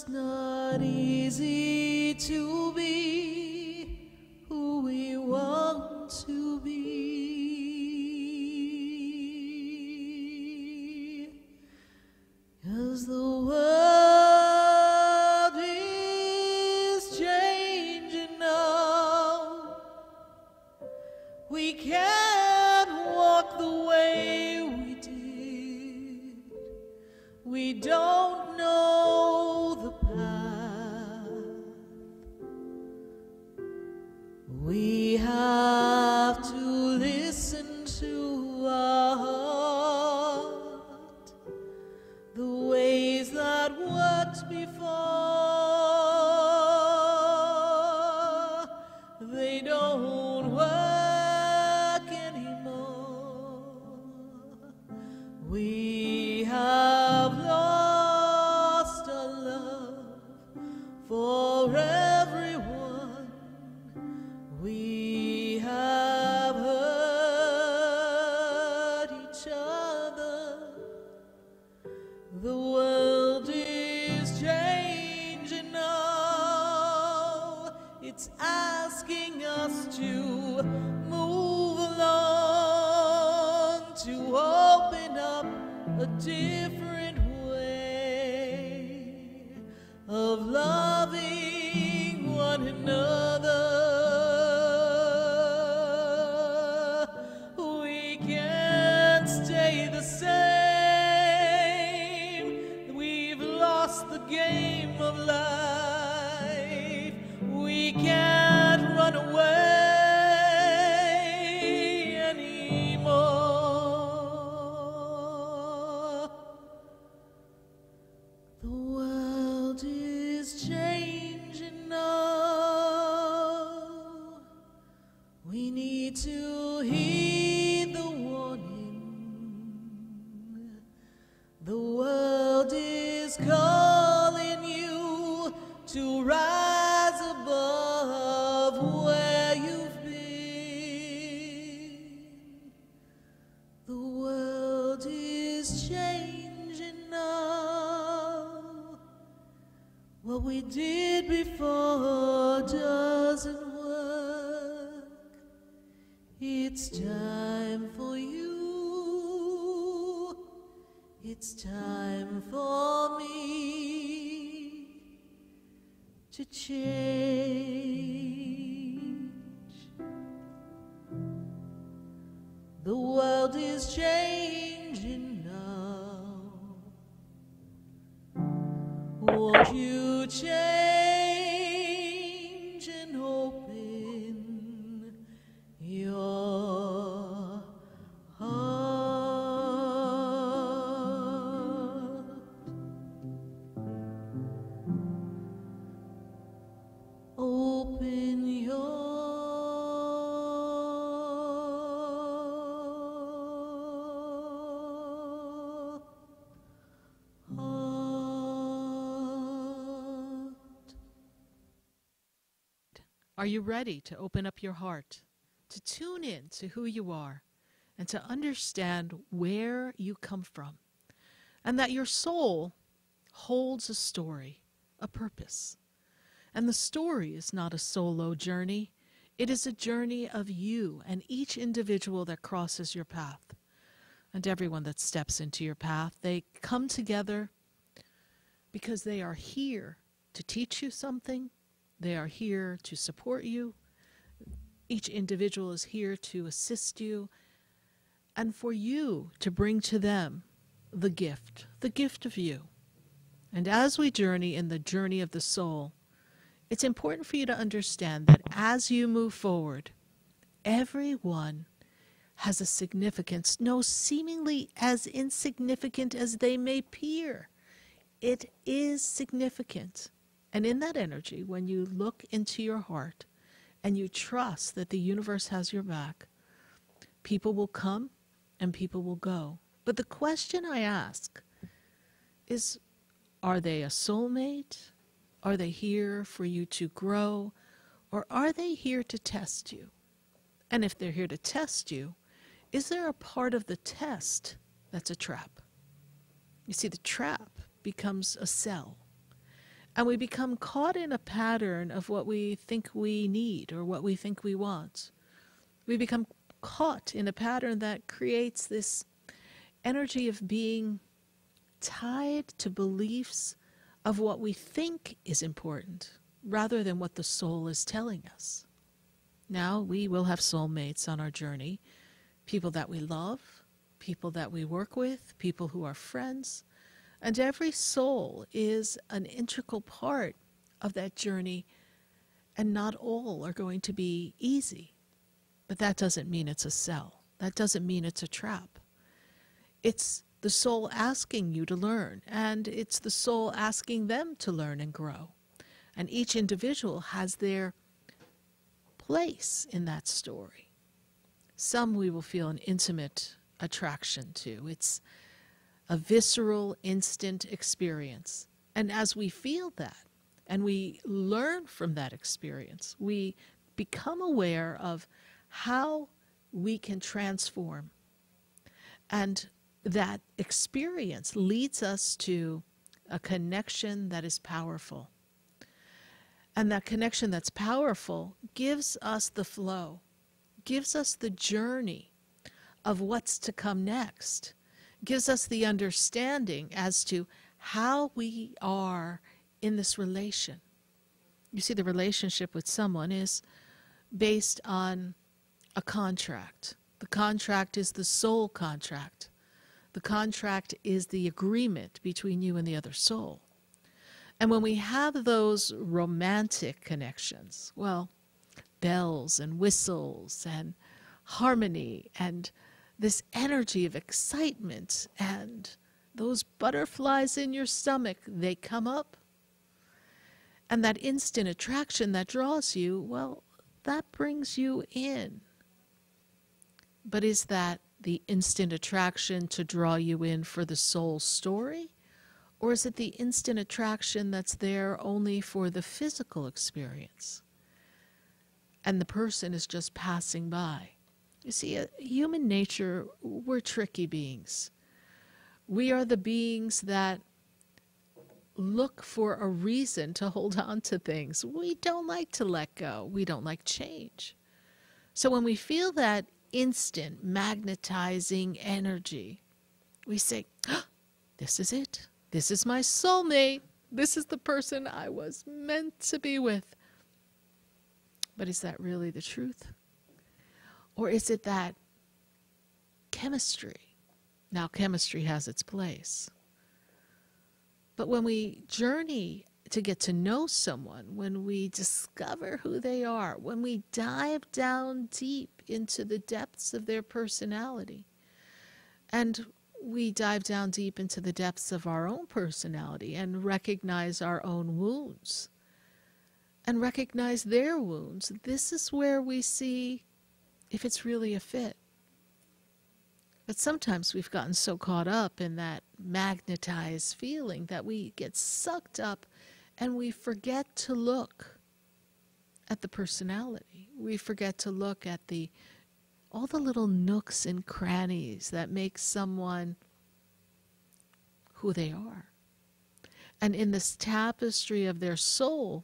just not easy to be who we want to be. 'Cause the world is changing now. We can't walk the way we did. We don't know the path. We have to listen to our heart, the ways that worked before, they don't work anymore. We have lost our love for everyone. We have hurt each other. The world is changing now. It's asking us to move along, to open up a different way of loving one another. We can't stay the same. We've lost the game of life. We can't run away anymore. The world is changing now. We need to heed the warning. The world is calling you to rise above where you've been. The world is changing now. What we did before doesn't work. It's time for you. It's time for me to change. The world is changing now. Won't you change and open your heart? Open your heart. Are you ready to open up your heart, to tune in to who you are, and to understand where you come from, and that your soul holds a story, a purpose? And the story is not a solo journey. It is a journey of you and each individual that crosses your path. And everyone that steps into your path, they come together because they are here to teach you something. They are here to support you. Each individual is here to assist you, and for you to bring to them the gift of you. And as we journey in the journey of the soul, it's important for you to understand that as you move forward, everyone has a significance, no seemingly as insignificant as they may appear. It is significant. And in that energy, when you look into your heart and you trust that the universe has your back, people will come and people will go. But the question I ask is, are they a soulmate? Are they here for you to grow? Or are they here to test you? And if they're here to test you, is there a part of the test that's a trap? You see, the trap becomes a cell. And we become caught in a pattern of what we think we need or what we think we want. We become caught in a pattern that creates this energy of being tied to beliefs of what we think is important rather than what the soul is telling us. Now, we will have soulmates on our journey, people that we love, people that we work with, people who are friends, and every soul is an integral part of that journey, and not all are going to be easy. But that doesn't mean it's a cell. That doesn't mean it's a trap. It's the soul asking you to learn, and it's the soul asking them to learn and grow. And each individual has their place in that story. Some we will feel an intimate attraction to. It's a visceral, instant experience. And as we feel that, and we learn from that experience, we become aware of how we can transform. And that experience leads us to a connection that is powerful. And that connection that's powerful gives us the flow, gives us the journey of what's to come next, gives us the understanding as to how we are in this relation. You see, the relationship with someone is based on a contract. The contract is the soul contract. The contract is the agreement between you and the other soul. And when we have those romantic connections, well, bells and whistles and harmony and this energy of excitement and those butterflies in your stomach, they come up. And that instant attraction that draws you, well, that brings you in. But is that the instant attraction to draw you in for the soul story? Or is it the instant attraction that's there only for the physical experience? And the person is just passing by. You see, human nature, we're tricky beings. We are the beings that look for a reason to hold on to things. We don't like to let go. We don't like change. So when we feel that instant magnetizing energy, we say, oh, this is it. This is my soulmate. This is the person I was meant to be with. But is that really the truth? Or is it that chemistry? Now, chemistry has its place. But when we journey to get to know someone, when we discover who they are, when we dive down deep into the depths of their personality, and we dive down deep into the depths of our own personality and recognize our own wounds and recognize their wounds, this is where we see if it's really a fit. But sometimes we've gotten so caught up in that magnetized feeling that we get sucked up and we forget to look at the personality. We forget to look at all the little nooks and crannies that make someone who they are. And in this tapestry of their soul,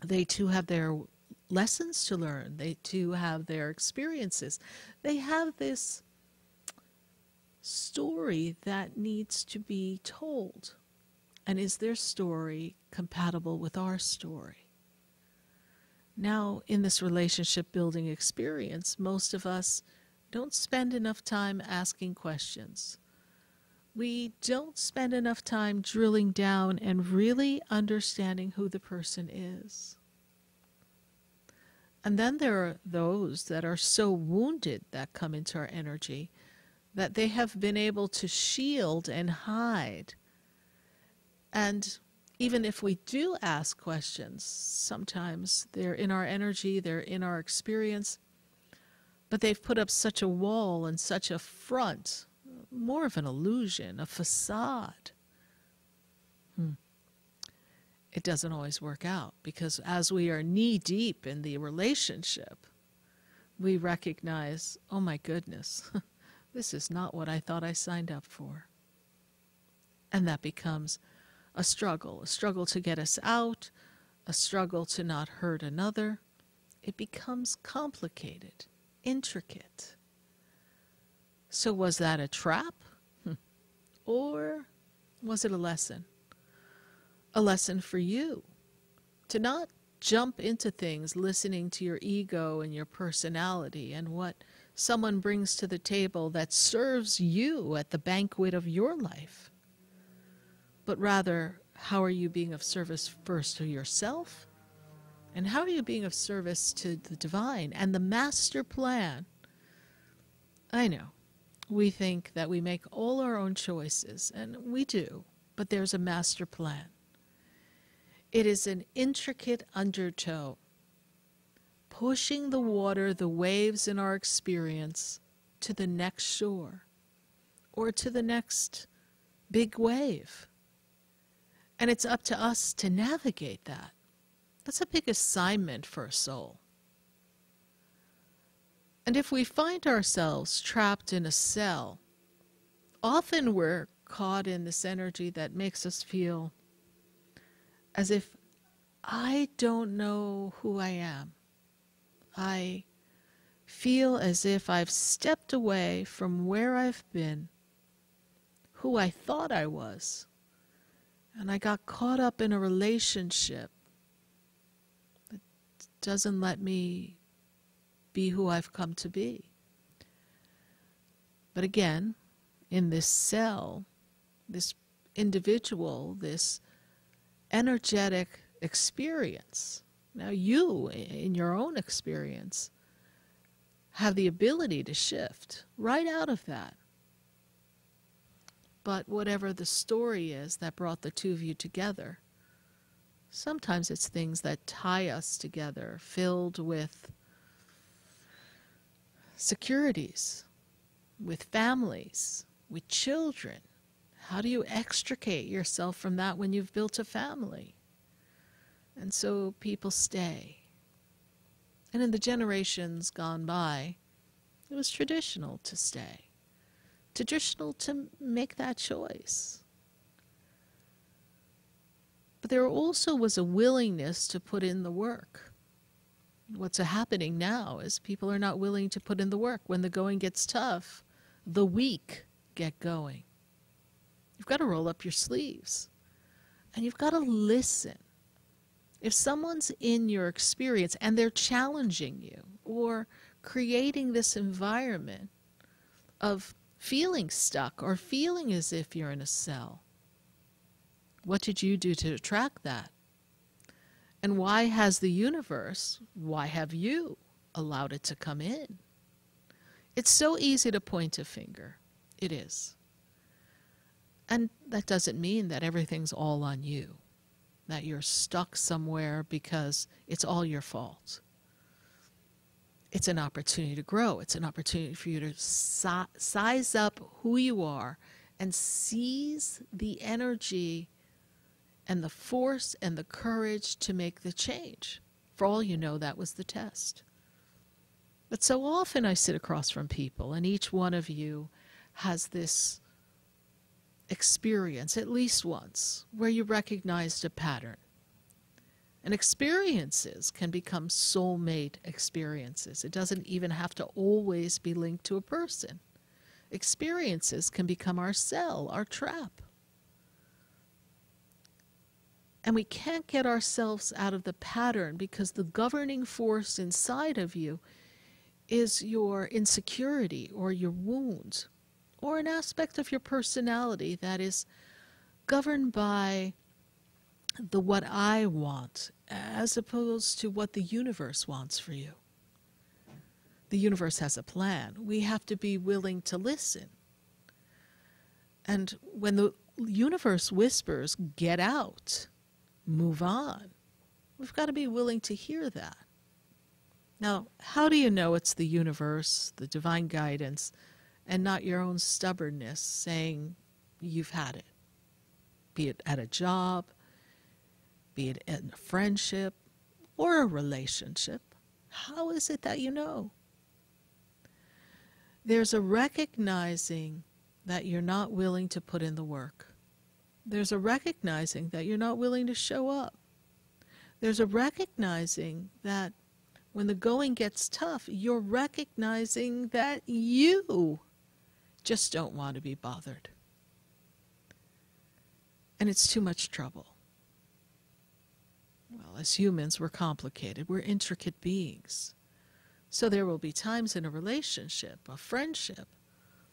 they too have their lessons to learn. They too have their experiences. They have this story that needs to be told. And is their story compatible with our story? Now, in this relationship building experience, most of us don't spend enough time asking questions. We don't spend enough time drilling down and really understanding who the person is. And then there are those that are so wounded that come into our energy that they have been able to shield and hide. And even if we do ask questions, sometimes they're in our energy, they're in our experience, but they've put up such a wall and such a front, more of an illusion, a facade. It doesn't always work out, because as we are knee-deep in the relationship, we recognize, oh my goodness, this is not what I thought I signed up for. And that becomes a struggle to get us out, a struggle to not hurt another. It becomes complicated, intricate. So was that a trap? Or was it a lesson? A lesson for you to not jump into things listening to your ego and your personality and what someone brings to the table that serves you at the banquet of your life. But rather, how are you being of service first to yourself? And how are you being of service to the divine and the master plan? I know, we think that we make all our own choices, and we do, but there's a master plan. It is an intricate undertow, pushing the water, the waves in our experience to the next shore or to the next big wave. And it's up to us to navigate that. That's a big assignment for a soul. And if we find ourselves trapped in a cell, often we're caught in this energy that makes us feel as if I don't know who I am. I feel as if I've stepped away from where I've been, who I thought I was, and I got caught up in a relationship that doesn't let me be who I've come to be. But again, in this cell, this individual, this energetic experience, now you, in your own experience, have the ability to shift right out of that. But whatever the story is that brought the two of you together, sometimes it's things that tie us together, filled with securities, with families, with children. How do you extricate yourself from that when you've built a family? And so people stay. And in the generations gone by, it was traditional to stay, traditional to make that choice. But there also was a willingness to put in the work. What's happening now is people are not willing to put in the work. When the going gets tough, the weak get going. You've got to roll up your sleeves. And you've got to listen. If someone's in your experience and they're challenging you or creating this environment of feeling stuck or feeling as if you're in a cell, what did you do to attract that? And why has the universe, why have you allowed it to come in? It's so easy to point a finger. It is. And that doesn't mean that everything's all on you, that you're stuck somewhere because it's all your fault. It's an opportunity to grow. It's an opportunity for you to size up who you are and seize the energy and the force and the courage to make the change. For all you know, that was the test. But so often I sit across from people, and each one of you has this experience, at least once, where you recognized a pattern. And experiences can become soulmate experiences. It doesn't even have to always be linked to a person. Experiences can become our cell, our trap. And we can't get ourselves out of the pattern because the governing force inside of you is your insecurity or your wounds or an aspect of your personality that is governed by the what I want as opposed to what the universe wants for you. The universe has a plan. We have to be willing to listen. And when the universe whispers, get out, move on, we've got to be willing to hear that. Now, how do you know it's the universe, the divine guidance, and not your own stubbornness saying you've had it? Be it at a job, be it in a friendship or a relationship. How is it that you know? There's a recognizing that you're not willing to put in the work. There's a recognizing that you're not willing to show up. There's a recognizing that when the going gets tough, you're recognizing that you just don't want to be bothered. And it's too much trouble. Well, as humans, we're complicated. We're intricate beings. So there will be times in a relationship, a friendship,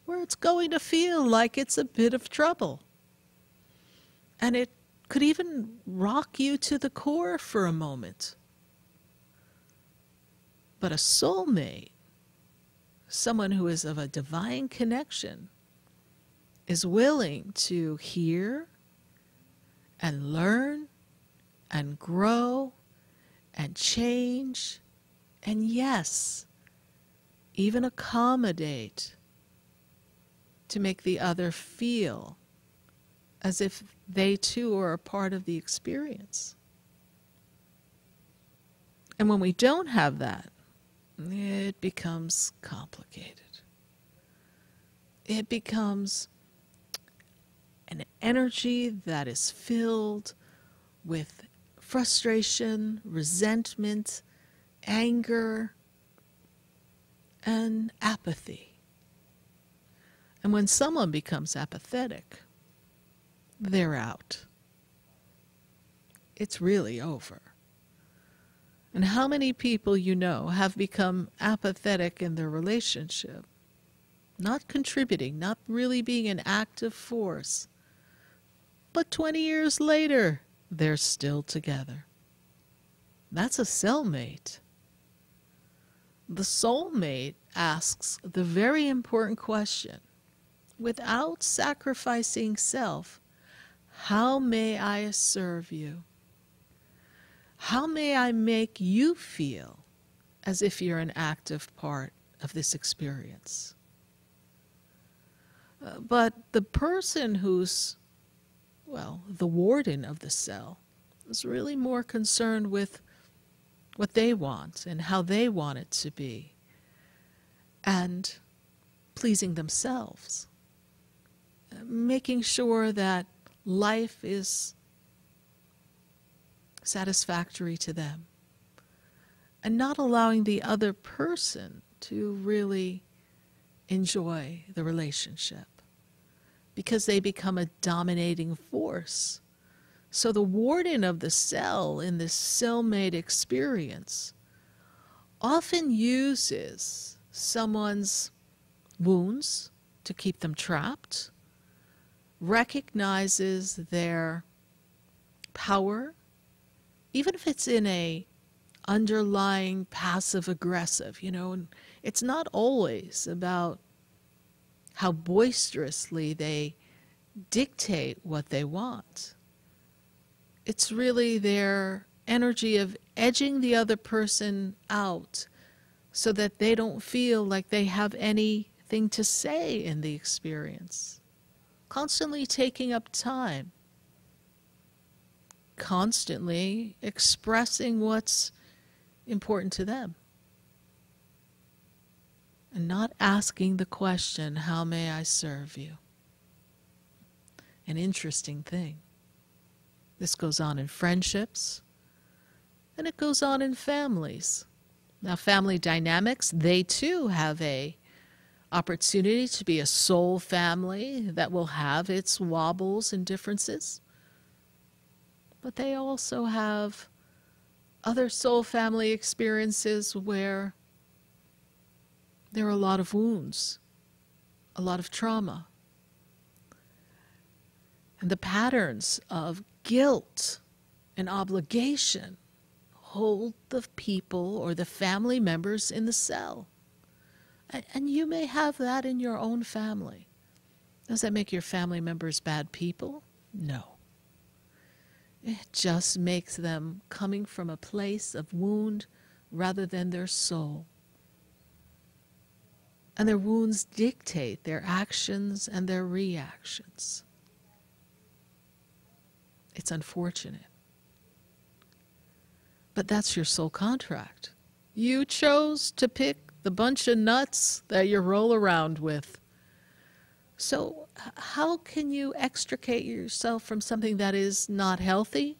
where it's going to feel like it's a bit of trouble. And it could even rock you to the core for a moment. But a soulmate, someone who is of a divine connection, is willing to hear and learn and grow and change and, yes, even accommodate to make the other feel as if they too are a part of the experience. And when we don't have that, it becomes complicated. It becomes an energy that is filled with frustration, resentment, anger, and apathy. And when someone becomes apathetic, they're out. It's really over. And how many people you know have become apathetic in their relationship, not contributing, not really being an active force, but 20 years later, they're still together. That's a cellmate. The soulmate asks the very important question, without sacrificing self, how may I serve you? How may I make you feel as if you're an active part of this experience? But the person who's, well, the warden of the cell is really more concerned with what they want and how they want it to be and pleasing themselves, making sure that life is satisfactory to them, and not allowing the other person to really enjoy the relationship because they become a dominating force. So the warden of the cell in this cellmate experience often uses someone's wounds to keep them trapped, recognizes their power, even if it's in a underlying passive-aggressive, and it's not always about how boisterously they dictate what they want. It's really their energy of edging the other person out so that they don't feel like they have anything to say in the experience. Constantly taking up time. Constantly expressing what's important to them. And not asking the question, how may I serve you? An interesting thing. This goes on in friendships, and it goes on in families. Now, family dynamics, they too have a opportunity to be a soul family that will have its wobbles and differences. But they also have other soul family experiences where there are a lot of wounds, a lot of trauma. And the patterns of guilt and obligation hold the people or the family members in the cell. And you may have that in your own family. Does that make your family members bad people? No. It just makes them coming from a place of wound rather than their soul. And their wounds dictate their actions and their reactions. It's unfortunate. But that's your soul contract. You chose to pick the bunch of nuts that you roll around with. So how can you extricate yourself from something that is not healthy?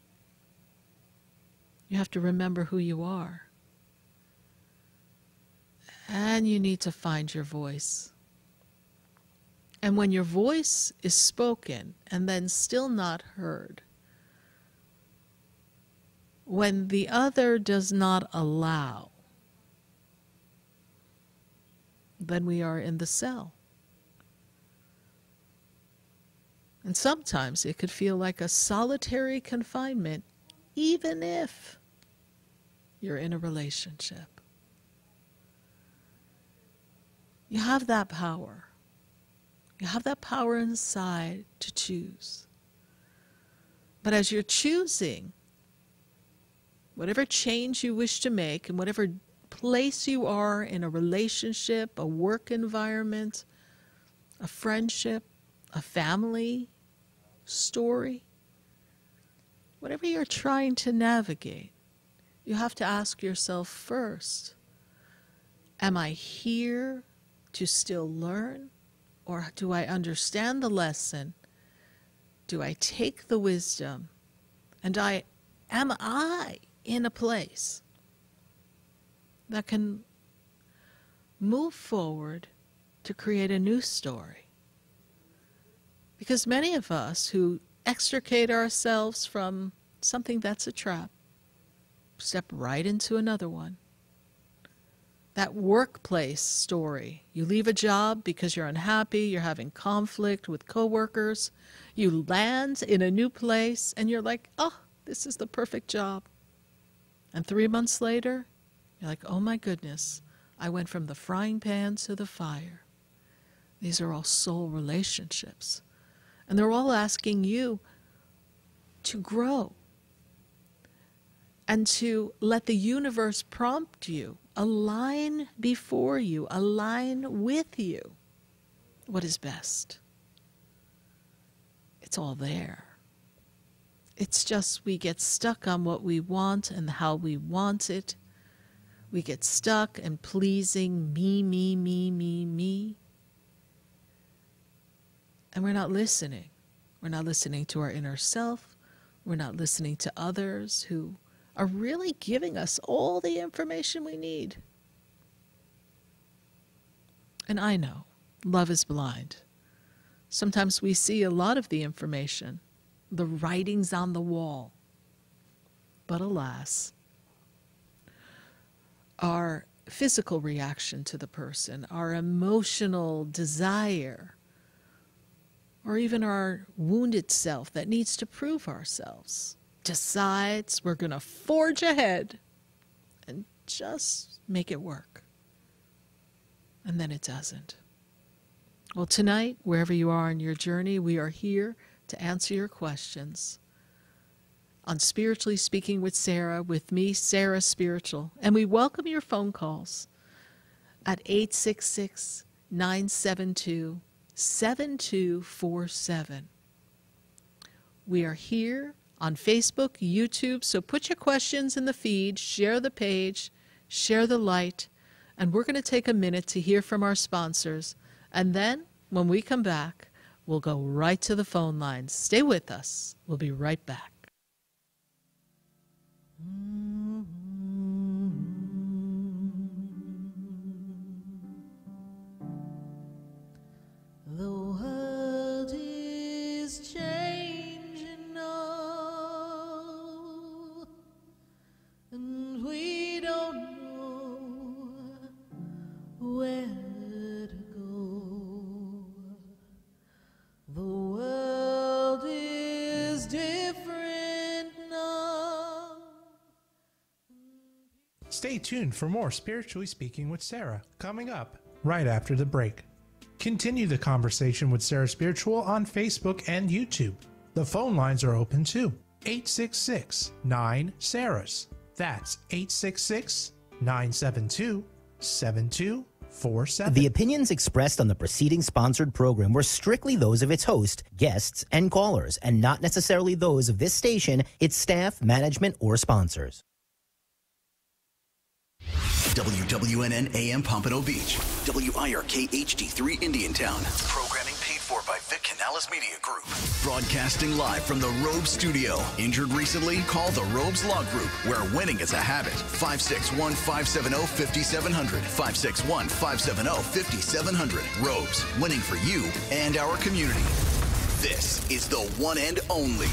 You have to remember who you are. And you need to find your voice. And when your voice is spoken and then still not heard, when the other does not allow, then we are in the cell. And sometimes it could feel like a solitary confinement, even if you're in a relationship. You have that power. You have that power inside to choose. But as you're choosing, whatever change you wish to make and whatever place you are in a relationship, a work environment, a friendship, a family story, whatever you're trying to navigate, you have to ask yourself first, am I here to still learn, or do I understand the lesson? Do I take the wisdom? And am I in a place that can move forward to create a new story? Because many of us who extricate ourselves from something that's a trap step right into another one. That workplace story. You leave a job because you're unhappy, you're having conflict with coworkers, you land in a new place, and you're like, oh, this is the perfect job. And 3 months later, you're like, oh my goodness, I went from the frying pan to the fire. These are all soul relationships. And they're all asking you to grow and to let the universe prompt you, align before you, align with you what is best. It's all there. It's just we get stuck on what we want and how we want it. We get stuck in pleasing me, me, me, me, me. And we're not listening. We're not listening to our inner self. We're not listening to others who are really giving us all the information we need. And I know, love is blind. Sometimes we see a lot of the information, the writings on the wall. But alas, our physical reaction to the person, our emotional desire, or even our wounded self that needs to prove ourselves, decides we're going to forge ahead and just make it work. And then it doesn't. Well, tonight, wherever you are in your journey, we are here to answer your questions on Spiritually Speaking with Sarah, with me, Sarah Spiritual. And we welcome your phone calls at 866-972-7247. We are here on Facebook, YouTube, so put your questions in the feed, share the page, share the light, and we're going to take a minute to hear from our sponsors. And then, when we come back, we'll go right to the phone lines. Stay with us. We'll be right back. The world is changing now, and we don't know where to go. The world is different now. Stay tuned for more Spiritually Speaking with Sarah, coming up right after the break. Continue the conversation with Sarah Spiritual on Facebook and YouTube. The phone lines are open too. 866-9-SARAHS. That's 866-972-7247. The opinions expressed on the preceding sponsored program were strictly those of its host, guests, and callers, and not necessarily those of this station, its staff, management, or sponsors. WWNN AM Pompano Beach, WIRK HD3 Indiantown. Programming paid for Dallas Media Group. Broadcasting live from the Robes studio. Injured recently? Call the Robes Law Group, where winning is a habit. 561-570-5700. 561-570-5700. Robes, winning for you and our community. This is the one and only.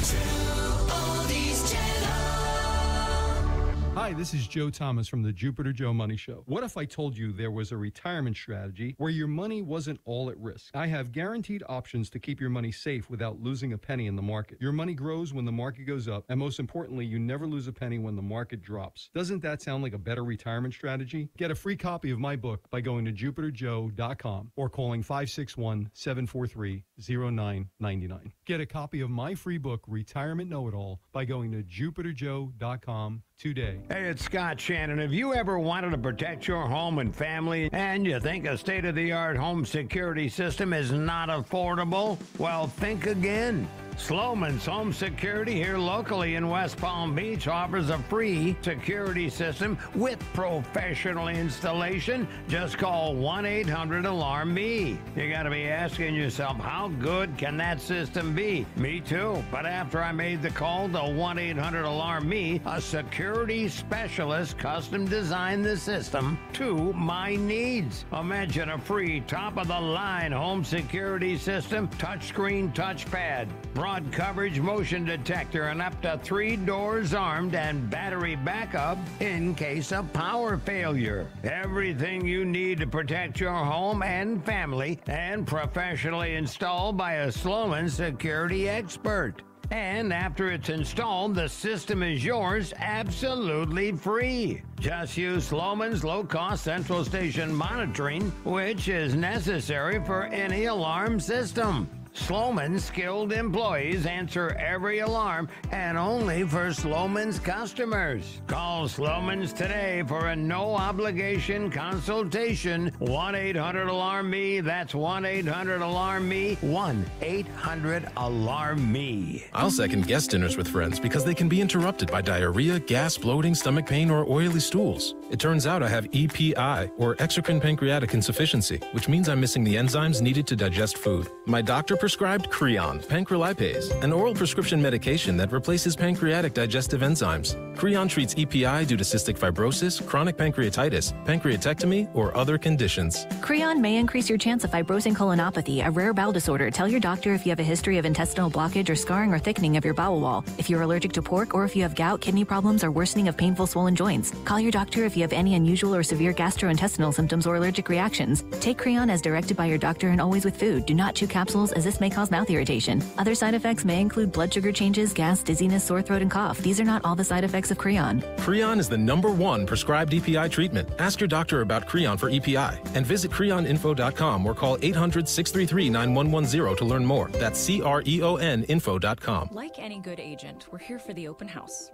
Hi, this is Joe Thomas from the Jupiter Joe Money Show. What if I told you there was a retirement strategy where your money wasn't all at risk? I have guaranteed options to keep your money safe without losing a penny in the market. Your money grows when the market goes up, and most importantly, you never lose a penny when the market drops. Doesn't that sound like a better retirement strategy? Get a free copy of my book by going to jupiterjoe.com or calling 561-743-0999. Get a copy of my free book, Retirement Know-It-All, by going to jupiterjoe.com today. Hey, it's Scott Shannon. Have you ever wanted to protect your home and family and you think a state-of-the-art home security system is not affordable? Well, think again. Sloman's Home Security here locally in West Palm Beach offers a free security system with professional installation. Just call 1-800-ALARM-ME. You got to be asking yourself, how good can that system be? Me too. But after I made the call to 1-800-ALARM-ME, a security specialist custom designed the system to my needs. Imagine a free top-of-the-line home security system, touchscreen touchpad, broad coverage motion detector, and up to 3 doors armed and battery backup in case of power failure. Everything you need to protect your home and family, and professionally installed by a Sloman security expert. And after it's installed, the system is yours absolutely free. Just use Sloman's low-cost central station monitoring, which is necessary for any alarm system. Sloman's skilled employees answer every alarm, and only for Sloman's customers. Call Sloman's today for a no-obligation consultation. 1-800-ALARM-ME. That's 1-800-ALARM-ME. 1-800-ALARM-ME. I'll second guest dinners with friends because they can be interrupted by diarrhea, gas, bloating, stomach pain, or oily stools. It turns out I have EPI, or exocrine pancreatic insufficiency, which means I'm missing the enzymes needed to digest food. My doctor prescribed Creon, pancrelipase, an oral prescription medication that replaces pancreatic digestive enzymes. Creon treats EPI due to cystic fibrosis, chronic pancreatitis, pancreatectomy, or other conditions. Creon may increase your chance of fibrosing colonopathy, a rare bowel disorder. Tell your doctor if you have a history of intestinal blockage or scarring or thickening of your bowel wall, if you're allergic to pork, or if you have gout, kidney problems, or worsening of painful swollen joints. Call your doctor if you have any unusual or severe gastrointestinal symptoms or allergic reactions. Take Creon as directed by your doctor and always with food. Do not chew capsules, as this may cause mouth irritation. Other side effects may include blood sugar changes, gas, dizziness, sore throat, and cough. These are not all the side effects of Creon. Creon is the #1 prescribed EPI treatment. Ask your doctor about Creon for EPI and visit creoninfo.com or call 800-633-9110 to learn more. That's CREONinfo.com. Like any good agent, we're here for the open house,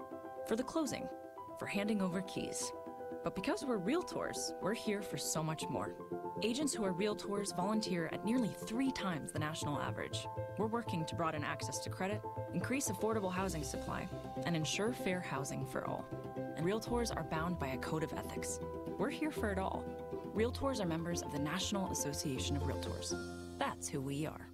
for the closing, for handing over keys. But because we're realtors, we're here for so much more. Agents who are realtors volunteer at nearly 3 times the national average. We're working to broaden access to credit, increase affordable housing supply, and ensure fair housing for all. And realtors are bound by a code of ethics. We're here for it all. Realtors are members of the National Association of Realtors. That's who we are.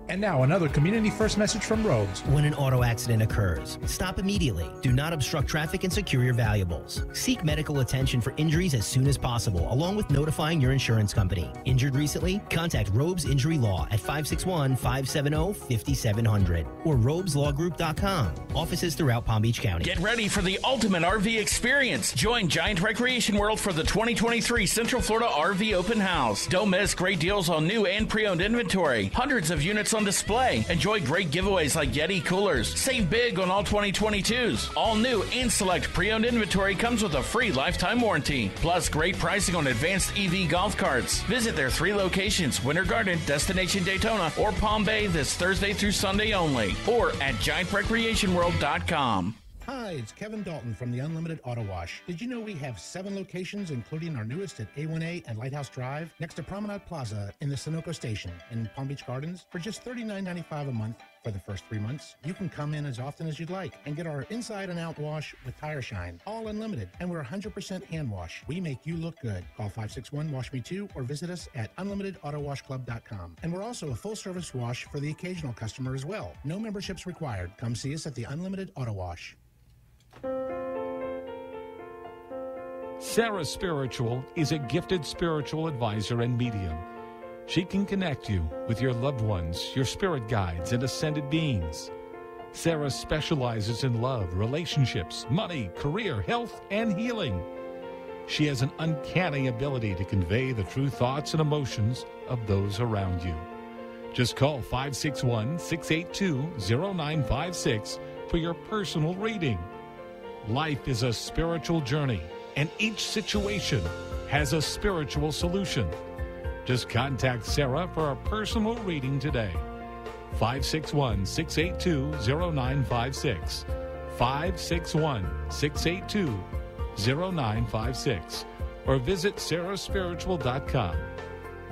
And now another Community First message from Robes. When an auto accident occurs, stop immediately. Do not obstruct traffic and secure your valuables. Seek medical attention for injuries as soon as possible, along with notifying your insurance company. Injured recently? Contact Robes Injury Law at 561-570-5700 or robeslawgroup.com. Offices throughout Palm Beach County. Get ready for the ultimate RV experience. Join Giant Recreation World for the 2023 Central Florida RV Open House. Don't miss great deals on new and pre-owned inventory. Hundreds of units on display. Enjoy great giveaways like Yeti coolers. Save big on all 2022s. All new and select pre-owned inventory comes with a free lifetime warranty. Plus great pricing on advanced EV golf carts. Visit their 3 locations, Winter Garden, Destination Daytona, or Palm Bay this Thursday through Sunday only. Or at GiantRecreationWorld.com. Hi, it's Kevin Dalton from the Unlimited Auto Wash. Did you know we have 7 locations, including our newest at A1A and Lighthouse Drive, next to Promenade Plaza in the Sunoco Station in Palm Beach Gardens? For just $39.95 a month, For the first 3 months, you can come in as often as you'd like and get our inside and out wash with Tire Shine, all unlimited, and we're 100% hand wash. We make you look good. Call 561-WASH-ME-TOO or visit us at unlimitedautoWashClub.com. And we're also a full-service wash for the occasional customer as well. No memberships required. Come see us at the Unlimited Auto Wash. Sarah Spiritual is a gifted spiritual advisor and medium. She can connect you with your loved ones, your spirit guides, and ascended beings. Sarah specializes in love, relationships, money, career, health, and healing. She has an uncanny ability to convey the true thoughts and emotions of those around you. Just call 561-682-0956 for your personal reading. Life is a spiritual journey, and each situation has a spiritual solution. Just contact Sarah for a personal reading today. 561-682-0956. 561-682-0956. Or visit sarahspiritual.com.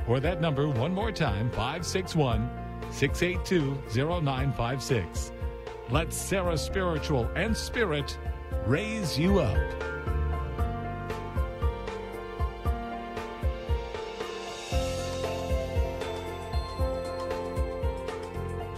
Or that number one more time, 561-682-0956. Let Sarah Spiritual and Spirit raise you up.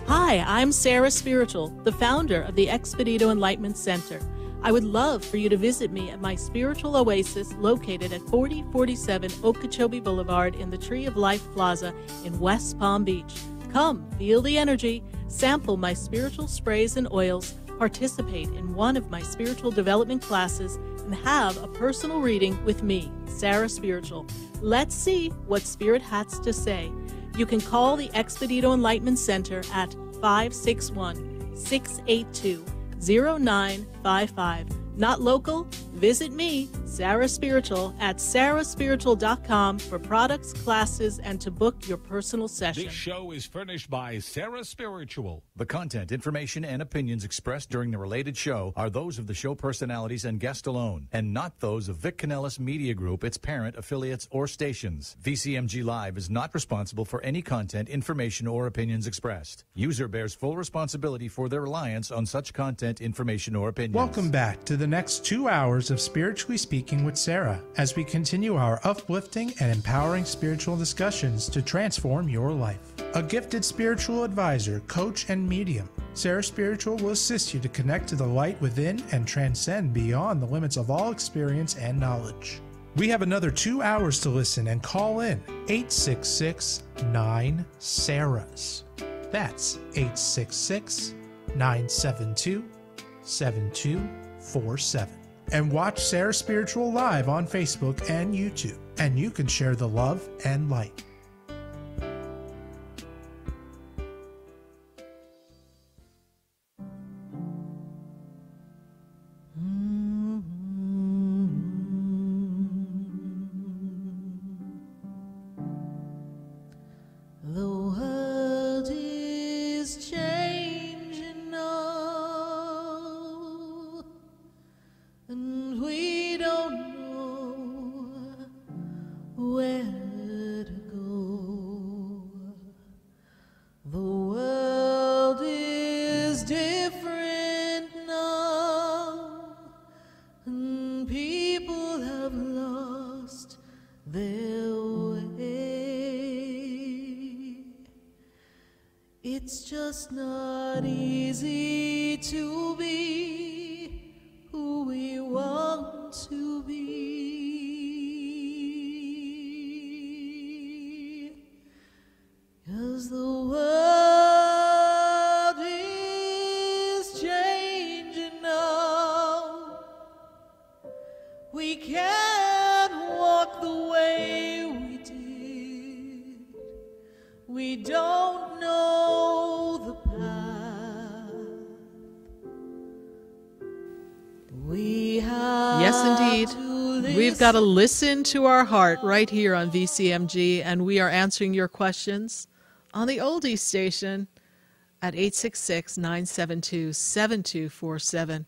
Hi, I'm Sarah Spiritual, the founder of the Expedito Enlightenment Center. I would love for you to visit me at my spiritual oasis located at 4047 Okeechobee Boulevard in the Tree of Life Plaza in West Palm Beach. Come, feel the energy, sample my spiritual sprays and oils, participate in one of my spiritual development classes, and have a personal reading with me, Sarah Spiritual. Let's see what Spirit has to say. You can call the Expedito Enlightenment Center at 561-682-0955. Not local? Visit me, Sarah Spiritual, at sarahspiritual.com for products, classes, and to book your personal session. This show is furnished by Sarah Spiritual. The content, information, and opinions expressed during the related show are those of the show personalities and guest alone, and not those of Vic Canellis Media Group, its parent, affiliates, or stations. VCMG Live is not responsible for any content, information, or opinions expressed. User bears full responsibility for their reliance on such content, information, or opinions. Welcome back to the next 2 hours of Spiritually Speaking with Sarah, as we continue our uplifting and empowering spiritual discussions to transform your life. A gifted spiritual advisor, coach, and medium, Sarah Spiritual will assist you to connect to the light within and transcend beyond the limits of all experience and knowledge. We have another 2 hours to listen and call in 866-9-SARAHs. That's 866-972-7247. And watch Sarah Spiritual live on Facebook and YouTube, and you can share the love and light. The world is changing now, and we don't know where to go. The world is different now, and people have lost their way. It's just not easy to be who we want to be, 'cause the world is changing now. We can't walk the way we did. We don't know the path. We have Yes, indeed. to We've got to listen to our heart right here on VCMG, and we are answering your questions on the Oldie station at 866-972-7247.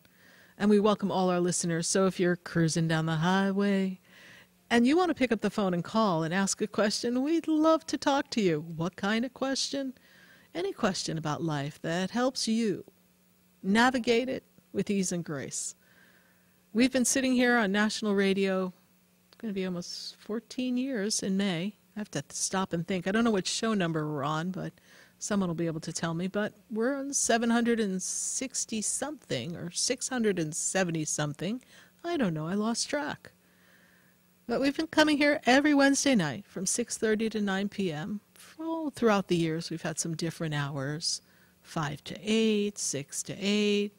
And we welcome all our listeners. So if you're cruising down the highway and you want to pick up the phone and call and ask a question, we'd love to talk to you. What kind of question? any question about life that helps you navigate it with ease and grace. We've been sitting here on national radio, it's going to be almost 14 years in May. I have to stop and think. I don't know which show number we're on, but someone will be able to tell me. But we're on 760-something or 670-something. I don't know. I lost track. But we've been coming here every Wednesday night from 6:30 to 9 p.m. Throughout the years, we've had some different hours, 5 to 8, 6 to 8,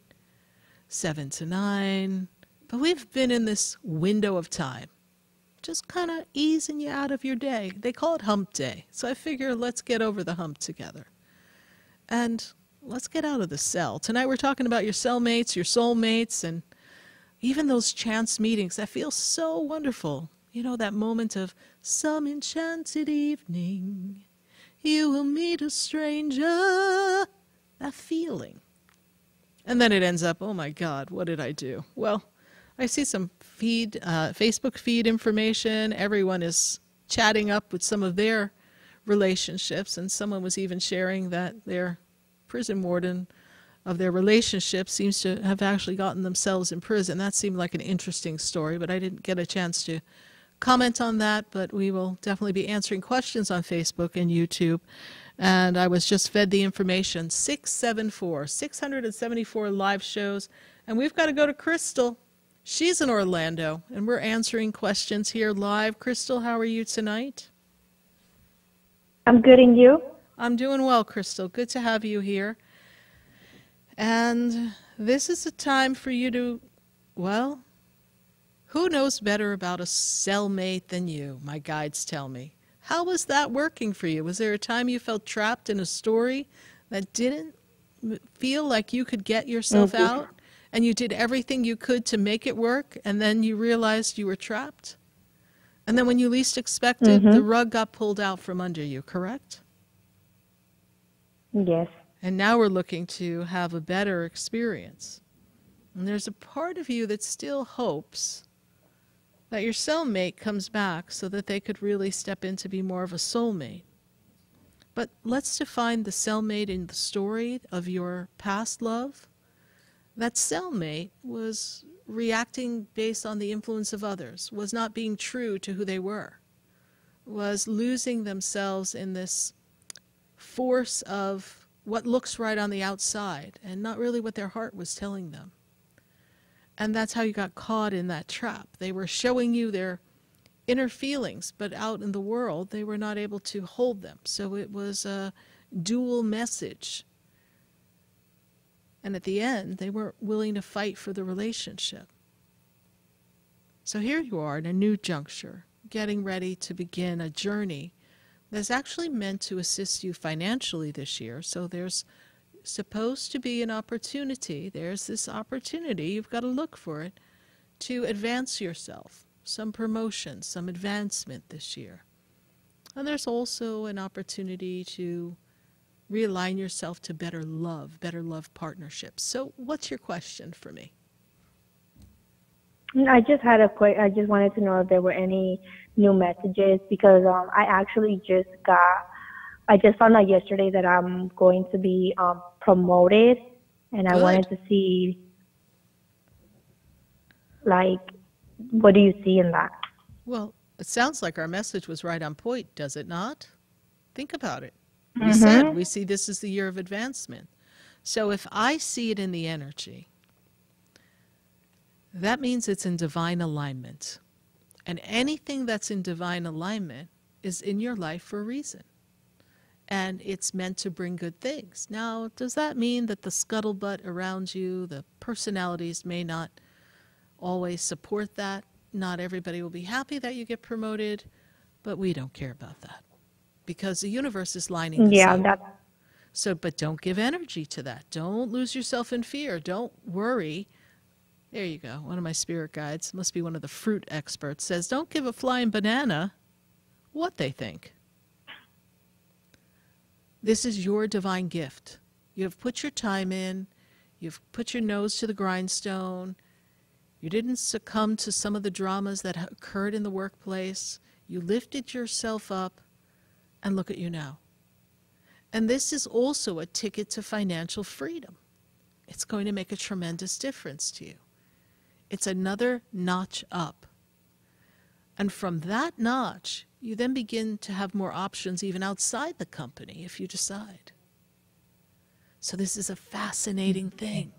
7 to 9. But we've been in this window of time, just kind of easing you out of your day. They call it hump day. So I figure let's get over the hump together. And let's get out of the cell. Tonight we're talking about your cellmates, your soulmates, and even those chance meetings that feel so wonderful. You know, that moment of some enchanted evening, you will meet a stranger, that feeling. And then it ends up, oh my God, what did I do? Well, I see some Facebook feed information. Everyone is chatting up with some of their relationships, and someone was even sharing that their prison warden of their relationship seems to have actually gotten themselves in prison. That seemed like an interesting story, but I didn't get a chance to comment on that, but we will definitely be answering questions on Facebook and YouTube. And I was just fed the information, 674 live shows, and we've got to go to Crystal. She's in Orlando, and we're answering questions here live. Crystal, how are you tonight? I'm good, and you? I'm doing well, Crystal. Good to have you here. And this is a time for you to, well, who knows better about a cellmate than you, my guides tell me. How was that working for you? Was there a time you felt trapped in a story that didn't feel like you could get yourself out, and you did everything you could to make it work, and then you realized you were trapped? And then when you least expected, the rug got pulled out from under you, correct? Yes. And now we're looking to have a better experience. And there's a part of you that still hopes that your cellmate comes back so that they could really step in to be more of a soulmate. But let's define the cellmate in the story of your past love. That cellmate was reacting based on the influence of others, was not being true to who they were, was losing themselves in this force of what looks right on the outside and not really what their heart was telling them. And that's how you got caught in that trap. They were showing you their inner feelings, but out in the world, they were not able to hold them. So it was a dual message. And at the end, they weren't willing to fight for the relationship. So here you are in a new juncture, getting ready to begin a journey that's actually meant to assist you financially this year. So there's supposed to be an opportunity. There's this opportunity. You've got to look for it to advance yourself. Some promotion, some advancement this year. And there's also an opportunity to realign yourself to better love partnerships. So what's your question for me? I just wanted to know if there were any new messages, because I just found out yesterday that I'm going to be promoted, and I wanted to see, like, what do you see in that? Well, it sounds like our message was right on point, does it not? Think about it. We said we see this as the year of advancement. So if I see it in the energy, that means it's in divine alignment. And anything that's in divine alignment is in your life for a reason. And it's meant to bring good things. Now, does that mean that the scuttlebutt around you, the personalities may not always support that? Not everybody will be happy that you get promoted, but we don't care about that. Because the universe is lining this up. So, but don't give energy to that. Don't lose yourself in fear. Don't worry. There you go. One of my spirit guides, must be one of the fruit experts, says, don't give a flying banana what they think. This is your divine gift. You have put your time in. You've put your nose to the grindstone. You didn't succumb to some of the dramas that occurred in the workplace. You lifted yourself up, and look at you now. And this is also a ticket to financial freedom. It's going to make a tremendous difference to you. It's another notch up. And from that notch, you then begin to have more options even outside the company if you decide. So this is a fascinating thing.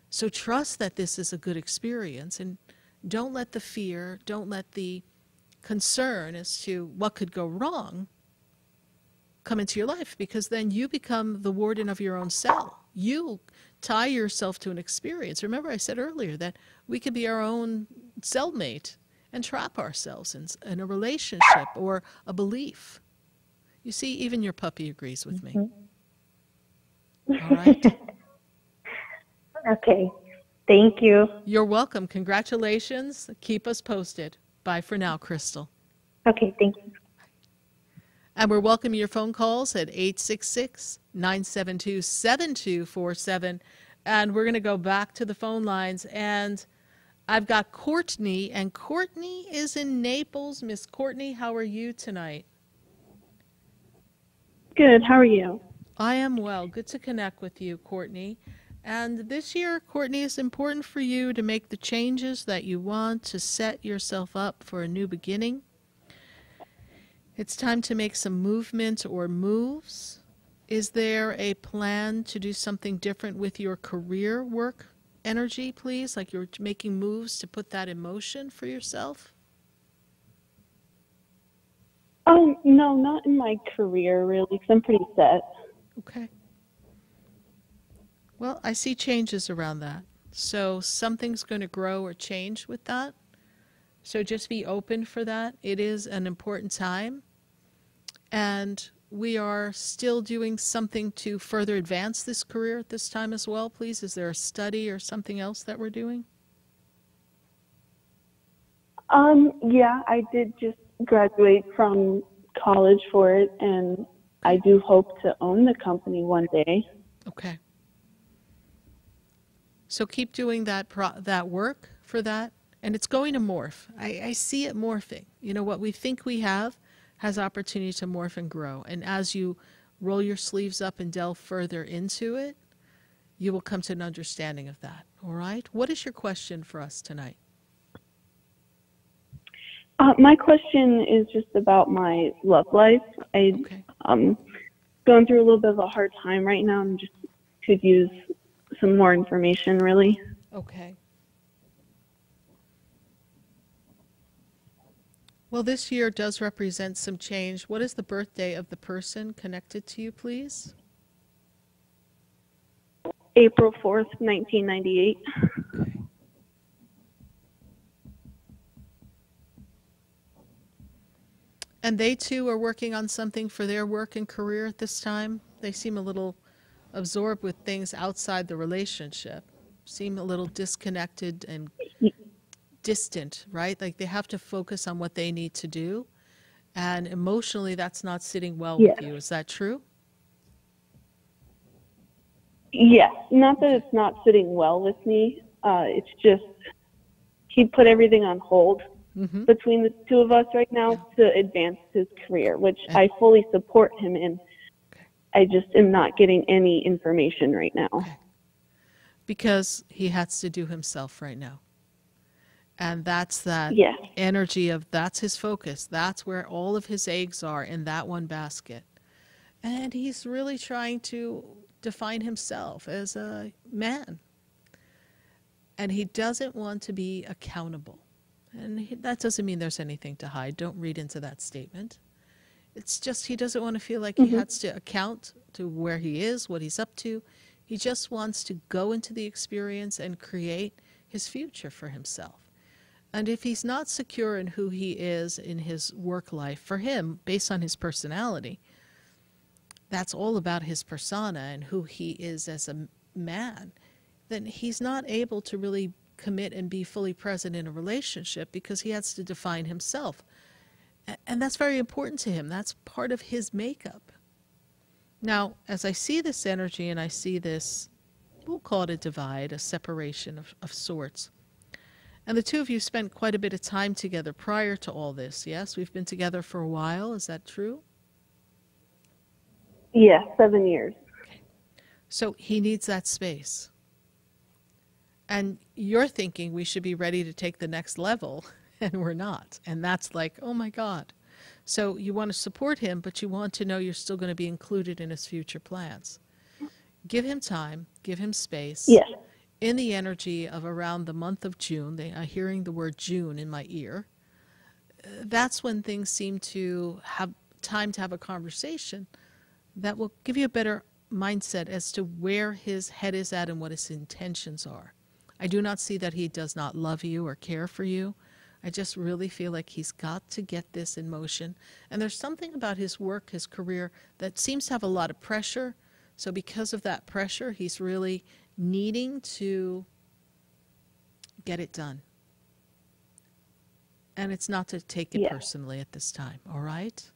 So trust that this is a good experience, and don't let the fear, don't let the concern as to what could go wrong come into your life, because then you become the warden of your own cell. You tie yourself to an experience. Remember, I said earlier that we could be our own cellmate and trap ourselves in a relationship or a belief. You see, even your puppy agrees with me. All right? Okay. Thank you. You're welcome. Congratulations. Keep us posted. Bye for now, Crystal. Okay, thank you. And we're welcoming your phone calls at 866-972-7247. And we're going to go back to the phone lines. And I've got Courtney, and Courtney is in Naples. Miss Courtney, how are you tonight? Good. How are you? I am well. Good to connect with you, Courtney. And this year, Courtney, it's important for you to make the changes that you want to set yourself up for a new beginning. It's time to make some movement or moves. Is there a plan to do something different with your career work energy, please? Like you're making moves to put that in motion for yourself? No, not in my career, really, because I'm pretty set. Okay. Well, I see changes around that. So something's going to grow or change with that. So just be open for that. It is an important time. And we are still doing something to further advance this career at this time as well, please. Is there a study or something else that we're doing? Yeah, I did just graduate from college for it, and I do hope to own the company one day. Okay. So keep doing that work for that, and it's going to morph. I see it morphing. You know, what we think we have has opportunity to morph and grow. And as you roll your sleeves up and delve further into it, you will come to an understanding of that. All right? What is your question for us tonight? My question is just about my love life. I'm going through a little bit of a hard time right now and just could use some more information, really. Okay. Well, this year does represent some change. What is the birthday of the person connected to you, please? April 4th, 1998. Okay. And they too are working on something for their work and career at this time? They seem a little absorbed with things outside the relationship, seem a little disconnected and distant, right? Like they have to focus on what they need to do. And emotionally, that's not sitting well with you. Is that true? Yes. Not that it's not sitting well with me. It's just he put everything on hold between the two of us right now to advance his career, which I fully support him in. I just am not getting any information right now. Because he has to do himself right now. And that's that energy of, that's his focus. That's where all of his eggs are, in that one basket. And he's really trying to define himself as a man. And he doesn't want to be accountable. And that doesn't mean there's anything to hide. Don't read into that statement. It's just he doesn't want to feel like he has to account to where he is, what he's up to. He just wants to go into the experience and create his future for himself. And if he's not secure in who he is in his work life, for him, based on his personality, that's all about his persona and who he is as a man, then he's not able to really commit and be fully present in a relationship because he has to define himself. And that's very important to him. That's part of his makeup. Now, as I see this energy and I see this, we'll call it a divide, a separation of sorts. And the two of you spent quite a bit of time together prior to all this, yes? We've been together for a while. Is that true? Yeah, 7 years. So he needs that space. And you're thinking we should be ready to take the next level, and we're not. And that's like, oh my God. So you want to support him, but you want to know you're still going to be included in his future plans. Give him time, give him space. Yes. In the energy of around the month of June, I'm hearing the word June in my ear, that's when things seem to have time to have a conversation that will give you a better mindset as to where his head is at and what his intentions are. I do not see that he does not love you or care for you. I just really feel like he's got to get this in motion. And there's something about his work, his career, that seems to have a lot of pressure. So because of that pressure, he's really needing to get it done. And it's not to take it personally at this time, all right?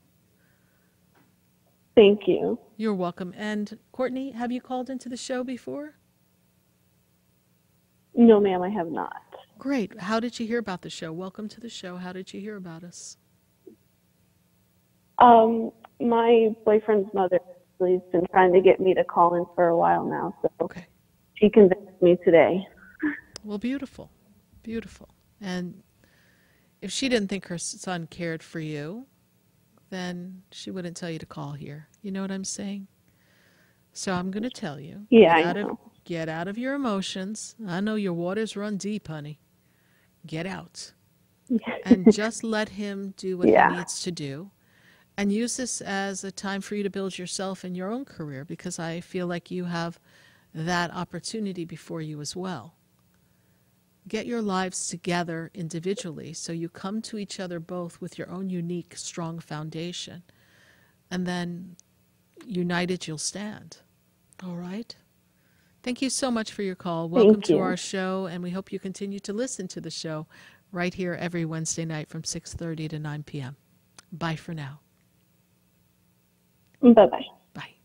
Thank you. You're welcome. And Courtney, have you called into the show before? No, ma'am, I have not. Great. How did you hear about the show? Welcome to the show. How did you hear about us? My boyfriend's mother has been trying to get me to call in for a while now, so she convinced me today. Well, beautiful. Beautiful. And if she didn't think her son cared for you, then she wouldn't tell you to call here. You know what I'm saying? So I'm going to tell you. Yeah, I know. Get out of your emotions. I know your waters run deep, honey. Get out. And just let him do what he needs to do. And use this as a time for you to build yourself and your own career, because I feel like you have that opportunity before you as well. Get your lives together individually so you come to each other both with your own unique, strong foundation. And then united you'll stand. All right? Thank you so much for your call. Welcome to our show, and we hope you continue to listen to the show right here every Wednesday night from 6:30 to 9 p.m. Bye for now. Bye-bye. Bye.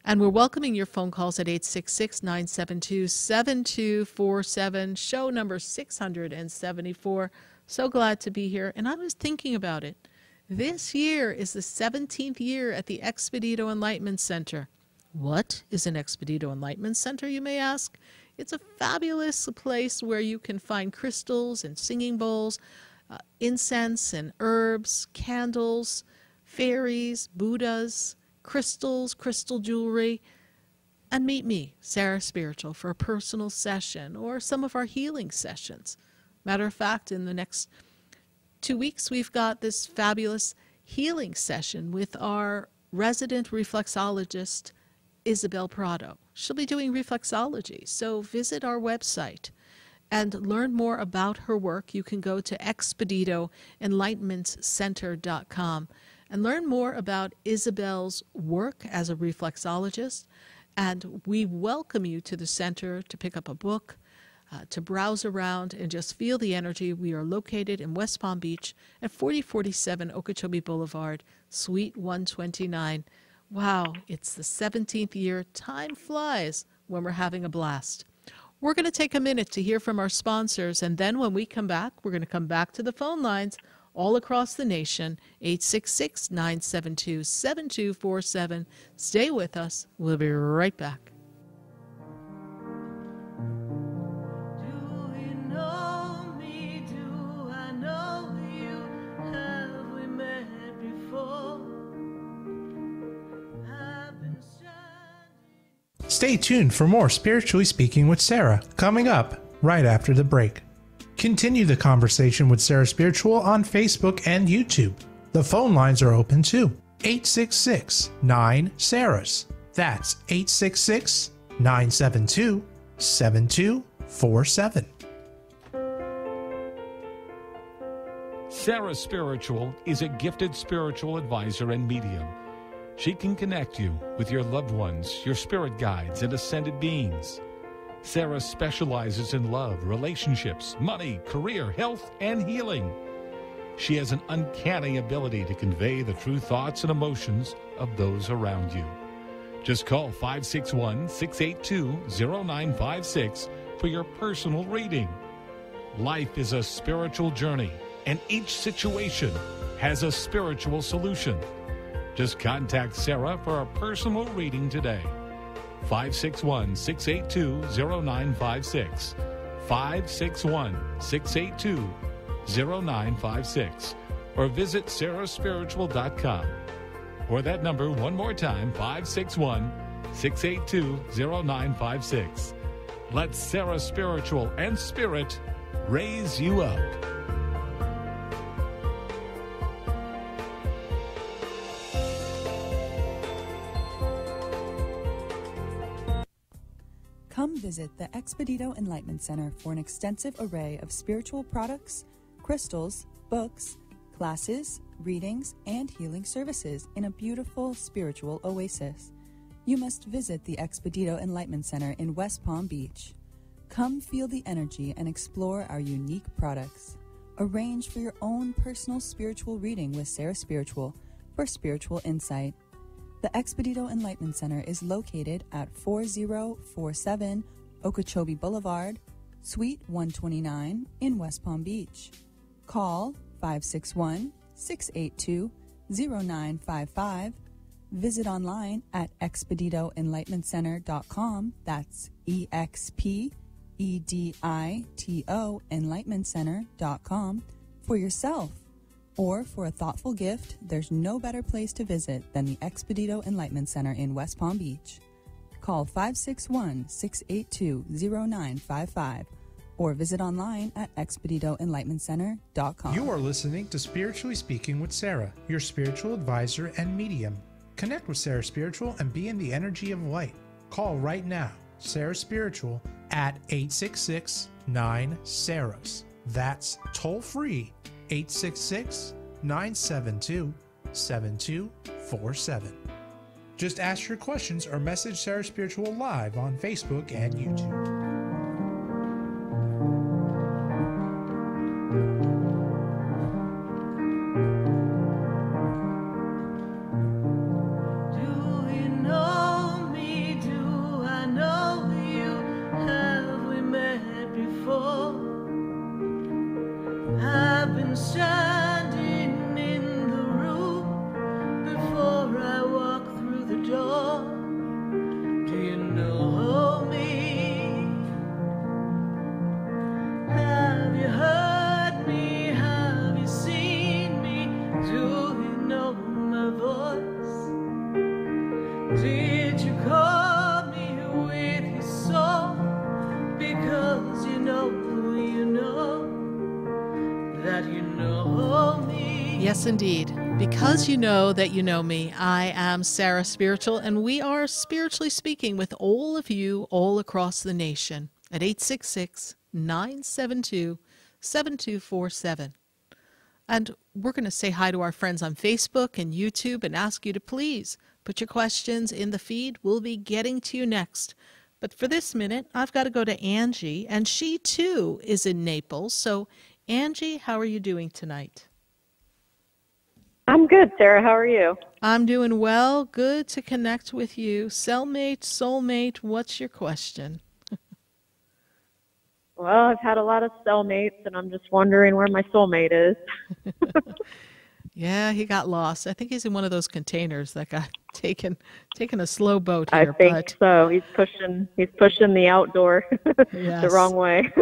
And we're welcoming your phone calls at 866-972-7247, show number 674. So glad to be here. And I was thinking about it. This year is the 17th year at the Expedito Enlightenment Center. What is an Expedito Enlightenment Center, you may ask? It's a fabulous place where you can find crystals and singing bowls, incense and herbs, candles, fairies, Buddhas, crystals, crystal jewelry, and meet me, Sarah Spiritual, for a personal session or some of our healing sessions. Matter of fact, in the next 2 weeks, we've got this fabulous healing session with our resident reflexologist, Isabel Prado. She'll be doing reflexology, so visit our website and learn more about her work. You can go to expeditoenlightenmentcenter.com and learn more about Isabel's work as a reflexologist. And we welcome you to the center to pick up a book, to browse around and just feel the energy. We are located in West Palm Beach at 4047 Okeechobee Boulevard, Suite 129. Wow, it's the 17th year. Time flies when we're having a blast. We're going to take a minute to hear from our sponsors, and then when we come back, we're going to come back to the phone lines all across the nation, 866-972-7247. Stay with us. We'll be right back. Stay tuned for more Spiritually Speaking with Sarah, coming up right after the break. Continue the conversation with Sarah Spiritual on Facebook and YouTube. The phone lines are open too. 866-9-SARAHS. That's 866-972-7247. Sarah Spiritual is a gifted spiritual advisor and medium. She can connect you with your loved ones, your spirit guides, and ascended beings. Sarah specializes in love, relationships, money, career, health, and healing. She has an uncanny ability to convey the true thoughts and emotions of those around you. Just call 561-682-0956 for your personal reading. Life is a spiritual journey, and each situation has a spiritual solution. Just contact Sarah for a personal reading today. 561-682-0956. 561-682-0956. Or visit sarahspiritual.com. Or that number one more time, 561-682-0956. Let Sarah Spiritual and Spirit raise you up. Come visit the Expedito Enlightenment Center for an extensive array of spiritual products, crystals, books, classes, readings, and healing services in a beautiful spiritual oasis. You must visit the Expedito Enlightenment Center in West Palm Beach. Come feel the energy and explore our unique products. Arrange for your own personal spiritual reading with Sarah Spiritual for spiritual insight. The Expedito Enlightenment Center is located at 4047 Okeechobee Boulevard, Suite 129 in West Palm Beach. Call 561-682-0955. Visit online at expeditoenlightenmentcenter.com. That's EXPEDITO enlightenmentcenter.com for yourself. Or for a thoughtful gift, there's no better place to visit than the Expedito Enlightenment Center in West Palm Beach. Call 561-682-0955 or visit online at expeditoenlightenmentcenter.com. You are listening to Spiritually Speaking with Sarah, your spiritual advisor and medium. Connect with Sarah Spiritual and be in the energy of light. Call right now, Sarah Spiritual, at 866-9-SARAHS. That's toll free, 866-972-7247. Just ask your questions or message Sarah Spiritual live on Facebook and YouTube. Standing in the room before I walk through the door. Do you know me? Have you heard me? Have you seen me? Do you know my voice? Did you call me with your soul? Because you know that you know me. Yes, indeed. Because you know that you know me, I am Sarah Spiritual, and we are spiritually speaking with all of you all across the nation at 866-972-7247. And we're going to say hi to our friends on Facebook and YouTube and ask you to please put your questions in the feed. We'll be getting to you next. But for this minute, I've got to go to Angie, and she too is in Naples. So Angie, how are you doing tonight? I'm good, Sarah. How are you? I'm doing well. Good to connect with you. Cellmate, soulmate, what's your question? Well, I've had a lot of cellmates, and I'm just wondering where my soulmate is. Yeah, he got lost. I think he's in one of those containers that got taken a slow boat I here. think so. He's pushing the outdoor the wrong way.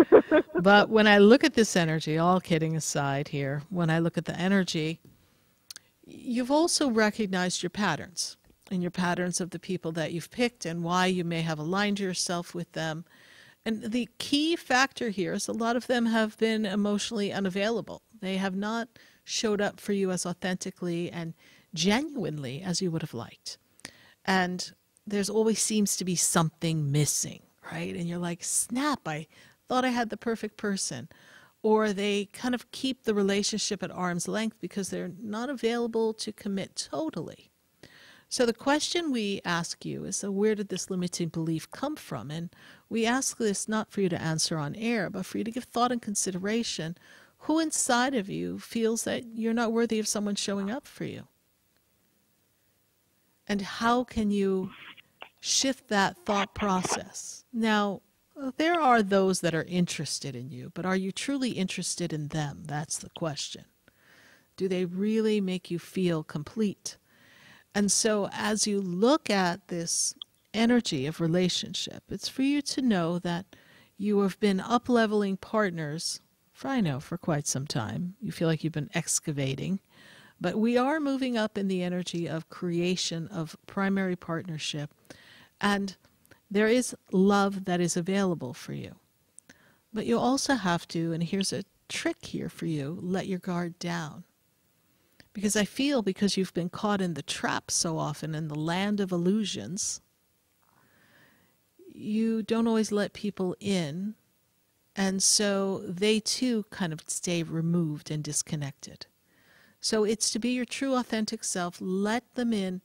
But when I look at this energy, all kidding aside here, when I look at the energy, you've also recognized your patterns and your patterns of the people that you've picked and why you may have aligned yourself with them. And the key factor here is a lot of them have been emotionally unavailable. They have not showed up for you as authentically and genuinely as you would have liked. And there's always seems to be something missing, right? And you're like, snap, I thought I had the perfect person. Or they kind of keep the relationship at arm's length because they're not available to commit totally. So the question we ask you is, so where did this limiting belief come from? And we ask this not for you to answer on air, but for you to give thought and consideration. Who inside of you feels that you're not worthy of someone showing up for you? And how can you shift that thought process? Now, there are those that are interested in you, but are you truly interested in them? That's the question. Do they really make you feel complete? And so as you look at this energy of relationship, it's for you to know that you have been up-leveling partners for quite some time. You feel like you've been excavating. But we are moving up in the energy of creation of primary partnership. And there is love that is available for you. But you also have to, and here's a trick here for you, let your guard down. Because I feel because you've been caught in the trap so often in the land of illusions, you don't always let people in. And so they too kind of stay removed and disconnected. So it's to be your true authentic self, let them in,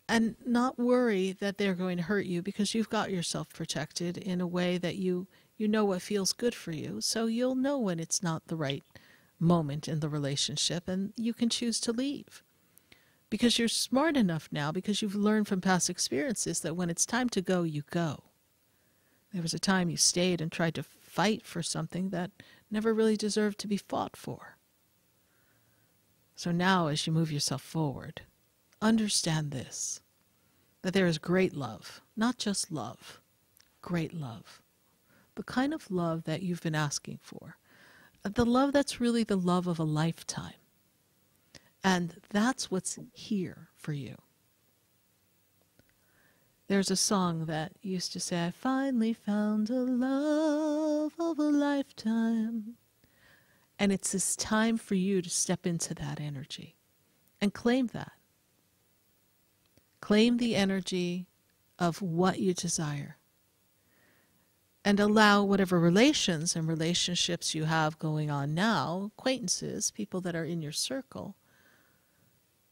and not worry that they're going to hurt you because you've got yourself protected in a way that you know what feels good for you. So you'll know when it's not the right moment in the relationship and you can choose to leave. Because you're smart enough now, because you've learned from past experiences that when it's time to go, you go. There was a time you stayed and tried to fight for something that never really deserved to be fought for. So now as you move yourself forward, understand this, that there is great love, not just love, great love. The kind of love that you've been asking for. The love that's really the love of a lifetime. And that's what's here for you. There's a song that used to say, I finally found a love of a lifetime. And it's this time for you to step into that energy and claim that. Claim the energy of what you desire. And allow whatever relations and relationships you have going on now, acquaintances, people that are in your circle,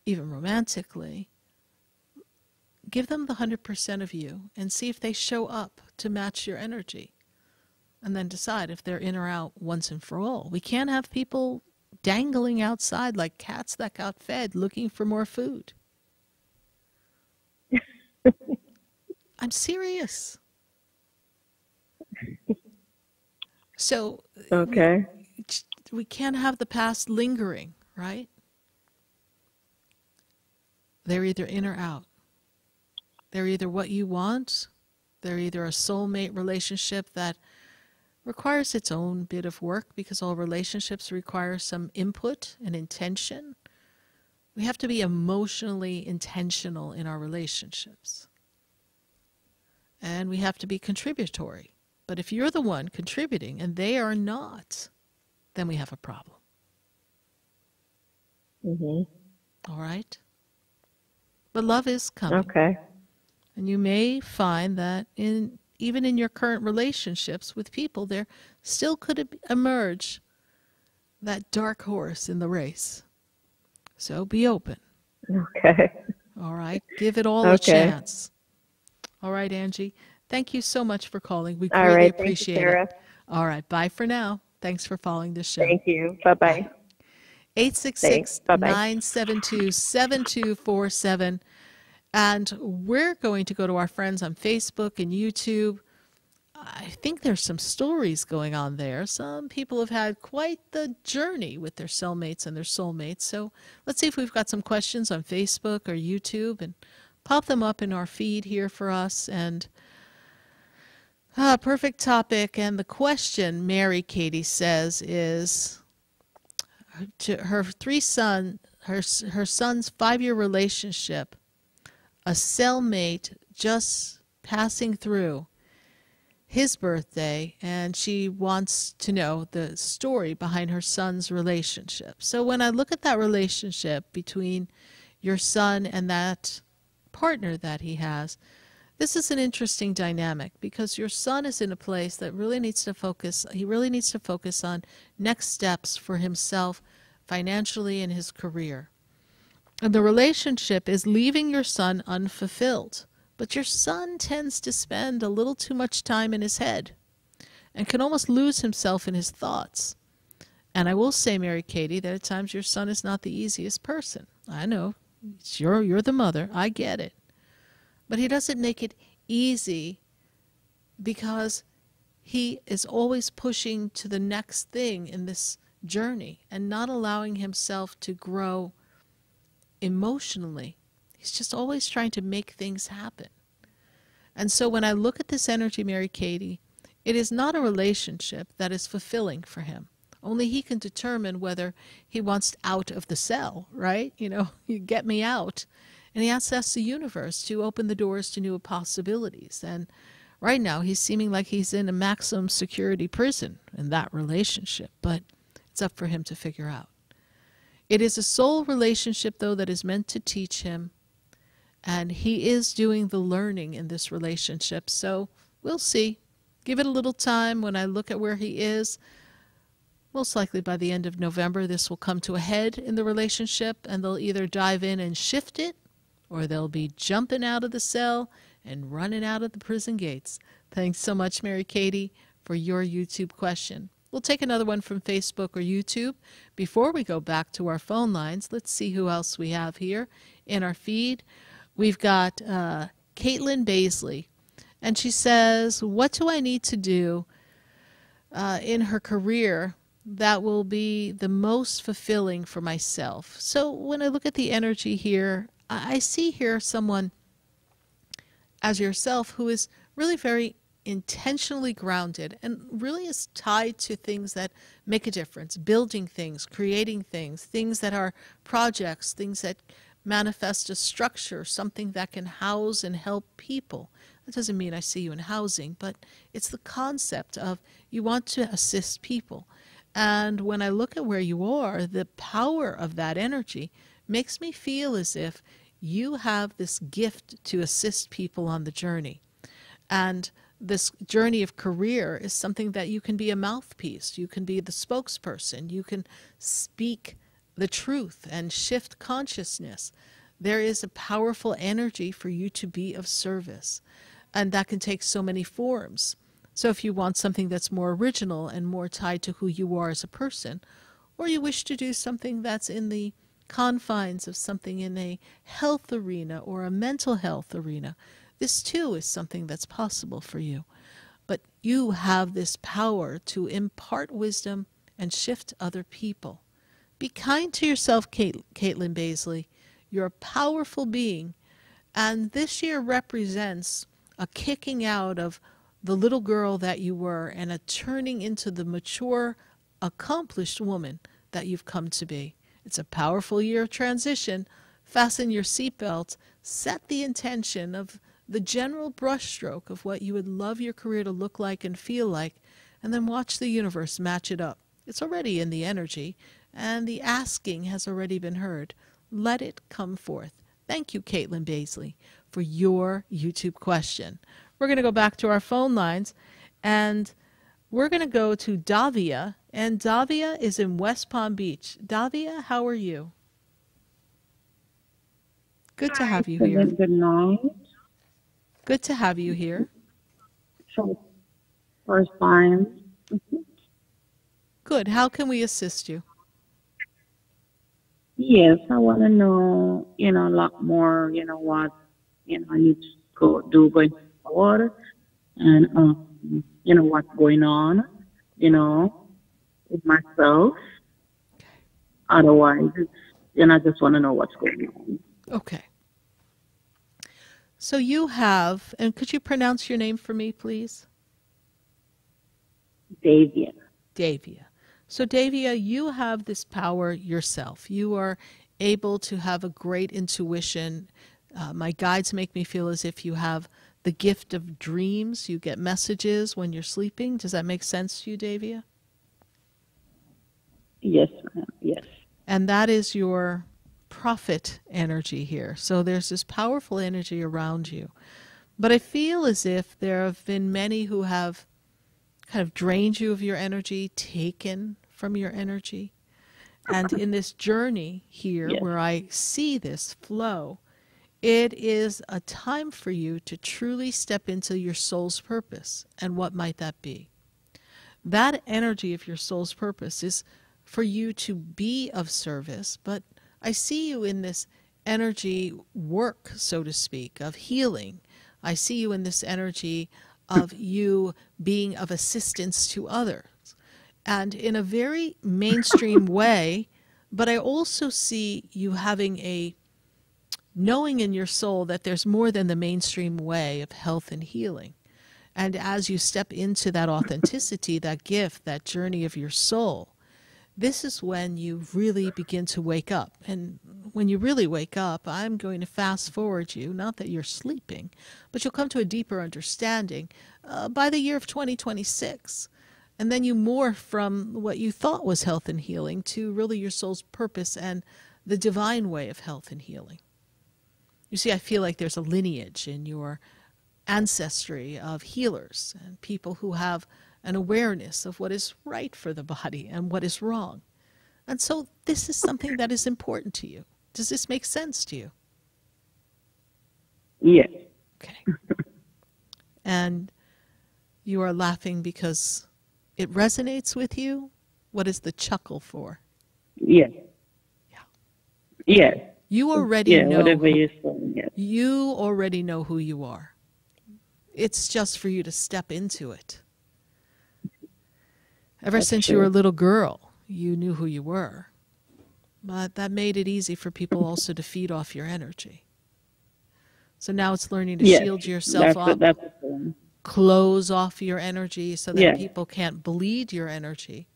even romantically, give them the 100% of you and see if they show up to match your energy. And then decide if they're in or out once and for all. We can't have people dangling outside like cats that got fed looking for more food. I'm serious. So okay. We can't have the past lingering, right? They're either in or out. They're either what you want. They're either a soulmate relationship that requires its own bit of work because all relationships require some input and intention. We have to be emotionally intentional in our relationships. And we have to be contributory. But if you're the one contributing and they are not, then we have a problem. Mm-hmm. All right? But love is coming. Okay. And you may find that even in your current relationships with people, there still could emerge that dark horse in the race. So be open. Okay. All right? Give it all a chance. All right, Angie. Thank you so much for calling. We greatly appreciate Thank you, Sarah. it. All right. Bye for now. Thanks for following this show. Thank you. Bye-bye. 866-972-7247. And we're going to go to our friends on Facebook and YouTube. I think there's some stories going on there. Some people have had quite the journey with their cellmates and their soulmates. So let's see if we've got some questions on Facebook or YouTube and pop them up in our feed here for us. And perfect topic. And the question, Mary Katie says, is to her her son's 5-year relationship, a cellmate just passing through his birthday, and she wants to know the story behind her son's relationship. So when I look at that relationship between your son and that partner that he has, this is an interesting dynamic because your son is in a place that really needs to focus. He really needs to focus on next steps for himself financially in his career. And the relationship is leaving your son unfulfilled. But your son tends to spend a little too much time in his head and can almost lose himself in his thoughts. And I will say, Mary Katie, that at times your son is not the easiest person. I know. You're the mother. I get it. But he doesn't make it easy because he is always pushing to the next thing in this journey and not allowing himself to grow emotionally. He's just always trying to make things happen. And so when I look at this energy, Mary Katie, it is not a relationship that is fulfilling for him. Only he can determine whether he wants out of the cell, right? You know, you get me out. And he has to ask the universe to open the doors to new possibilities. And right now he's seeming like he's in a maximum security prison in that relationship. But it's up for him to figure out. It is a soul relationship, though, that is meant to teach him. And he is doing the learning in this relationship. So we'll see. Give it a little time. When I look at where he is, most likely by the end of November, this will come to a head in the relationship, and they'll either dive in and shift it, or they'll be jumping out of the cell and running out of the prison gates. Thanks so much, Mary Katie, for your YouTube question. We'll take another one from Facebook or YouTube. Before we go back to our phone lines, let's see who else we have here in our feed. We've got Caitlin Baisley, and she says, what do I need to do in her career that will be the most fulfilling for myself? So when I look at the energy here, I see here someone as yourself who is really very intentionally grounded and really is tied to things that make a difference, building things, creating things, things that are projects, things that manifest a structure, something that can house and help people. That doesn't mean I see you in housing, but it's the concept of you want to assist people. And when I look at where you are, the power of that energy makes me feel as if you have this gift to assist people on the journey. And this journey of career is something that you can be a mouthpiece. You can be the spokesperson. You can speak the truth and shift consciousness. There is a powerful energy for you to be of service. And that can take so many forms. So if you want something that's more original and more tied to who you are as a person, or you wish to do something that's in the confines of something in a health arena or a mental health arena, this too is something that's possible for you. But you have this power to impart wisdom and shift other people. Be kind to yourself, Caitlin Baisley. You're a powerful being, and this year represents a kicking out of the little girl that you were and a turning into the mature, accomplished woman that you've come to be. It's a powerful year of transition. Fasten your seatbelt. Set the intention of the general brushstroke of what you would love your career to look like and feel like, and then watch the universe match it up. It's already in the energy, and the asking has already been heard. Let it come forth. Thank you, Caitlin Baisley, for your YouTube question. We're going to go back to our phone lines, and we're going to go to Davia, and Davia is in West Palm Beach. Davia, how are you? Good to have you here. Good night. Good to have you here. So, first time. Good. How can we assist you? Yes, I want to know, a lot more, what, I need to go do going forward and, what's going on, with myself. Okay. Otherwise, I just want to know what's going on. Okay. So you have, and could you pronounce your name for me, please? Davia. Davia. So Davia, you have this power yourself. You are able to have a great intuition. My guides make me feel as if you have the gift of dreams. You get messages when you're sleeping. Does that make sense to you, Davia? Yes, ma'am. Yes. And that is your prophet energy here. So there's this powerful energy around you. But I feel as if there have been many who have kind of drained you of your energy, taken from your energy. And in this journey here, yes, where I see this flow, it is a time for you to truly step into your soul's purpose. And what might that be? That energy of your soul's purpose is for you to be of service, but I see you in this energy work, so to speak, of healing. I see you in this energy of you being of assistance to others. And in a very mainstream way, but I also see you having a knowing in your soul that there's more than the mainstream way of health and healing. And as you step into that authenticity, that gift, that journey of your soul, this is when you really begin to wake up. And when you really wake up, I'm going to fast forward you, not that you're sleeping, but you'll come to a deeper understanding by the year of 2026. And then you morph from what you thought was health and healing to really your soul's purpose and the divine way of health and healing. You see, I feel like there's a lineage in your ancestry of healers and people who have an awareness of what is right for the body and what is wrong. And so this is something that is important to you. Does this make sense to you? Yes. Okay. And you are laughing because it resonates with you? What is the chuckle for? Yes. Yeah. Yes. You already know. Whatever you're saying, yes. You already know who you are. It's just for you to step into it. Ever since you were a little girl, you knew who you were. But that made it easy for people also to feed off your energy. So now it's learning to shield yourself up, close off your energy so that people can't bleed your energy,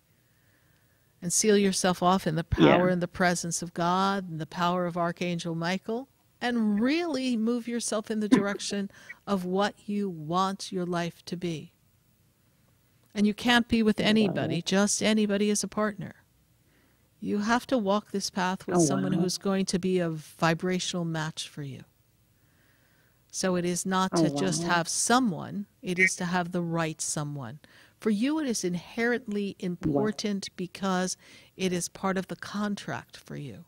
and seal yourself off in the power and the presence of God and the power of Archangel Michael, and really move yourself in the direction of what you want your life to be. And you can't be with anybody, just anybody as a partner. You have to walk this path with someone who's going to be a vibrational match for you. So it is not to just have someone, it is to have the right someone. For you, it is inherently important because it is part of the contract for you.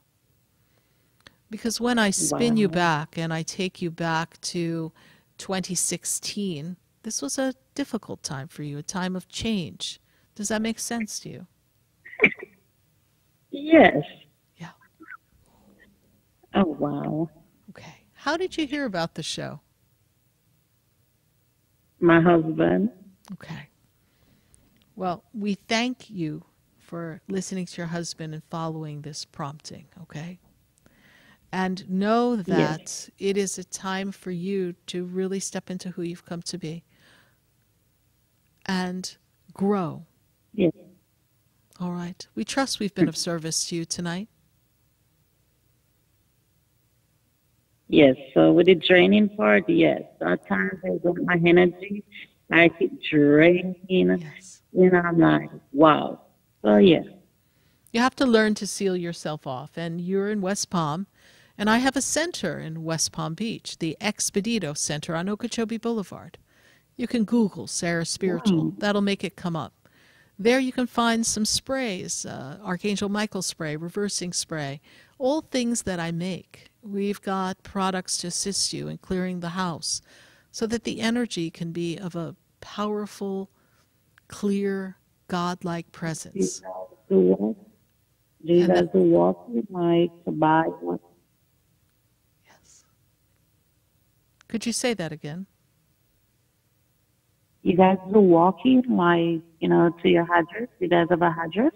Because when I spin you back and I take you back to 2016, this was a difficult time for you, a time of change. Does that make sense to you? Yes. Yeah. Oh, wow. Okay. How did you hear about the show? My husband. Okay. Well, we thank you for listening to your husband and following this prompting, okay? And know that it is a time for you to really step into who you've come to be and grow. Yes. All right. We trust we've been of service to you tonight. Yes. So with the draining part, yes. At times I got my energy. I keep draining. Yes. You know, I'm like, wow. So, yeah. You have to learn to seal yourself off. And you're in West Palm. And I have a center in West Palm Beach, the Expedito Center on Okeechobee Boulevard. You can Google Sarah Spiritual. That'll make it come up. There you can find some sprays, Archangel Michael spray, reversing spray, all things that I make. We've got products to assist you in clearing the house so that the energy can be of a powerful, clear, godlike presence. Do you guys do walking like to buy one? Yes. Could you say that again? You guys do walking like, you know, to your address? You guys have a address?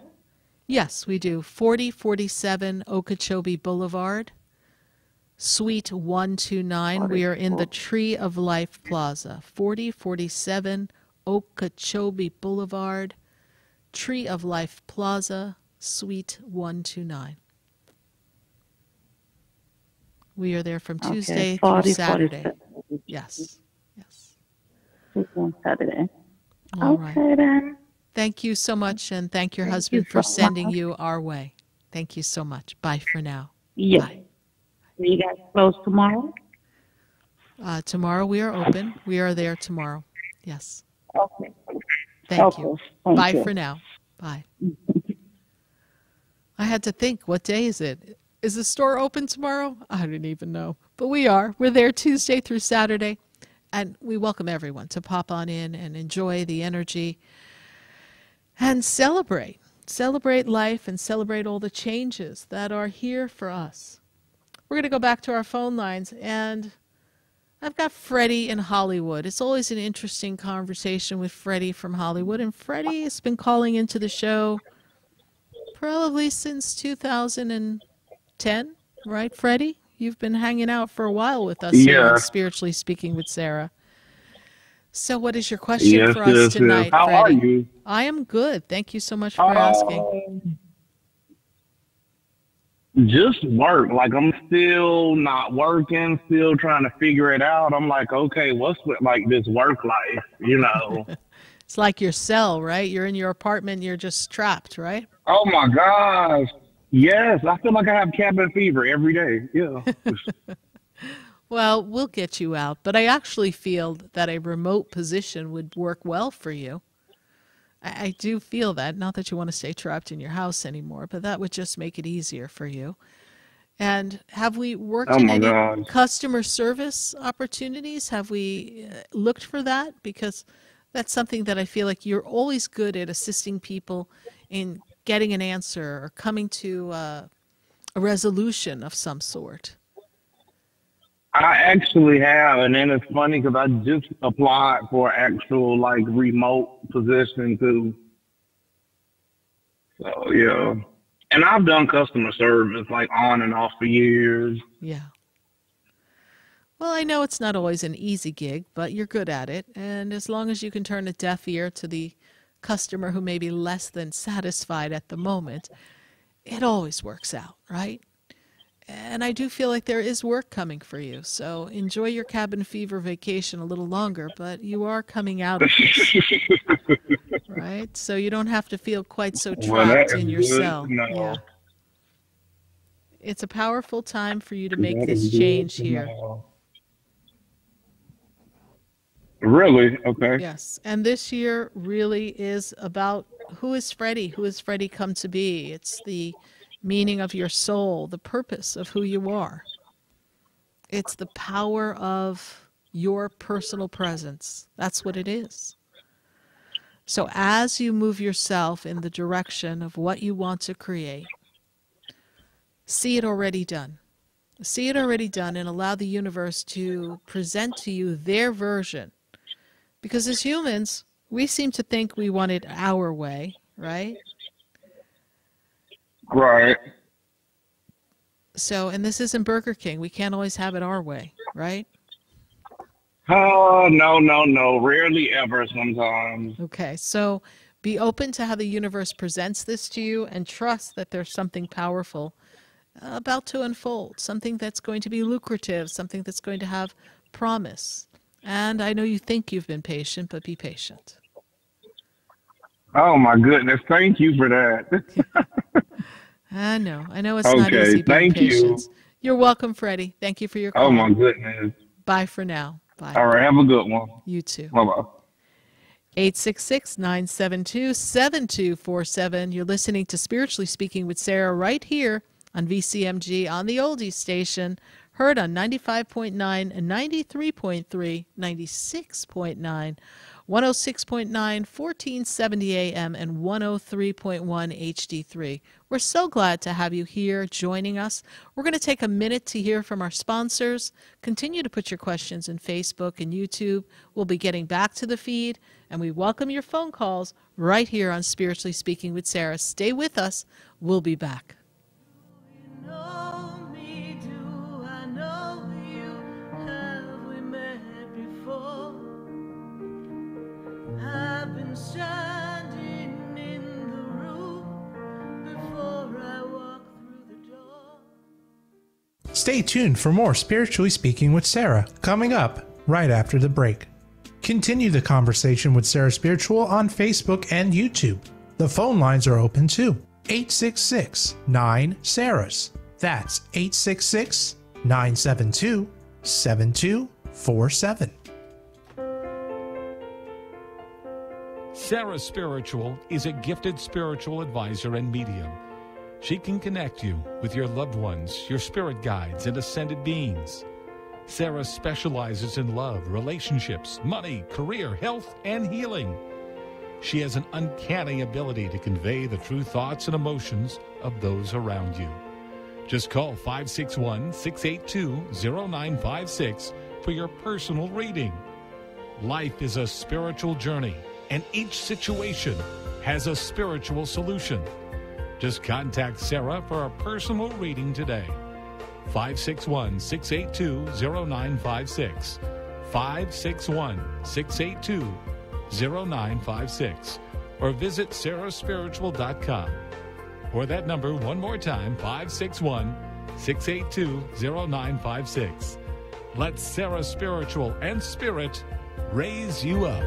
Yes, we do. 4047 Okeechobee Boulevard, Suite 129. We are in the Tree of Life Plaza. 4047 Okeechobee Boulevard, Tree of Life Plaza, Suite 129. We are there from Tuesday through Saturday. Yes. Yes. On Saturday. All okay, right. then. Thank you so much, and thank your Thank husband you for so sending much. you our way. Thank you so much. Bye for now. Yes. Bye. Are you guys close tomorrow? Tomorrow we are open. We are there tomorrow. Yes. Okay. Thank you. Thank Bye you. for now. Bye. I had to think, what day is it? Is the store open tomorrow? I didn't even know. But we are. We're there Tuesday through Saturday. And we welcome everyone to pop on in and enjoy the energy and celebrate. Celebrate life and celebrate all the changes that are here for us. We're going to go back to our phone lines, and I've got Freddie in Hollywood. It's always an interesting conversation with Freddie from Hollywood, and Freddie has been calling into the show probably since 2010, right, Freddie? You've been hanging out for a while with us here on Spiritually Speaking with Sarah. So what is your question for us tonight, How Freddie? are you? I am good. Thank you so much for asking. Just work. Like, I'm still not working, still trying to figure it out. I'm like, okay, what's with, like, this work life, you know? It's like your cell, right? You're in your apartment, you're just trapped, right? Oh, my gosh. Yes, I feel like I have cabin fever every day. Yeah. Well, we'll get you out, but I actually feel that a remote position would work well for you. I do feel that, not that you want to stay trapped in your house anymore, but that would just make it easier for you. And have we worked in any customer service opportunities? Have we looked for that? Because that's something that I feel like you're always good at, assisting people in getting an answer or coming to a resolution of some sort. I actually have, and then it's funny because I just applied for actual, like, remote position, too. So, yeah. And I've done customer service, like, on and off for years. Yeah. Well, I know it's not always an easy gig, but you're good at it. And as long as you can turn a deaf ear to the customer who may be less than satisfied at the moment, it always works out, right? And I do feel like there is work coming for you. So enjoy your cabin fever vacation a little longer, but you are coming out of this, right? So you don't have to feel quite so trapped in your cell. No. Yeah. It's a powerful time for you to make this change here. Really? Okay. Yes. And this year really is about who is Freddie? Who has Freddie come to be? It's the meaning of your soul, the purpose of who you are. It's the power of your personal presence. That's what it is. So as you move yourself in the direction of what you want to create, see it already done. See it already done and allow the universe to present to you their version. Because as humans, we seem to think we want it our way, right? Right. So, and this isn't Burger King. We can't always have it our way, right? Oh, no. Rarely ever sometimes. Okay, so be open to how the universe presents this to you and trust that there's something powerful about to unfold, something that's going to be lucrative, something that's going to have promise. And I know you think you've been patient, but be patient. Oh, my goodness. Thank you for that. I know it's not easy being patient. You're welcome, Freddie. Thank you for your call. Oh, my goodness. Bye for now. Bye. All right. Have a good one. You too. Bye-bye. 866-972-7247. You're listening to Spiritually Speaking with Sarah right here on VCMG on the Oldies station. Heard on 95.9 and 93.3, 96.9, 106.9, 1470 AM, and 103.1 HD3. We're so glad to have you here joining us. We're going to take a minute to hear from our sponsors. Continue to put your questions in Facebook and YouTube. We'll be getting back to the feed, and we welcome your phone calls right here on Spiritually Speaking with Sarah. Stay with us. We'll be back. Standing in the room before I walk through the door. Stay tuned for more Spiritually Speaking with Sarah, coming up right after the break. Continue the conversation with Sarah Spiritual on Facebook and YouTube. The phone lines are open too. 866-9-SARAHS. That's 866-972-7247. Sarah Spiritual is a gifted spiritual advisor and medium. She can connect you with your loved ones, your spirit guides, and ascended beings. Sarah specializes in love, relationships, money, career, health, and healing. She has an uncanny ability to convey the true thoughts and emotions of those around you. Just call 561-682-0956 for your personal reading. Life is a spiritual journey, and each situation has a spiritual solution. Just contact Sarah for a personal reading today. 561-682-0956. 561-682-0956. Or visit sarahspiritual.com. Or that number one more time, 561-682-0956. Let Sarah Spiritual and Spirit raise you up.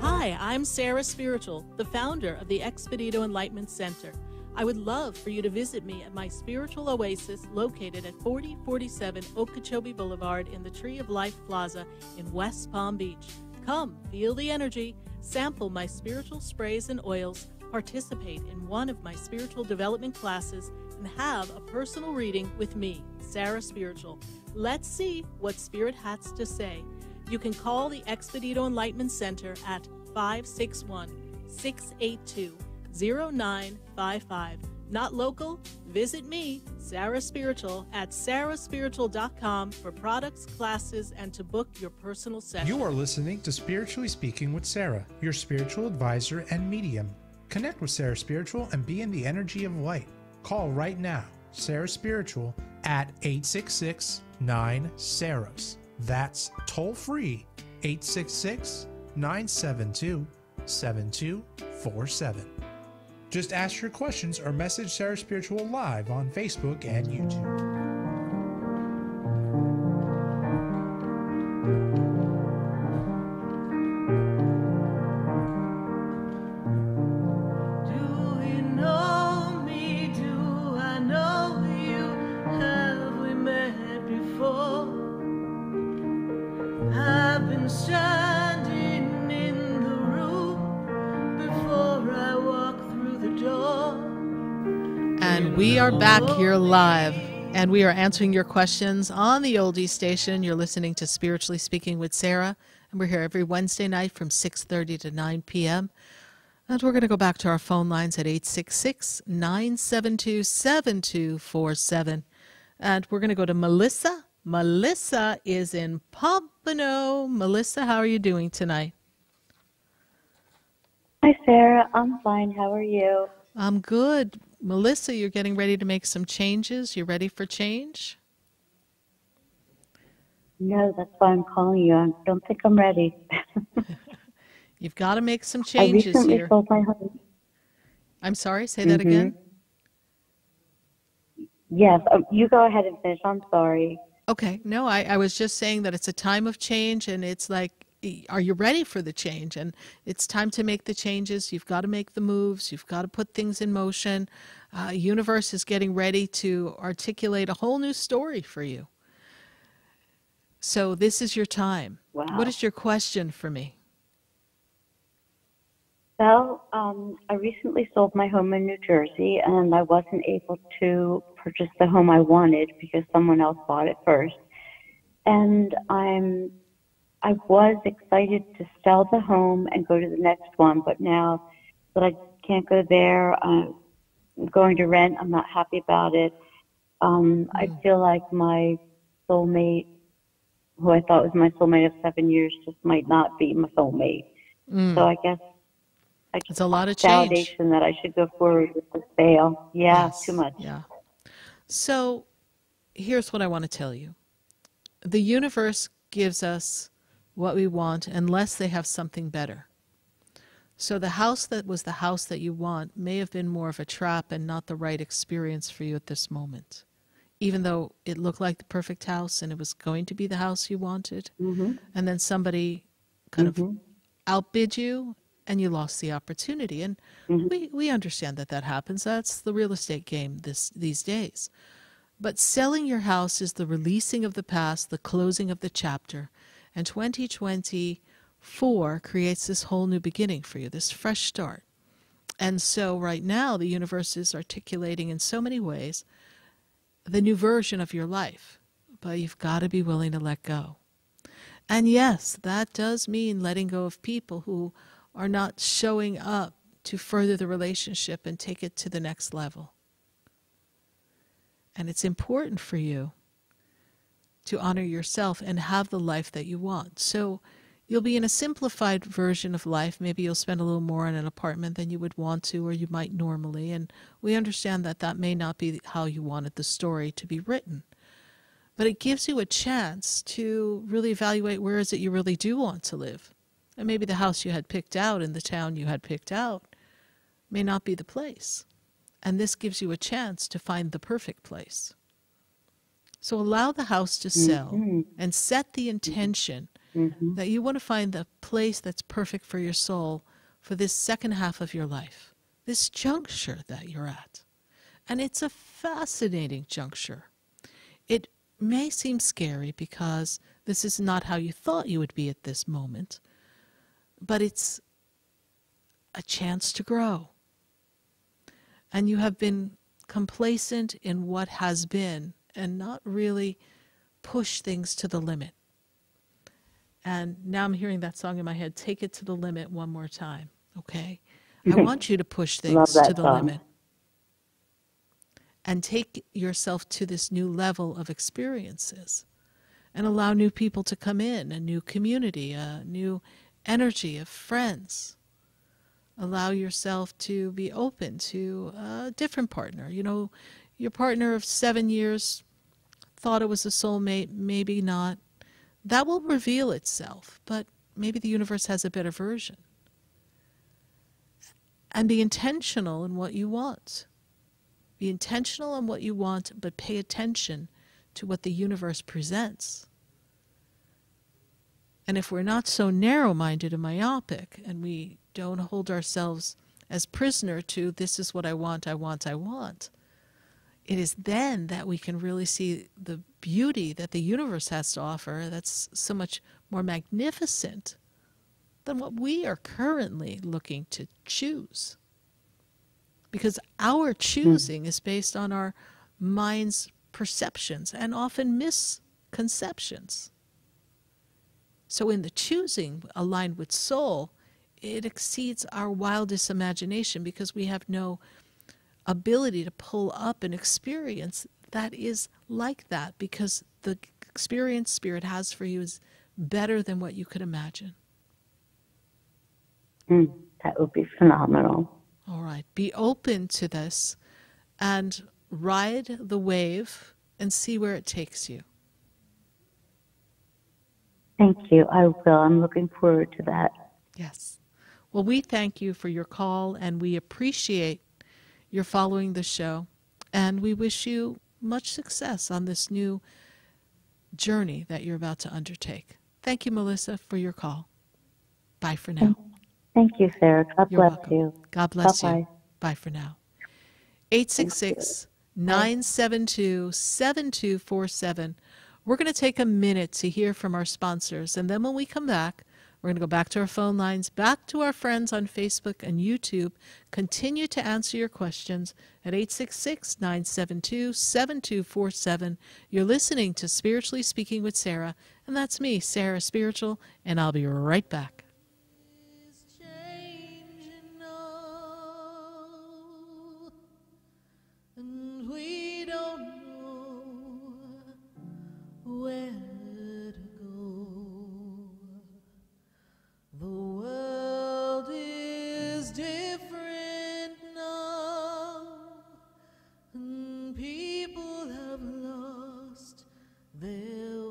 Hi, I'm Sarah Spiritual, the founder of the Expedito Enlightenment Center. I would love for you to visit me at my spiritual oasis located at 4047 Okeechobee Boulevard in the Tree of Life Plaza in West Palm Beach. Come, feel the energy, sample my spiritual sprays and oils, participate in one of my spiritual development classes, and have a personal reading with me, Sarah Spiritual. Let's see what Spirit has to say. You can call the Expedito Enlightenment Center at 561-682-0955. Not local? Visit me, Sarah Spiritual, at sarahspiritual.com for products, classes, and to book your personal session. You are listening to Spiritually Speaking with Sarah, your spiritual advisor and medium. Connect with Sarah Spiritual and be in the energy of light. Call right now, Sarah Spiritual, at 866-9-SARAHS. That's toll free, 866-972-7247. Just ask your questions or message Sarah Spiritual live on Facebook and YouTube. Do you know me? Do I know you? Have we met before? I've been standing in the room before I walk through the door. And we are back here live, and we are answering your questions on the Oldie Station. You're listening to Spiritually Speaking with Sarah, and we're here every Wednesday night from 6:30 to 9 p.m. And we're going to go back to our phone lines at 866-972-7247. And we're going to go to Melissa. Melissa is in Pompano. Melissa, how are you doing tonight? Hi, Sarah. I'm fine. How are you? I'm good. Melissa, you're getting ready to make some changes. You ready for change? No, that's why I'm calling you. I don't think I'm ready. You've got to make some changes I recently here. sold my home. I'm sorry, say that again. Yes, you go ahead and finish. I'm sorry. Okay, no, I was just saying that it's a time of change, and it's like, are you ready for the change? And it's time to make the changes. You've got to make the moves. You've got to put things in motion. Universe is getting ready to articulate a whole new story for you. So this is your time. Wow. What is your question for me? Well, I recently sold my home in New Jersey, and I wasn't able to purchase the home I wanted because someone else bought it first. And I was excited to sell the home and go to the next one, but now that I can't go there, I'm going to rent. I'm not happy about it. I feel like my soulmate, who I thought was my soulmate of 7 years, just might not be my soulmate. So I guess it's a lot of change. Validation that I should go forward with the sale. Yeah, Yes, too much. Yeah. So here's what I want to tell you. The universe gives us what we want unless they have something better. So the house that was the house that you want may have been more of a trap and not the right experience for you at this moment. Even though it looked like the perfect house and it was going to be the house you wanted, and then somebody kind of outbid you and you lost the opportunity. And we understand that that happens. That's the real estate game these days. But selling your house is the releasing of the past, the closing of the chapter. And 2024 creates this whole new beginning for you, this fresh start. And so right now, the universe is articulating in so many ways the new version of your life. But you've got to be willing to let go. And yes, that does mean letting go of people who are not showing up to further the relationship and take it to the next level. And it's important for you to honor yourself and have the life that you want. So You'll be in a simplified version of life. Maybe you'll spend a little more in an apartment than you would want to or you might normally. And we understand that that may not be how you wanted the story to be written. But it gives you a chance to really evaluate where is it you really do want to live. And maybe the house you had picked out in the town you had picked out may not be the place. And this gives you a chance to find the perfect place. So allow the house to sell and set the intention that you want to find the place that's perfect for your soul for this second half of your life, this juncture that you're at. And it's a fascinating juncture. It may seem scary because this is not how you thought you would be at this moment, but it's a chance to grow. And you have been complacent in what has been and not really push things to the limit. And now I'm hearing that song in my head, Take It to the Limit one more time, okay? I want you to push things to the limit and take yourself to this new level of experiences and allow new people to come in, a new community, a new energy of friends. Allow yourself to be open to a different partner. You know, your partner of 7 years thought it was a soulmate, maybe not. That will reveal itself, but maybe the universe has a better version. And be intentional in what you want. Be intentional in what you want, but pay attention to what the universe presents. And if we're not so narrow-minded and myopic, and we don't hold ourselves as prisoner to this is what I want, I want, I want, it is then that we can really see the beauty that the universe has to offer that's so much more magnificent than what we are currently looking to choose. Because our choosing is based on our mind's perceptions and often misconceptions. So in the choosing aligned with soul, it exceeds our wildest imagination because we have no ability to pull up an experience that is like that, because the experience Spirit has for you is better than what you could imagine. That would be phenomenal. All right. Be open to this and ride the wave and see where it takes you. Thank you. I will. I'm looking forward to that. Yes. Well, we thank you for your call, and we appreciate your following the show, and we wish you much success on this new journey that you're about to undertake. Thank you, Melissa, for your call. Bye for now. Thank you, Sarah. God You're bless welcome. you. God bless Bye-bye. you. Bye for now. 866-972-7247. We're going to take a minute to hear from our sponsors, and then when we come back, we're going to go back to our phone lines, back to our friends on Facebook and YouTube. Continue to answer your questions at 866-972-7247. You're listening to Spiritually Speaking with Sarah, and that's me, Sarah Spiritual, and I'll be right back. And we don't know where to go. The world is different now, and people have lost their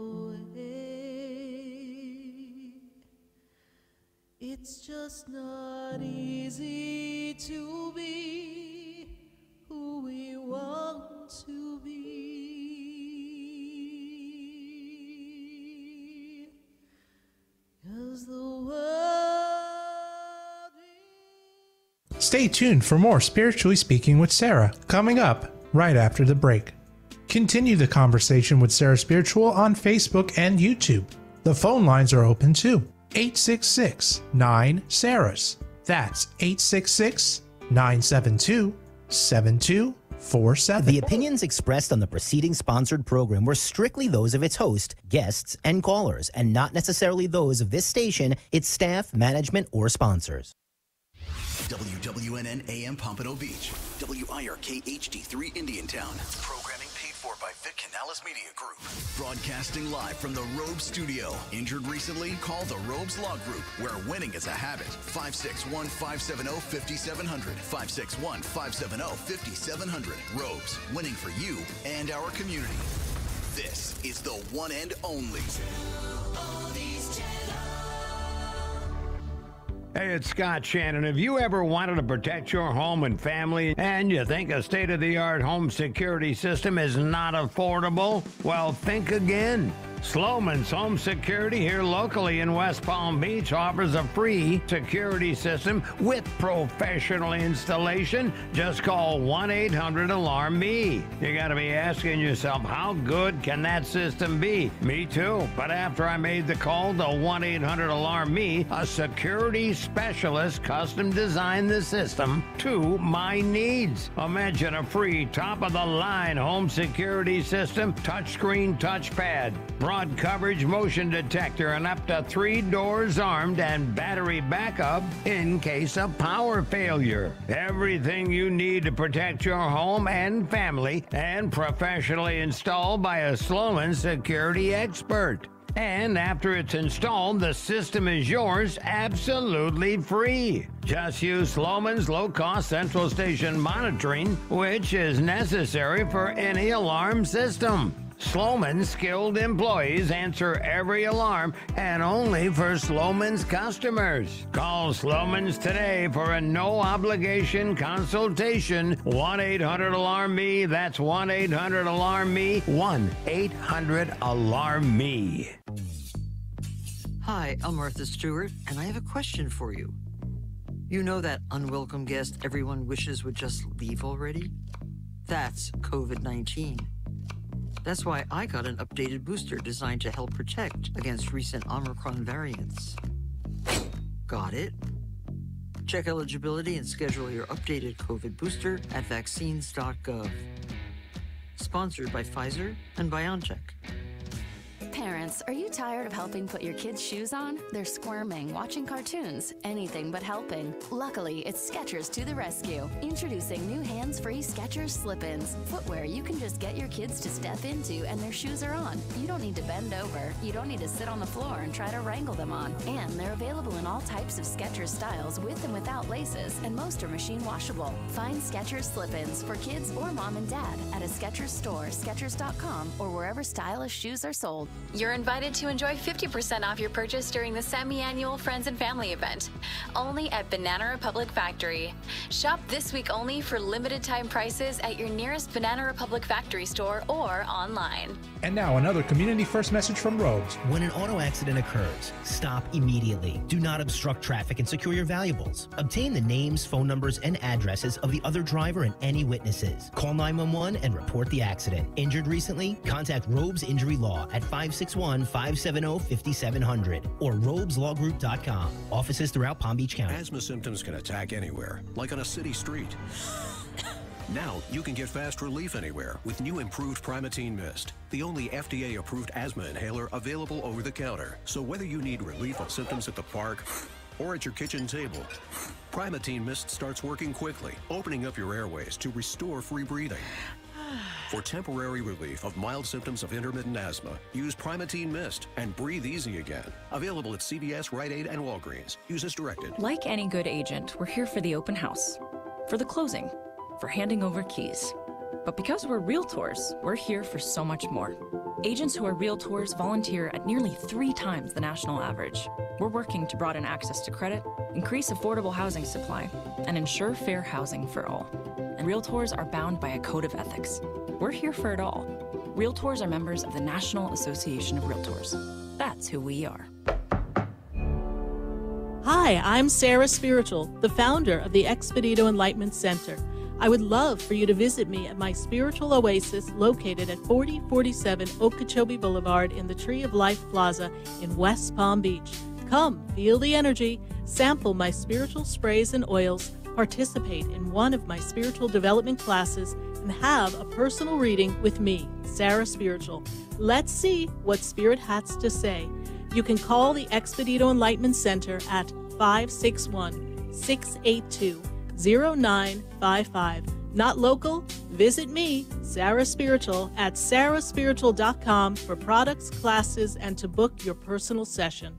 way. It's just not easy to be who we want to be, 'cause the world is... Stay tuned for more Spiritually Speaking with Sarah, coming up right after the break. Continue the conversation with Sarah Spiritual on Facebook and YouTube. The phone lines are open too. 866-9-SARAHS. That's 866-972-7247. The opinions expressed on the preceding sponsored program were strictly those of its host, guests, and callers, and not necessarily those of this station, its staff, management, or sponsors. WWNN AM Pompano Beach. WIRK HD3 Indiantown. Programming paid for by Vic Canales Media Group. Broadcasting live from the Robes studio. Injured recently? Call the Robes Law Group, where winning is a habit. 561-570-5700. 561-570-5700. Robes, winning for you and our community. This is the one and only. Hey, it's Scott Shannon. Have you ever wanted to protect your home and family and you think a state-of-the-art home security system is not affordable? Well, think again. Sloman's Home Security here locally in West Palm Beach offers a free security system with professional installation. Just call 1-800-ALARM-ME. You got to be asking yourself, how good can that system be? Me too. But after I made the call to 1-800-ALARM-ME, a security specialist custom designed the system to my needs. Imagine a free top-of-the-line home security system, touchscreen touchpad, broad coverage motion detector, and up to 3 doors armed and battery backup in case of power failure. Everything you need to protect your home and family, and professionally installed by a Sloman security expert. And after it's installed, the system is yours absolutely free. Just use Sloman's low-cost central station monitoring, which is necessary for any alarm system. Sloman's skilled employees answer every alarm, and only for Sloman's customers. Call Sloman's today for a no-obligation consultation. 1-800-ALARM-ME. That's 1-800-ALARM-ME. 1-800-ALARM-ME. Hi, I'm Martha Stewart, and I have a question for you. You know that unwelcome guest everyone wishes would just leave already? That's COVID-19. That's why I got an updated booster designed to help protect against recent Omicron variants. Got it? Check eligibility and schedule your updated COVID booster at vaccines.gov. Sponsored by Pfizer and BioNTech. Parents, are you tired of helping put your kids' shoes on? They're squirming, watching cartoons, anything but helping. Luckily, it's Skechers to the rescue. Introducing new hands-free Skechers slip-ins. Footwear you can just get your kids to step into and their shoes are on. You don't need to bend over. You don't need to sit on the floor and try to wrangle them on. And they're available in all types of Skechers styles with and without laces, and most are machine washable. Find Skechers slip-ins for kids or mom and dad at a Skechers store, Skechers.com, or wherever stylish shoes are sold. You're invited to enjoy 50% off your purchase during the semi-annual Friends and Family event, only at Banana Republic Factory. Shop this week only for limited time prices at your nearest Banana Republic Factory store or online. And now another Community First message from Robes. When an auto accident occurs, stop immediately. Do not obstruct traffic and secure your valuables. Obtain the names, phone numbers, and addresses of the other driver and any witnesses. Call 911 and report the accident. Injured recently? Contact Robes Injury Law at 561-570-5700 or robeslawgroup.com. Offices throughout Palm Beach County. Asthma symptoms can attack anywhere, like on a city street. Now, you can get fast relief anywhere with new improved Primatene Mist, the only FDA-approved asthma inhaler available over the counter. So whether you need relief of symptoms at the park or at your kitchen table, Primatene Mist starts working quickly, opening up your airways to restore free breathing. For temporary relief of mild symptoms of intermittent asthma, use Primatene Mist and breathe easy again. Available at CVS, Rite Aid, and Walgreens. Use as directed. Like any good agent, we're here for the open house, for the closing, for handing over keys. But because we're realtors, we're here for so much more. Agents who are realtors volunteer at nearly 3 times the national average. We're working to broaden access to credit, increase affordable housing supply, and ensure fair housing for all. And realtors are bound by a code of ethics. We're here for it all. Realtors are members of the National Association of Realtors. That's who we are. Hi, I'm Sarah Spiritual, the founder of the Expedito Enlightenment Center. I would love for you to visit me at my spiritual oasis located at 4047 Okeechobee Boulevard in the Tree of Life Plaza in West Palm Beach. Come, feel the energy, sample my spiritual sprays and oils, participate in one of my spiritual development classes, and have a personal reading with me, Sarah Spiritual. Let's see what Spirit has to say. You can call the Expedito Enlightenment Center at 561-682-0955. Not local? Visit me, Sarah Spiritual, at sarahspiritual.com for products, classes, and to book your personal session.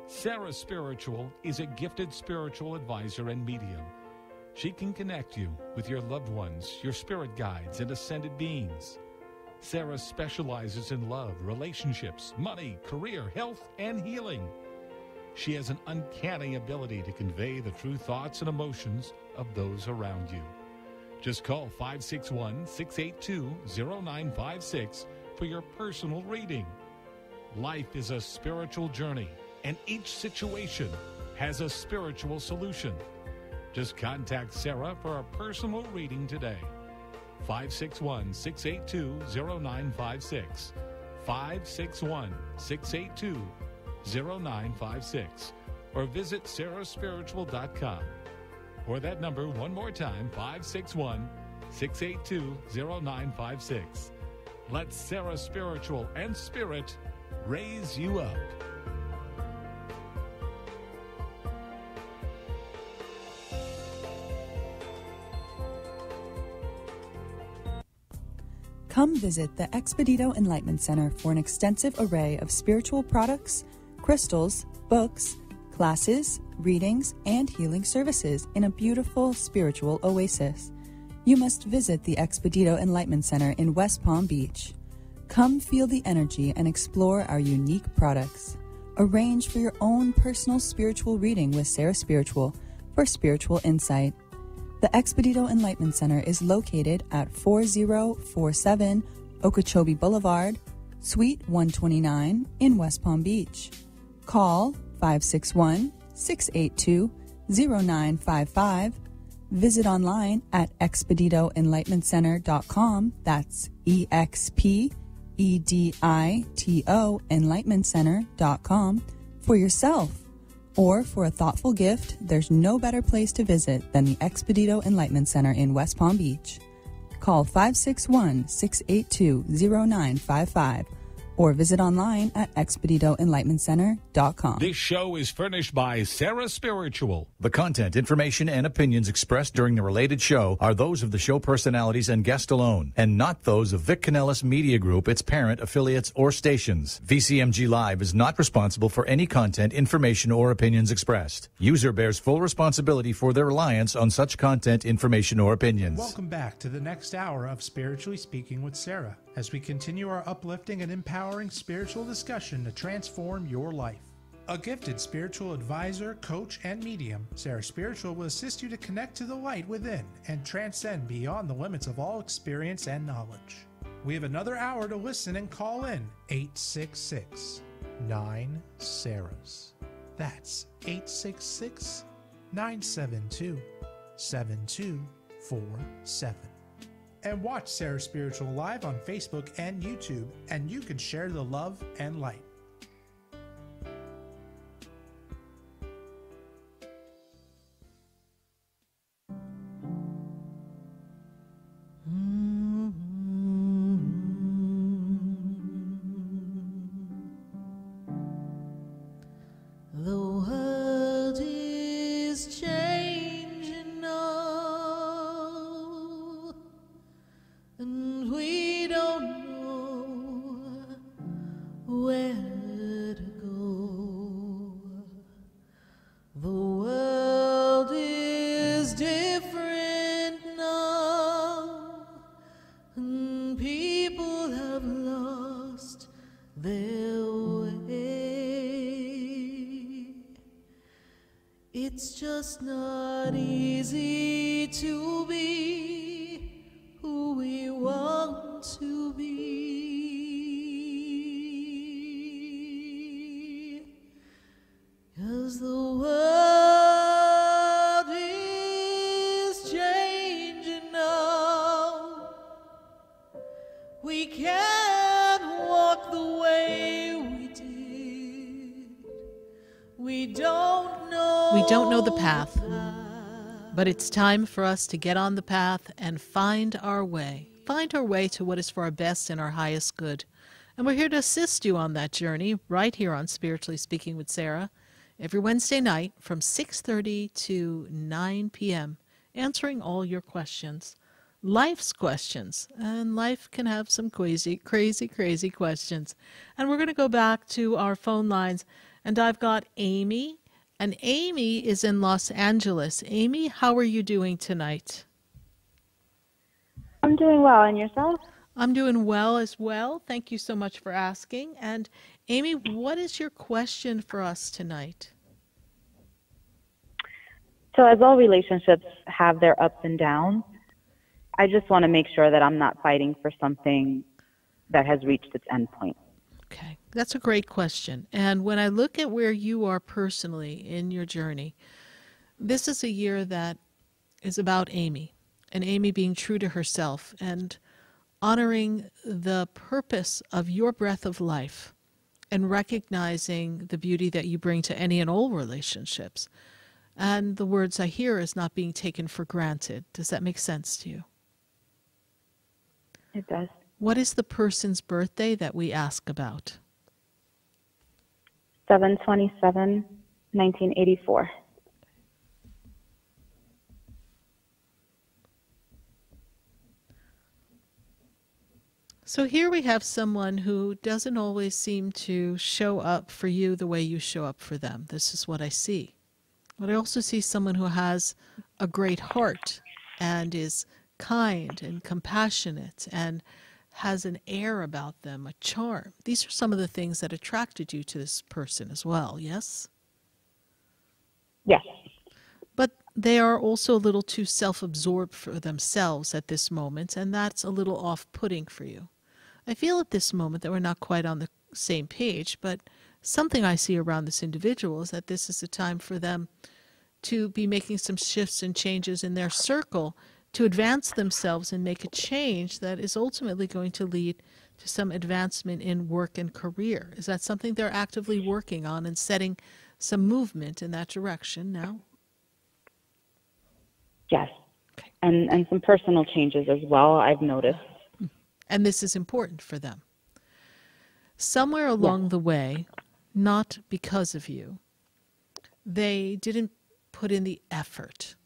Sarah Spiritual is a gifted spiritual advisor and medium. She can connect you with your loved ones, your spirit guides, and ascended beings. Sarah specializes in love, relationships, money, career, health, and healing. She has an uncanny ability to convey the true thoughts and emotions of those around you. Just call 561-682-0956 for your personal reading. Life is a spiritual journey, and each situation has a spiritual solution. Just contact Sarah for a personal reading today. 561-682-0956. 561-682-0956. Or visit sarahspiritual.com. Or that number one more time, 561-682-0956. Let Sarah Spiritual and Spirit raise you up. Come visit the Expedito Enlightenment Center for an extensive array of spiritual products, crystals, books, classes, readings, and healing services in a beautiful spiritual oasis. You must visit the Expedito Enlightenment Center in West Palm Beach. Come feel the energy and explore our unique products. Arrange for your own personal spiritual reading with Sarah Spiritual for spiritual insight. The Expedito Enlightenment Center is located at 4047 Okeechobee Boulevard, Suite 129 in West Palm Beach. Call 561-682-0955. Visit online at expeditoenlightenmentcenter.com. That's EXPEDITO enlightenmentcenter.com for yourself. Or for a thoughtful gift, there's no better place to visit than the Expedito Enlightenment Center in West Palm Beach. Call 561-682-0955 or visit online at expeditoenlightenmentcenter.com. This show is furnished by Sarah Spiritual. The content, information, and opinions expressed during the related show are those of the show personalities and guest alone, and not those of Vic Canellis Media Group, its parent, affiliates, or stations. VCMG Live is not responsible for any content, information, or opinions expressed. User bears full responsibility for their reliance on such content, information, or opinions. Welcome back to the next hour of Spiritually Speaking with Sarah, as we continue our uplifting and empowering spiritual discussion to transform your life. A gifted spiritual advisor, coach, and medium, Sarah Spiritual will assist you to connect to the light within and transcend beyond the limits of all experience and knowledge. We have another hour to listen and call in 866-9-SARAHS. That's 866-972-7247. And watch Sarah Spiritual live on Facebook and YouTube, and you can share the love and light. The world is changing now, and we don't know where to go. The world is different now, and people have lost their way. It's just not easy to be who we want to be, 'cause the world is changing now. We can't walk the way we did. We don't know the path, but it's time for us to get on the path and find our way to what is for our best and our highest good. And we're here to assist you on that journey right here on Spiritually Speaking with Sarah. every Wednesday night from 6:30 to 9 p.m., answering all your questions, life's questions. And life can have some crazy questions. And we're going to go back to our phone lines. And I've got Amy. And Amy is in Los Angeles. Amy, how are you doing tonight? I'm doing well. And yourself? I'm doing well as well. Thank you so much for asking. And Amy, what is your question for us tonight? So as all relationships have their ups and downs, I just want to make sure that I'm not fighting for something that has reached its end point. Okay, that's a great question. And when I look at where you are personally in your journey, this is a year that is about Amy, and Amy being true to herself and honoring the purpose of your breath of life and recognizing the beauty that you bring to any and all relationships. And the words I hear is not being taken for granted. Does that make sense to you? It does. What is the person's birthday that we ask about? 7/27/1984. So here we have someone who doesn't always seem to show up for you the way you show up for them. This is what I see. But I also see someone who has a great heart and is kind and compassionate and has an air about them, a charm. These are some of the things that attracted you to this person as well, yes? Yes. But they are also a little too self-absorbed for themselves at this moment, and that's a little off-putting for you. I feel at this moment that we're not quite on the same page, but something I see around this individual is that this is a time for them to be making some shifts and changes in their circle to advance themselves and make a change that is ultimately going to lead to some advancement in work and career. Is that something they're actively working on and setting some movement in that direction now? Yes. Okay. And some personal changes as well, I've noticed. And this is important for them. Somewhere along the way, not because of you, they didn't put in the effort.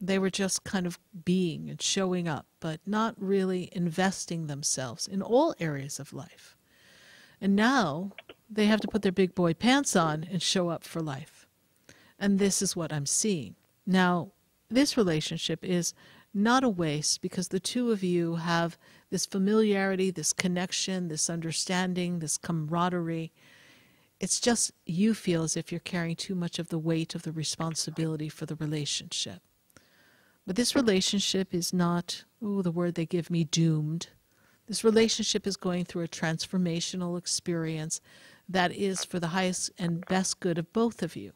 They were just kind of being and showing up, but not really investing themselves in all areas of life. And now they have to put their big boy pants on and show up for life. And this is what I'm seeing. Now, this relationship is not a waste because the two of you have this familiarity, this connection, this understanding, this camaraderie. It's just you feel as if you're carrying too much of the weight of the responsibility for the relationship. But this relationship is not, the word they give me, doomed. This relationship is going through a transformational experience that is for the highest and best good of both of you.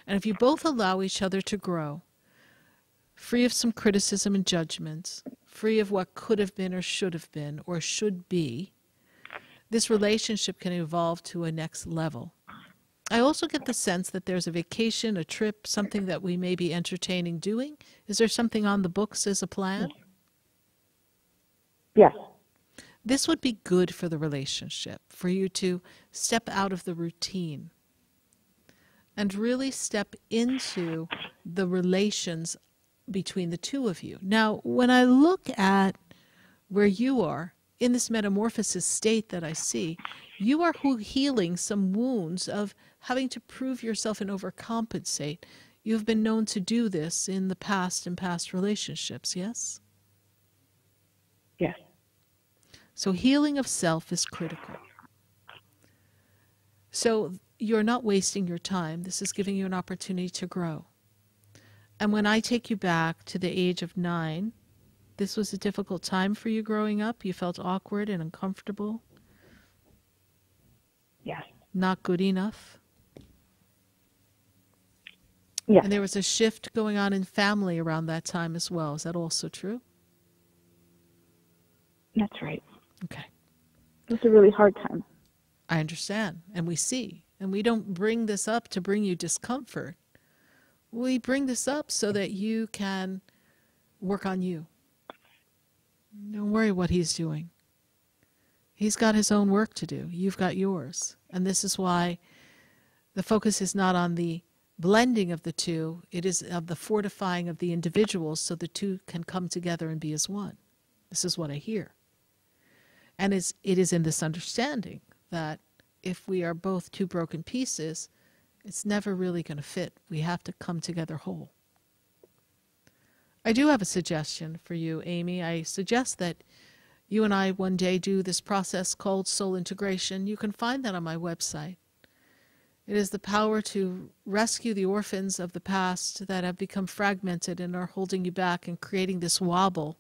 And if you both allow each other to grow, free of some criticism and judgments, free of what could have been or should be, this relationship can evolve to a next level. I also get the sense that there's a vacation, a trip, something that we may be entertaining doing. Is there something on the books as a plan? Yes. This would be good for the relationship, for you to step out of the routine and really step into the relations between the two of you. Now, when I look at where you are in this metamorphosis state that I see, you are healing some wounds of having to prove yourself and overcompensate. You've been known to do this in the past and past relationships, yes? Yes. So healing of self is critical. So you're not wasting your time. This is giving you an opportunity to grow. And when I take you back to the age of 9, this was a difficult time for you growing up? You felt awkward and uncomfortable? Yes. Not good enough? Yes. And there was a shift going on in family around that time as well. Is that also true? That's right. Okay. It was a really hard time. I understand. And we see. And we don't bring this up to bring you discomfort. We bring this up so that you can work on you. Don't worry what he's doing. He's got his own work to do. You've got yours. And this is why The focus is not on the blending of the two. It is of the fortifying of the individuals so the two can come together and be as one. This is what I hear. And it is in this understanding that if we are both two broken pieces, it's never really going to fit. We have to come together whole. I do have a suggestion for you, Amy. I suggest that you and I one day do this process called soul integration. You can find that on my website. It is the power to rescue the orphans of the past that have become fragmented and are holding you back and creating this wobble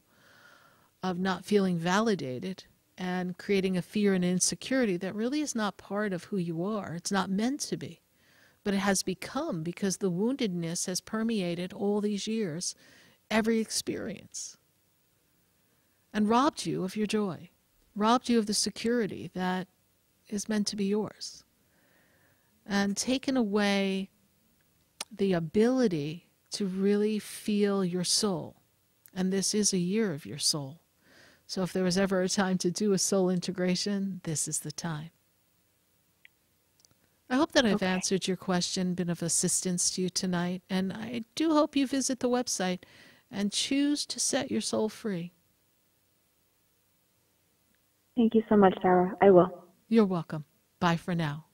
of not feeling validated and creating a fear and insecurity that really is not part of who you are. It's not meant to be, but it has become because the woundedness has permeated all these years, every experience, and robbed you of your joy, robbed you of the security that is meant to be yours, and taken away the ability to really feel your soul. And this is a year of your soul. So if there was ever a time to do a soul integration, this is the time. I hope that I've answered your question, been of assistance to you tonight, and I do hope you visit the website and choose to set your soul free. Thank you so much, Sarah. I will. You're welcome. Bye for now.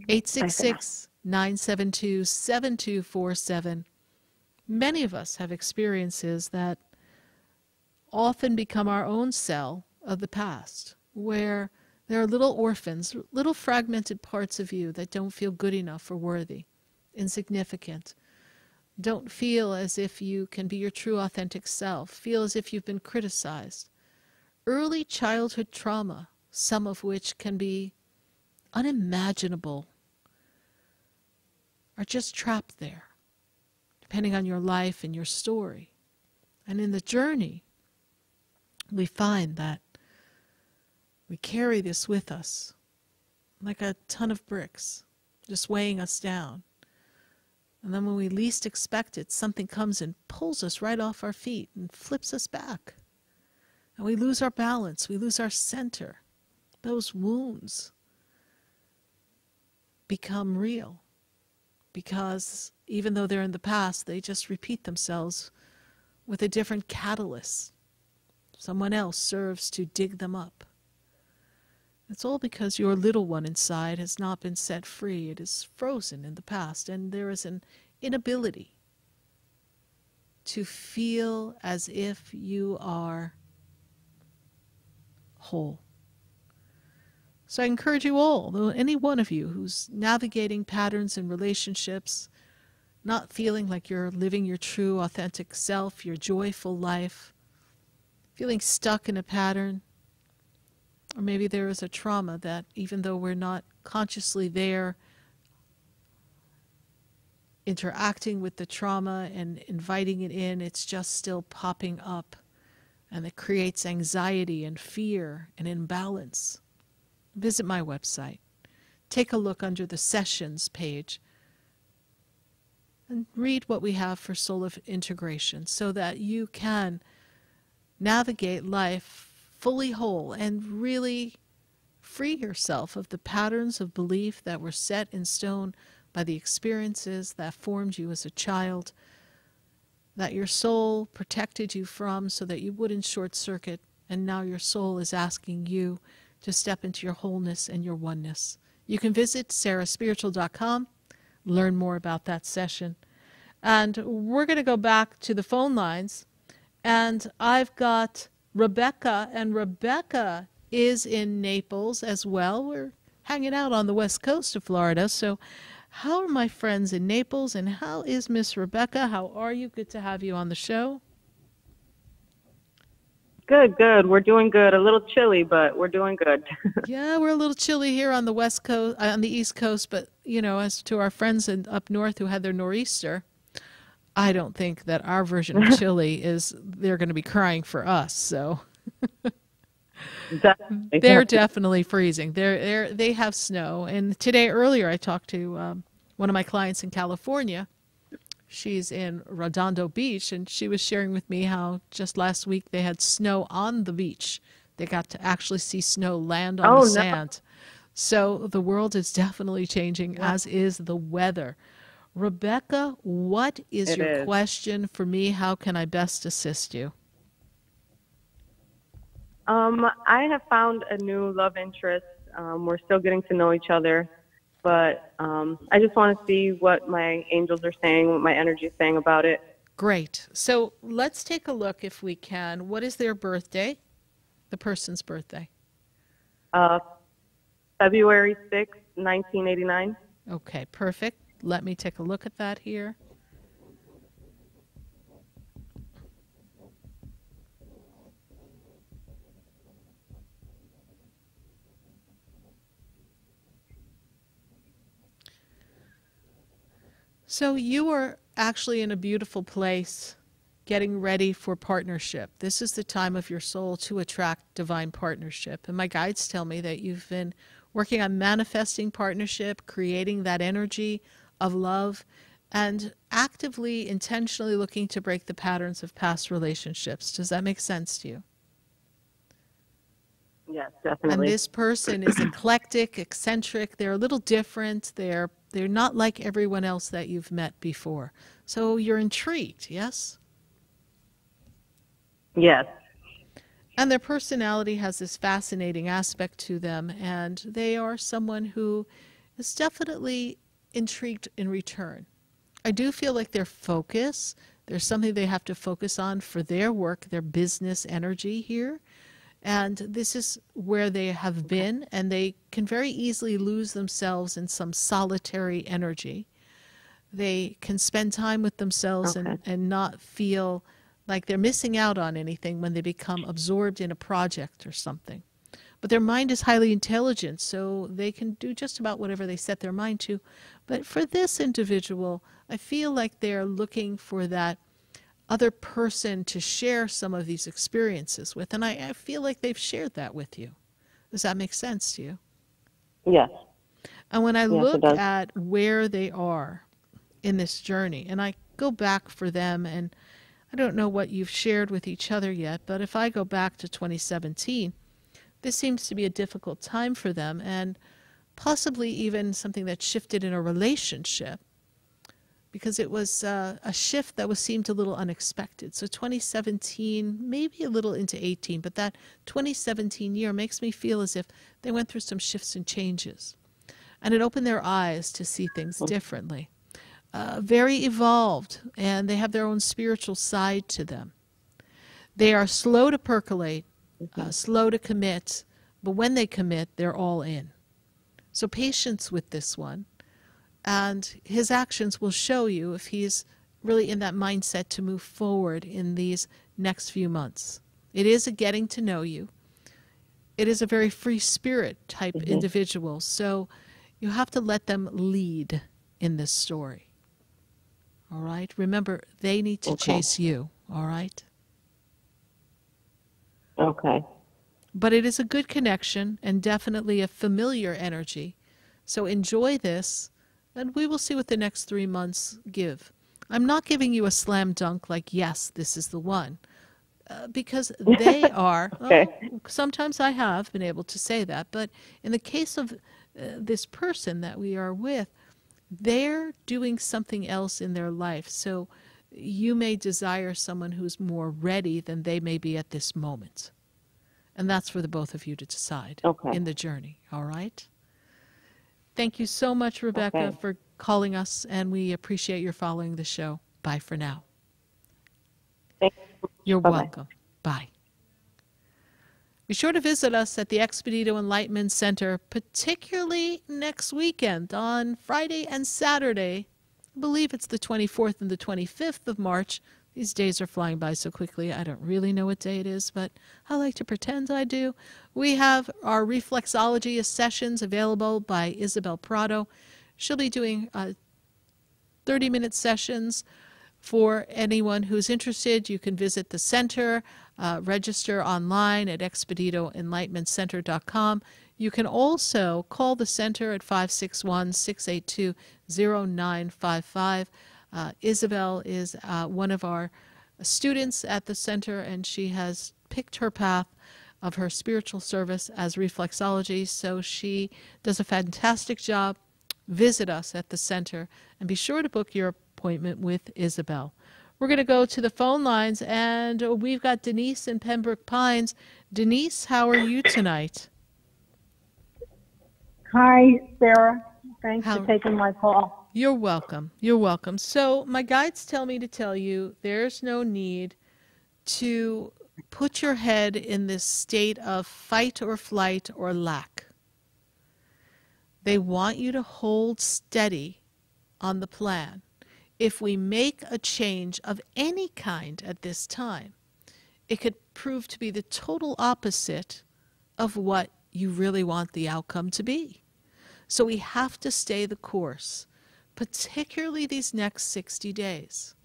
866-972-7247. Many of us have experiences that often become our own cell of the past, where there are little orphans, little fragmented parts of you that don't feel good enough or worthy, insignificant, don't feel as if you can be your true authentic self, feel as if you've been criticized. Early childhood trauma, some of which can be unimaginable, are just trapped there, depending on your life and your story. And in the journey, we find that we carry this with us like a ton of bricks, just weighing us down. And then when we least expect it, something comes and pulls us right off our feet and flips us back. And we lose our balance, we lose our center. Those wounds become real because even though they're in the past, they just repeat themselves with a different catalyst. Someone else serves to dig them up. It's all because your little one inside has not been set free. It is frozen in the past, and there is an inability to feel as if you are whole. So I encourage you all, any one of you who's navigating patterns in relationships, not feeling like you're living your true, authentic self, your joyful life, feeling stuck in a pattern, or maybe there is a trauma that even though we're not consciously there interacting with the trauma and inviting it in, it's just still popping up, and it creates anxiety and fear and imbalance. Visit my website. Take a look under the sessions page and read what we have for soul of integration so that you can navigate life fully whole and really free yourself of the patterns of belief that were set in stone by the experiences that formed you as a child, that your soul protected you from so that you wouldn't short circuit, and now your soul is asking you to step into your wholeness and your oneness. You can visit sarahspiritual.com, learn more about that session. And we're going to go back to the phone lines, and I've got Rebecca, and Rebecca is in Naples as well. We're hanging out on the west coast of Florida, so how are my friends in Naples, and how is Miss Rebecca? How are you? Good to have you on the show. Good, good. We're doing good. A little chilly, but we're doing good. Yeah, we're a little chilly here on the west coast, on the east coast, but, you know, as to our friends up north who had their nor'easter, I don't think that our version of chilly is, they're going to be crying for us, so. They're definitely freezing. They have snow. And today, earlier, I talked to one of my clients in California. She's in Redondo Beach, and she was sharing with me how just last week they had snow on the beach. They got to actually see snow land on the sand. So the world is definitely changing, as is the weather. Rebecca, what is It your is. question for me? How can I best assist you? I have found a new love interest. We're still getting to know each other, but I just want to see what my angels are saying, what my energy is saying about it. Great. So let's take a look if we can. What is their birthday? The person's birthday. February 6th, 1989. Okay, perfect. Let me take a look at that here. So you are actually in a beautiful place getting ready for partnership. This is the time of your soul to attract divine partnership. And my guides tell me that you've been working on manifesting partnership, creating that energy of love, and actively, intentionally looking to break the patterns of past relationships. Does that make sense to you? Yes, And definitely. this person is eclectic, eccentric. They're a little different. They're not like everyone else that you've met before. So you're intrigued, yes? Yes. And their personality has this fascinating aspect to them, and they are someone who is definitely intrigued in return. I do feel like their focus, there's something they have to focus on for their work, their business energy here. And this is where they have been, and they can very easily lose themselves in some solitary energy. They can spend time with themselves and not feel like they're missing out on anything when they become absorbed in a project or something. But their mind is highly intelligent, so they can do just about whatever they set their mind to. But for this individual, I feel like they're looking for that other person to share some of these experiences with. And I feel like they've shared that with you. Does that make sense to you? Yes. And when I Yes, look it does. at where they are in this journey, and I go back for them, and I don't know what you've shared with each other yet, but if I go back to 2017, this seems to be a difficult time for them, and possibly even something that shifted in a relationship, because it was a shift that seemed a little unexpected. So 2017, maybe a little into 18, but that 2017 year makes me feel as if they went through some shifts and changes. And it opened their eyes to see things differently. Very evolved, and they have their own spiritual side to them. They are slow to percolate, slow to commit, but when they commit, they're all in. So patience with this one. And his actions will show you if he's really in that mindset to move forward in these next few months. It is a getting to know you. It is a very free spirit type individual. So you have to let them lead in this story. All right? Remember, they need to chase you. All right? Okay. But it is a good connection and definitely a familiar energy. So enjoy this, and we will see what the next 3 months give. I'm not giving you a slam dunk like, yes, this is the one. Because they are, sometimes I have been able to say that, but in the case of this person that we are with, they're doing something else in their life. So you may desire someone who's more ready than they may be at this moment. And that's for the both of you to decide in the journey. All right? Thank you so much, Rebecca, for calling us, and we appreciate your following the show. Bye for now. Thank you. You're welcome. Bye. Be sure to visit us at the Expedito Enlightenment Center, particularly next weekend on Friday and Saturday. I believe it's the 24th and the 25th of March. These days are flying by so quickly, I don't really know what day it is, but I like to pretend I do. We have our reflexology sessions available by Isabel Prado. She'll be doing 30-minute sessions. For anyone who's interested, you can visit the center, register online at expeditoenlightenmentcenter.com. You can also call the center at 561-682-0955. Isabel is one of our students at the center, and she has picked her path of her spiritual service as reflexology. So she does a fantastic job. Visit us at the center and be sure to book your appointment with Isabel. We're going to go to the phone lines, and we've got Denise in Pembroke Pines. Denise, how are you tonight? Hi, Sarah. Thanks for taking my call. You're welcome. You're welcome. So my guides tell me to tell you there's no need to put your head in this state of fight or flight or lack. They want you to hold steady on the plan. If we make a change of any kind at this time, it could prove to be the total opposite of what you really want the outcome to be. So we have to stay the course, particularly these next 60 days.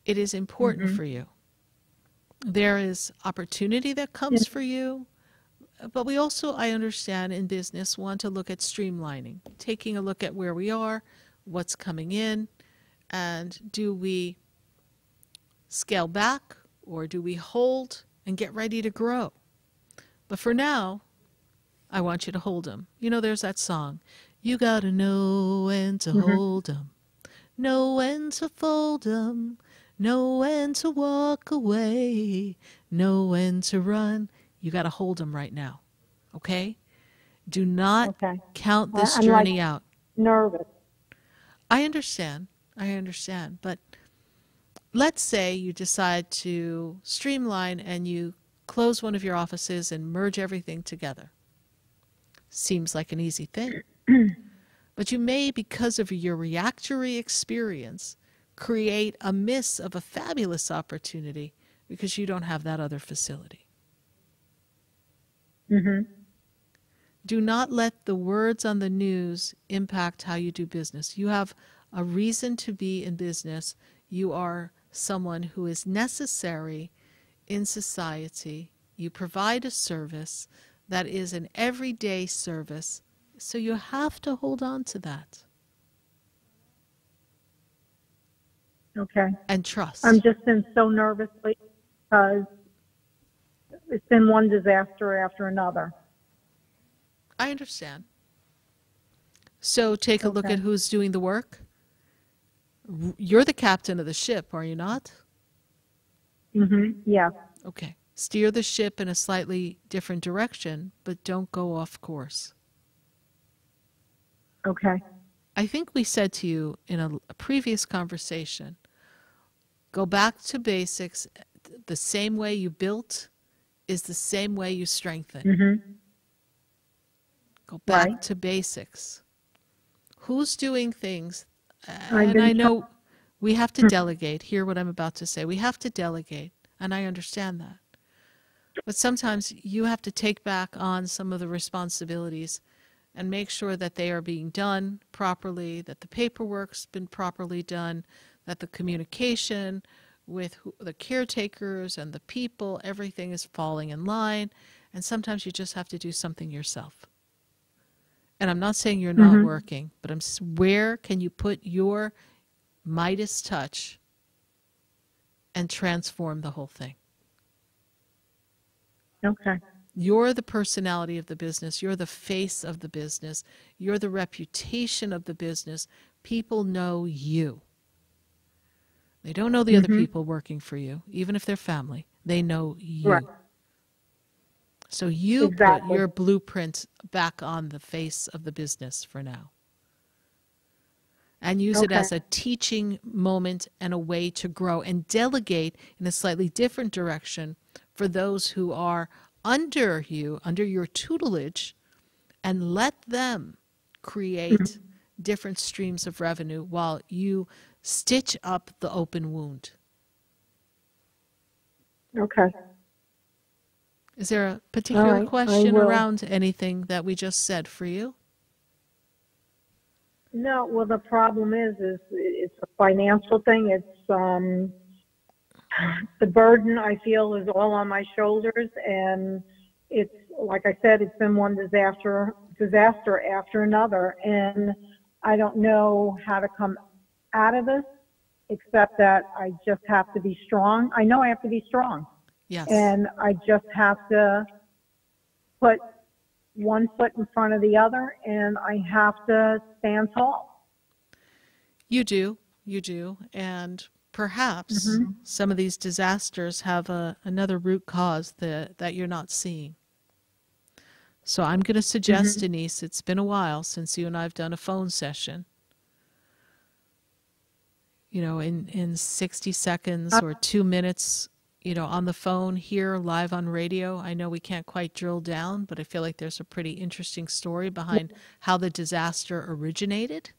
It is important for you. There is opportunity that comes for you, but we also, I understand, in business want to look at streamlining, taking a look at where we are, what's coming in, and do we scale back or do we hold and get ready to grow? But for now, I want you to hold them. You know, there's that song, you gotta know when to hold them, know when to fold them, know when to walk away, know when to run. You got to hold them right now, okay? Do not count this journey out. Nervous. I understand, but let's say you decide to streamline and you close one of your offices and merge everything together. Seems like an easy thing. But you may, because of your reactory experience, create a miss of a fabulous opportunity because you don't have that other facility. Do not let the words on the news impact how you do business. You have a reason to be in business. You are someone who is necessary in society. You provide a service that is an everyday service, so you have to hold on to that. Okay. And trust. I'm just been so nervous because it's been one disaster after another. I understand. So take a look at who's doing the work. You're the captain of the ship, are you not? Yeah. Okay. Steer the ship in a slightly different direction, but don't go off course. Okay. I think we said to you in a previous conversation, go back to basics. The same way you built is the same way you strengthen. Go back to basics. Who's doing things? And I know we have to delegate. Hear what I'm about to say. We have to delegate, and I understand that. But sometimes you have to take back on some of the responsibilities and make sure that they are being done properly, that the paperwork's been properly done, that the communication with the caretakers and the people, everything is falling in line. And sometimes you just have to do something yourself. And I'm not saying you're not working, but where can you put your Midas touch and transform the whole thing? Okay. You're the personality of the business. You're the face of the business. You're the reputation of the business. People know you. They don't know the other people working for you, even if they're family. They know you. Right. So you put your blueprint back on the face of the business for now. And use it as a teaching moment and a way to grow, and delegate in a slightly different direction for those who are under you, under your tutelage, and let them create different streams of revenue while you stitch up the open wound. Okay. Is there a particular question around anything that we just said for you? No, well, the problem is it's a financial thing. It's the burden I feel is all on my shoulders, and it's like I said, it's been one disaster after another, and I don't know how to come out of this except that I just have to be strong. I know I have to be strong. Yes. And I just have to put one foot in front of the other, and I have to stand tall. You do. And perhaps some of these disasters have another root cause that you're not seeing. So I'm going to suggest, Denise, it's been a while since you and I have done a phone session. In 60 seconds or 2 minutes, on the phone here, live on radio. I know we can't quite drill down, but I feel like there's a pretty interesting story behind how the disaster originated.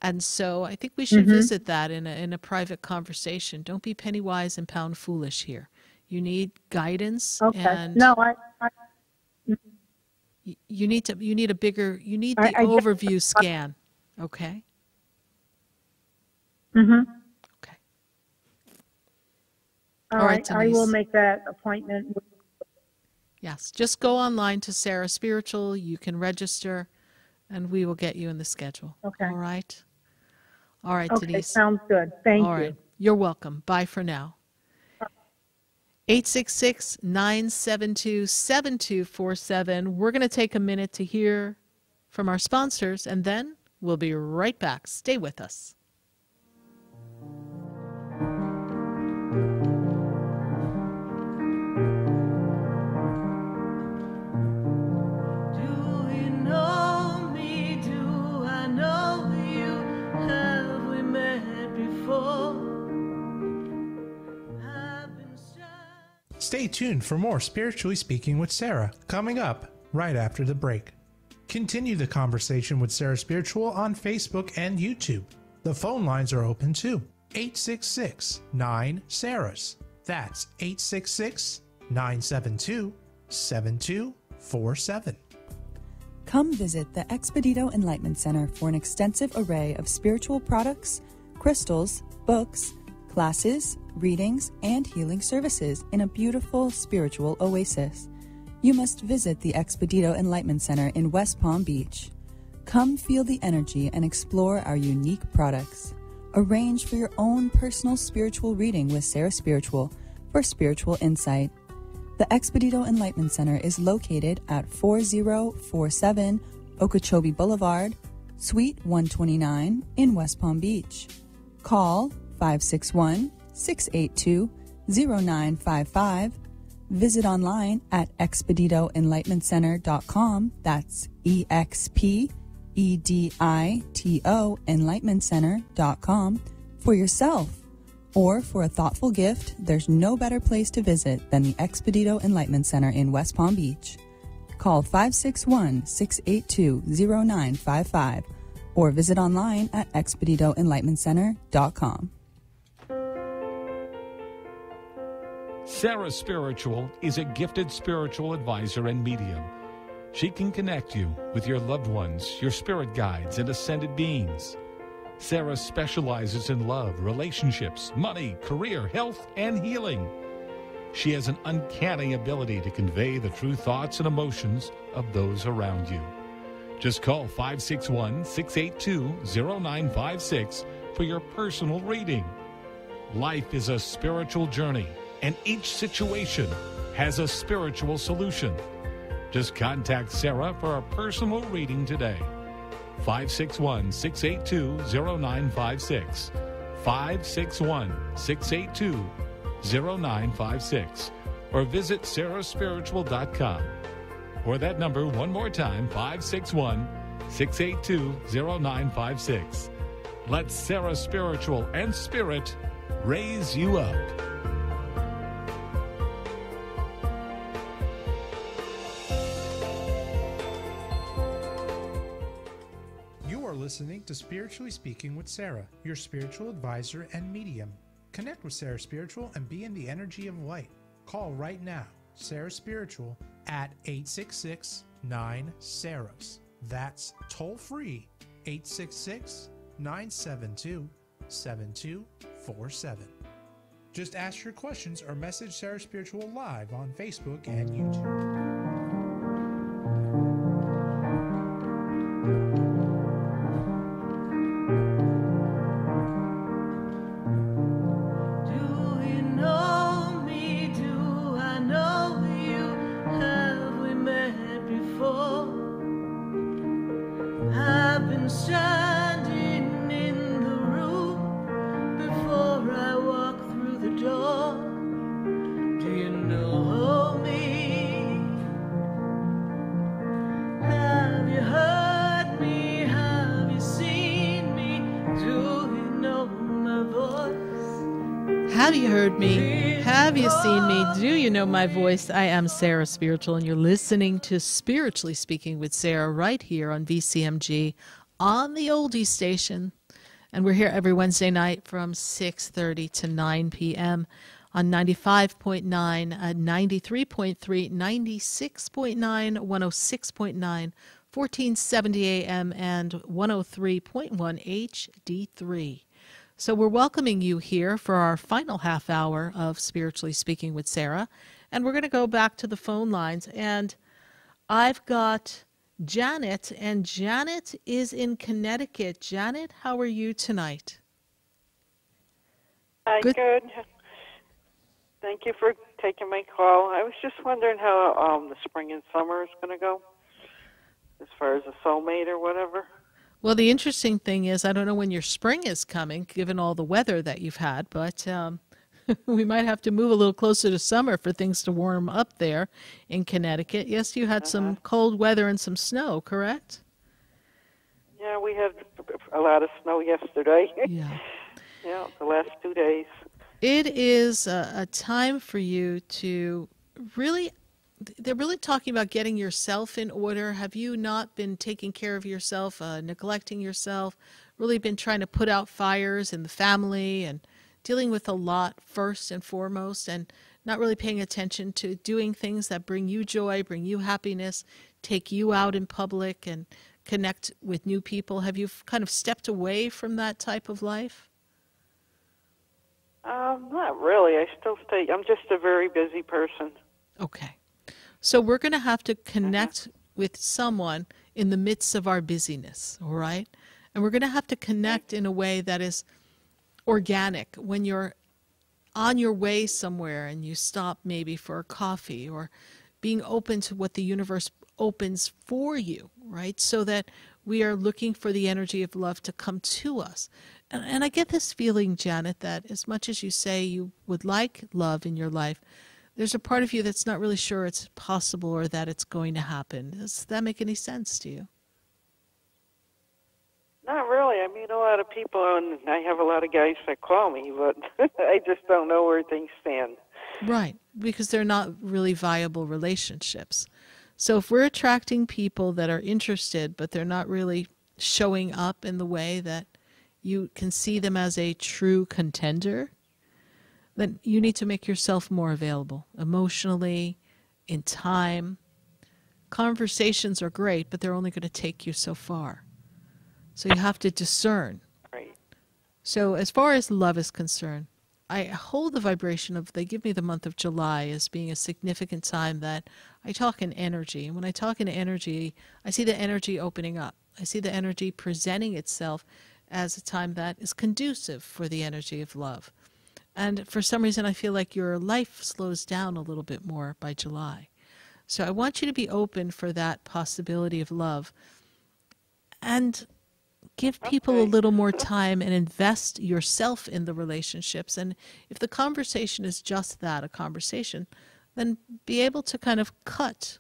And so I think we should visit that in a private conversation. Don't be penny wise and pound foolish here. You need guidance. Okay. And No, you need the overview scan. Okay. Okay. All right, I Denise. will make that appointment. Yes, just go online to Sarah Spiritual. You can register, and we will get you in the schedule. Okay. All right. All right, Okay, Denise. sounds good. Thank All you. right. You're welcome. Bye for now. 866-972-7247. We're going to take a minute to hear from our sponsors, and then we'll be right back. Stay with us. Stay tuned for more Spiritually Speaking with Sarah, coming up right after the break. Continue the conversation with Sarah Spiritual on Facebook and YouTube. The phone lines are open too. 866-9-SARAHS. That's 866-972-7247. Come visit the Expedito Enlightenment Center for an extensive array of spiritual products, crystals, books, classes, readings, and healing services in a beautiful spiritual oasis. You must visit the Expedito Enlightenment Center in West Palm Beach. Come feel the energy and explore our unique products. Arrange for your own personal spiritual reading with Sarah Spiritual for spiritual insight. The Expedito Enlightenment Center is located at 4047 Okeechobee Boulevard, Suite 129 in West Palm Beach. Call 561-682-0955. Visit online at expeditoenlightenmentcenter.com. That's EXPEDITO enlightenmentcenter.com for yourself. Or for a thoughtful gift, there's no better place to visit than the Expedito Enlightenment Center in West Palm Beach. Call 561-682-0955 or visit online at expeditoenlightenmentcenter.com. Sarah Spiritual is a gifted spiritual advisor and medium. She can connect you with your loved ones, your spirit guides, and ascended beings. Sarah specializes in love, relationships, money, career, health, and healing. She has an uncanny ability to convey the true thoughts and emotions of those around you. Just call 561-682-0956 for your personal reading. Life is a spiritual journey, and each situation has a spiritual solution. Just contact Sarah for a personal reading today. 561-682-0956. 561-682-0956. Or visit sarahspiritual.com. Or that number one more time, 561-682-0956. Let Sarah Spiritual and Spirit raise you up. You are listening to Spiritually Speaking with Sarah, your spiritual advisor and medium. Connect with Sarah Spiritual and be in the energy of light. Call right now, Sarah Spiritual, at 866-9-SARAHS. That's toll free, 866-972-7247. Just ask your questions or message Sarah Spiritual live on Facebook and YouTube. Do you know me? Do Have you heard me? Have you seen me? Do you know my voice? I am Sarah Spiritual, and you're listening to Spiritually Speaking with Sarah right here on VCMG on the Oldie Station. And we're here every Wednesday night from 6:30 to 9 p.m. on 95.9, 93.3, 96.9, 106.9, 1470 a.m., and 103.1 HD3. So we're welcoming you here for our final half hour of Spiritually Speaking with Sarah. And we're going to go back to the phone lines. And I've got Janet, and Janet is in Connecticut. Janet, how are you tonight? Hi, good. Thank you for taking my call. I was just wondering how the spring and summer is going to go, as far as a soulmate or whatever. Well, the interesting thing is, I don't know when your spring is coming, given all the weather that you've had, but we might have to move a little closer to summer for things to warm up there in Connecticut. Yes, you had some cold weather and some snow, correct? Yeah, we had a lot of snow yesterday. Yeah. Yeah, the last 2 days. It is a time for you to really... They're really talking about getting yourself in order. Have you not been taking care of yourself, neglecting yourself, really been trying to put out fires in the family and dealing with a lot first and foremost, and not really paying attention to doing things that bring you joy, bring you happiness, take you out in public and connect with new people? Have you kind of stepped away from that type of life? Not really. I'm just a very busy person. Okay. So we're going to have to connect with someone in the midst of our busyness, all right? And we're going to have to connect in a way that is organic. When you're on your way somewhere and you stop maybe for a coffee, or being open to what the universe opens for you, right? So that we are looking for the energy of love to come to us. And I get this feeling, Janet, that as much as you say you would like love in your life, there's a part of you that's not really sure it's possible or that it's going to happen. Does that make any sense to you? Not really. I meet a lot of people, and I have a lot of guys that call me, but I just don't know where things stand. Right, because they're not really viable relationships. So if we're attracting people that are interested, but they're not really showing up in the way that you can see them as a true contender, then you need to make yourself more available emotionally, in time. Conversations are great, but they're only going to take you so far. So you have to discern. Right. So as far as love is concerned, I hold the vibration of, they give me the month of July as being a significant time that I talk in energy. And when I talk in energy, I see the energy opening up. I see the energy presenting itself as a time that is conducive for the energy of love. And for some reason, I feel like your life slows down a little bit more by July. So I want you to be open for that possibility of love and give people a little more time and invest yourself in the relationships. And if the conversation is just that, a conversation, then be able to kind of cut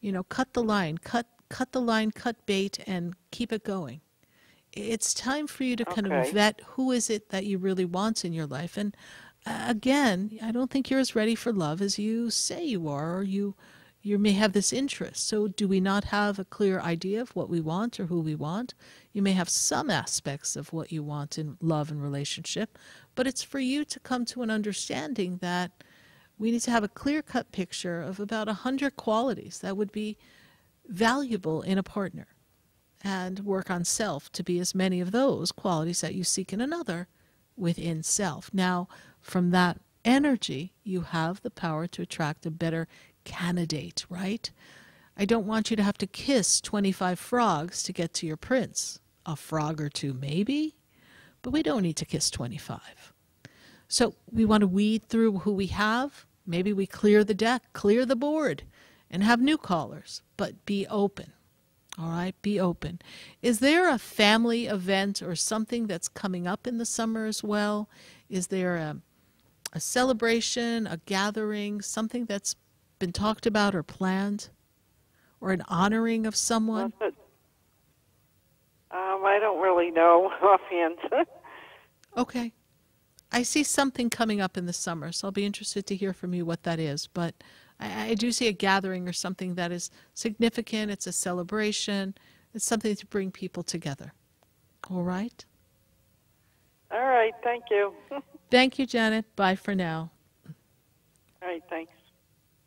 the line, cut bait, and keep it going. It's time for you to kind of vet who is it that you really want in your life. And again, I don't think you're as ready for love as you say you are, or you may have this interest. So do we not have a clear idea of what we want or who we want? You may have some aspects of what you want in love and relationship, but it's for you to come to an understanding that we need to have a clear-cut picture of about 100 qualities that would be valuable in a partner, and work on self to be as many of those qualities that you seek in another within self. Now, from that energy, you have the power to attract a better candidate, right? I don't want you to have to kiss 25 frogs to get to your prince. A frog or two, maybe, but we don't need to kiss 25. So we want to weed through who we have. Maybe we clear the deck, clear the board, and have new callers, but be open. All right, be open. Is there a family event or something that's coming up in the summer as well? Is there a celebration, a gathering, something that's been talked about or planned? Or an honoring of someone? I don't really know offhand. Okay. I see something coming up in the summer, so I'll be interested to hear from you what that is. But I do see a gathering or something that is significant. It's a celebration. It's something to bring people together. All right? All right. Thank you. Thank you, Janet. Bye for now. All right. Thanks.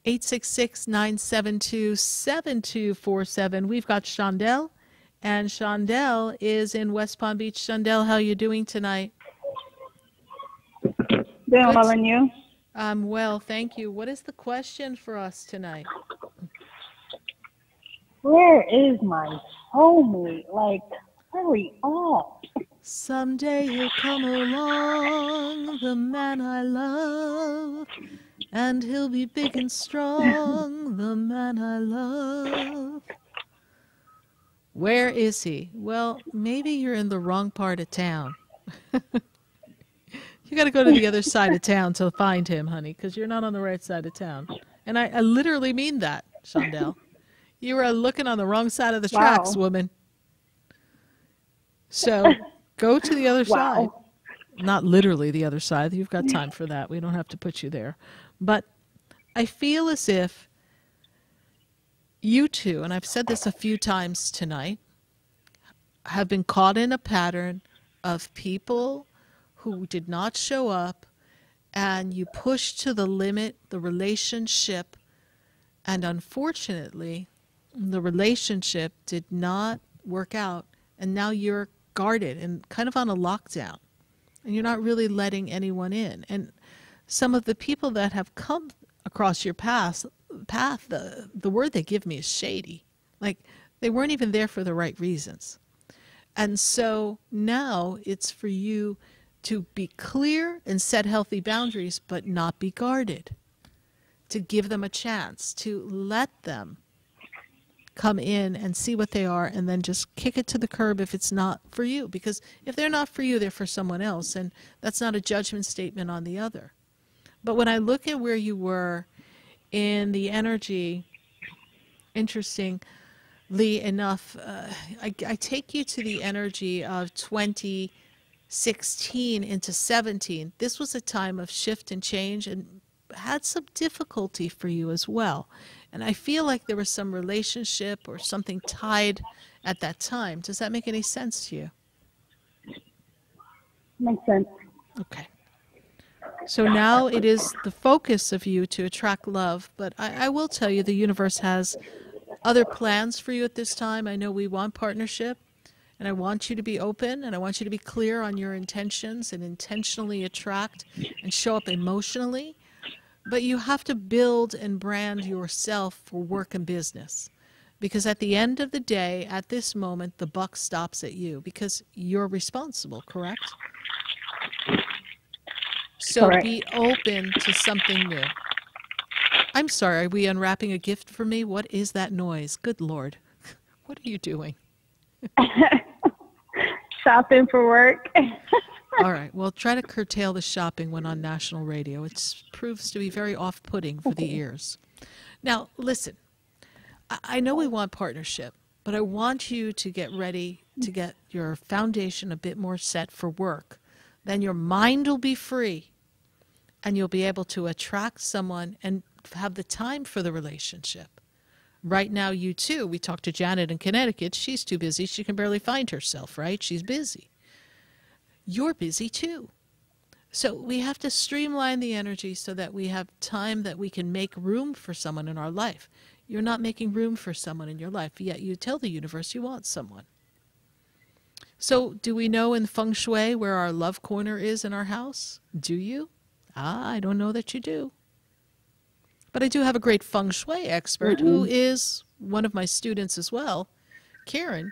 866-972-7247. We've got Shondell, and Shondell is in West Palm Beach. Shondell, how are you doing tonight? Doing well, and you? I'm well, thank you. What is the question for us tonight? Where is my soulmate? Like, hurry up. Someday he'll come along, the man I love, and he'll be big and strong, the man I love. Where is he? Well, maybe you're in the wrong part of town. You got to go to the other side of town to find him, honey, because you're not on the right side of town. And I literally mean that, Shondell. You are looking on the wrong side of the tracks, woman. So go to the other side. Not literally the other side. You've got time for that. We don't have to put you there. But I feel as if you two, and I've said this a few times tonight, have been caught in a pattern of people who did not show up, and you pushed to the limit the relationship, and unfortunately the relationship did not work out, and now you're guarded and kind of on a lockdown, and you're not really letting anyone in. And some of the people that have come across your path, the word they give me is shady. Like, they weren't even there for the right reasons. And so now it's for you to be clear and set healthy boundaries, but not be guarded. To give them a chance, to let them come in and see what they are, and then just kick it to the curb if it's not for you. Because if they're not for you, they're for someone else, and that's not a judgment statement on the other. But when I look at where you were in the energy, interestingly enough, I take you to the energy of 2016 into 17. This was a time of shift and change, and had some difficulty for you as well. And I feel like there was some relationship or something tied at that time. Does that make any sense to you? Makes sense. Okay. So now it is the focus of you to attract love, but I will tell you the universe has other plans for you at this time. I know we want partnership, and I want you to be open, and I want you to be clear on your intentions and intentionally attract and show up emotionally. But you have to build and brand yourself for work and business. Because at the end of the day, at this moment, the buck stops at you because you're responsible, correct? So Correct. Be open to something new. I'm sorry, are we unwrapping a gift for me? What is that noise? Good Lord. What are you doing? Shopping for work. All right. Well, try to curtail the shopping when on national radio. It proves to be very off-putting for the ears. Now, listen. I know we want partnership, but I want you to get ready to get your foundation a bit more set for work. Then your mind will be free, and you'll be able to attract someone and have the time for the relationship. Right now, you too, we talked to Janet in Connecticut. She's too busy. She can barely find herself, right? She's busy. You're busy too. So we have to streamline the energy so that we have time that we can make room for someone in our life. You're not making room for someone in your life, yet you tell the universe you want someone. So do we know in feng shui where our love corner is in our house? Do you? I don't know that you do. But I do have a great feng shui expert who is one of my students as well, Karen.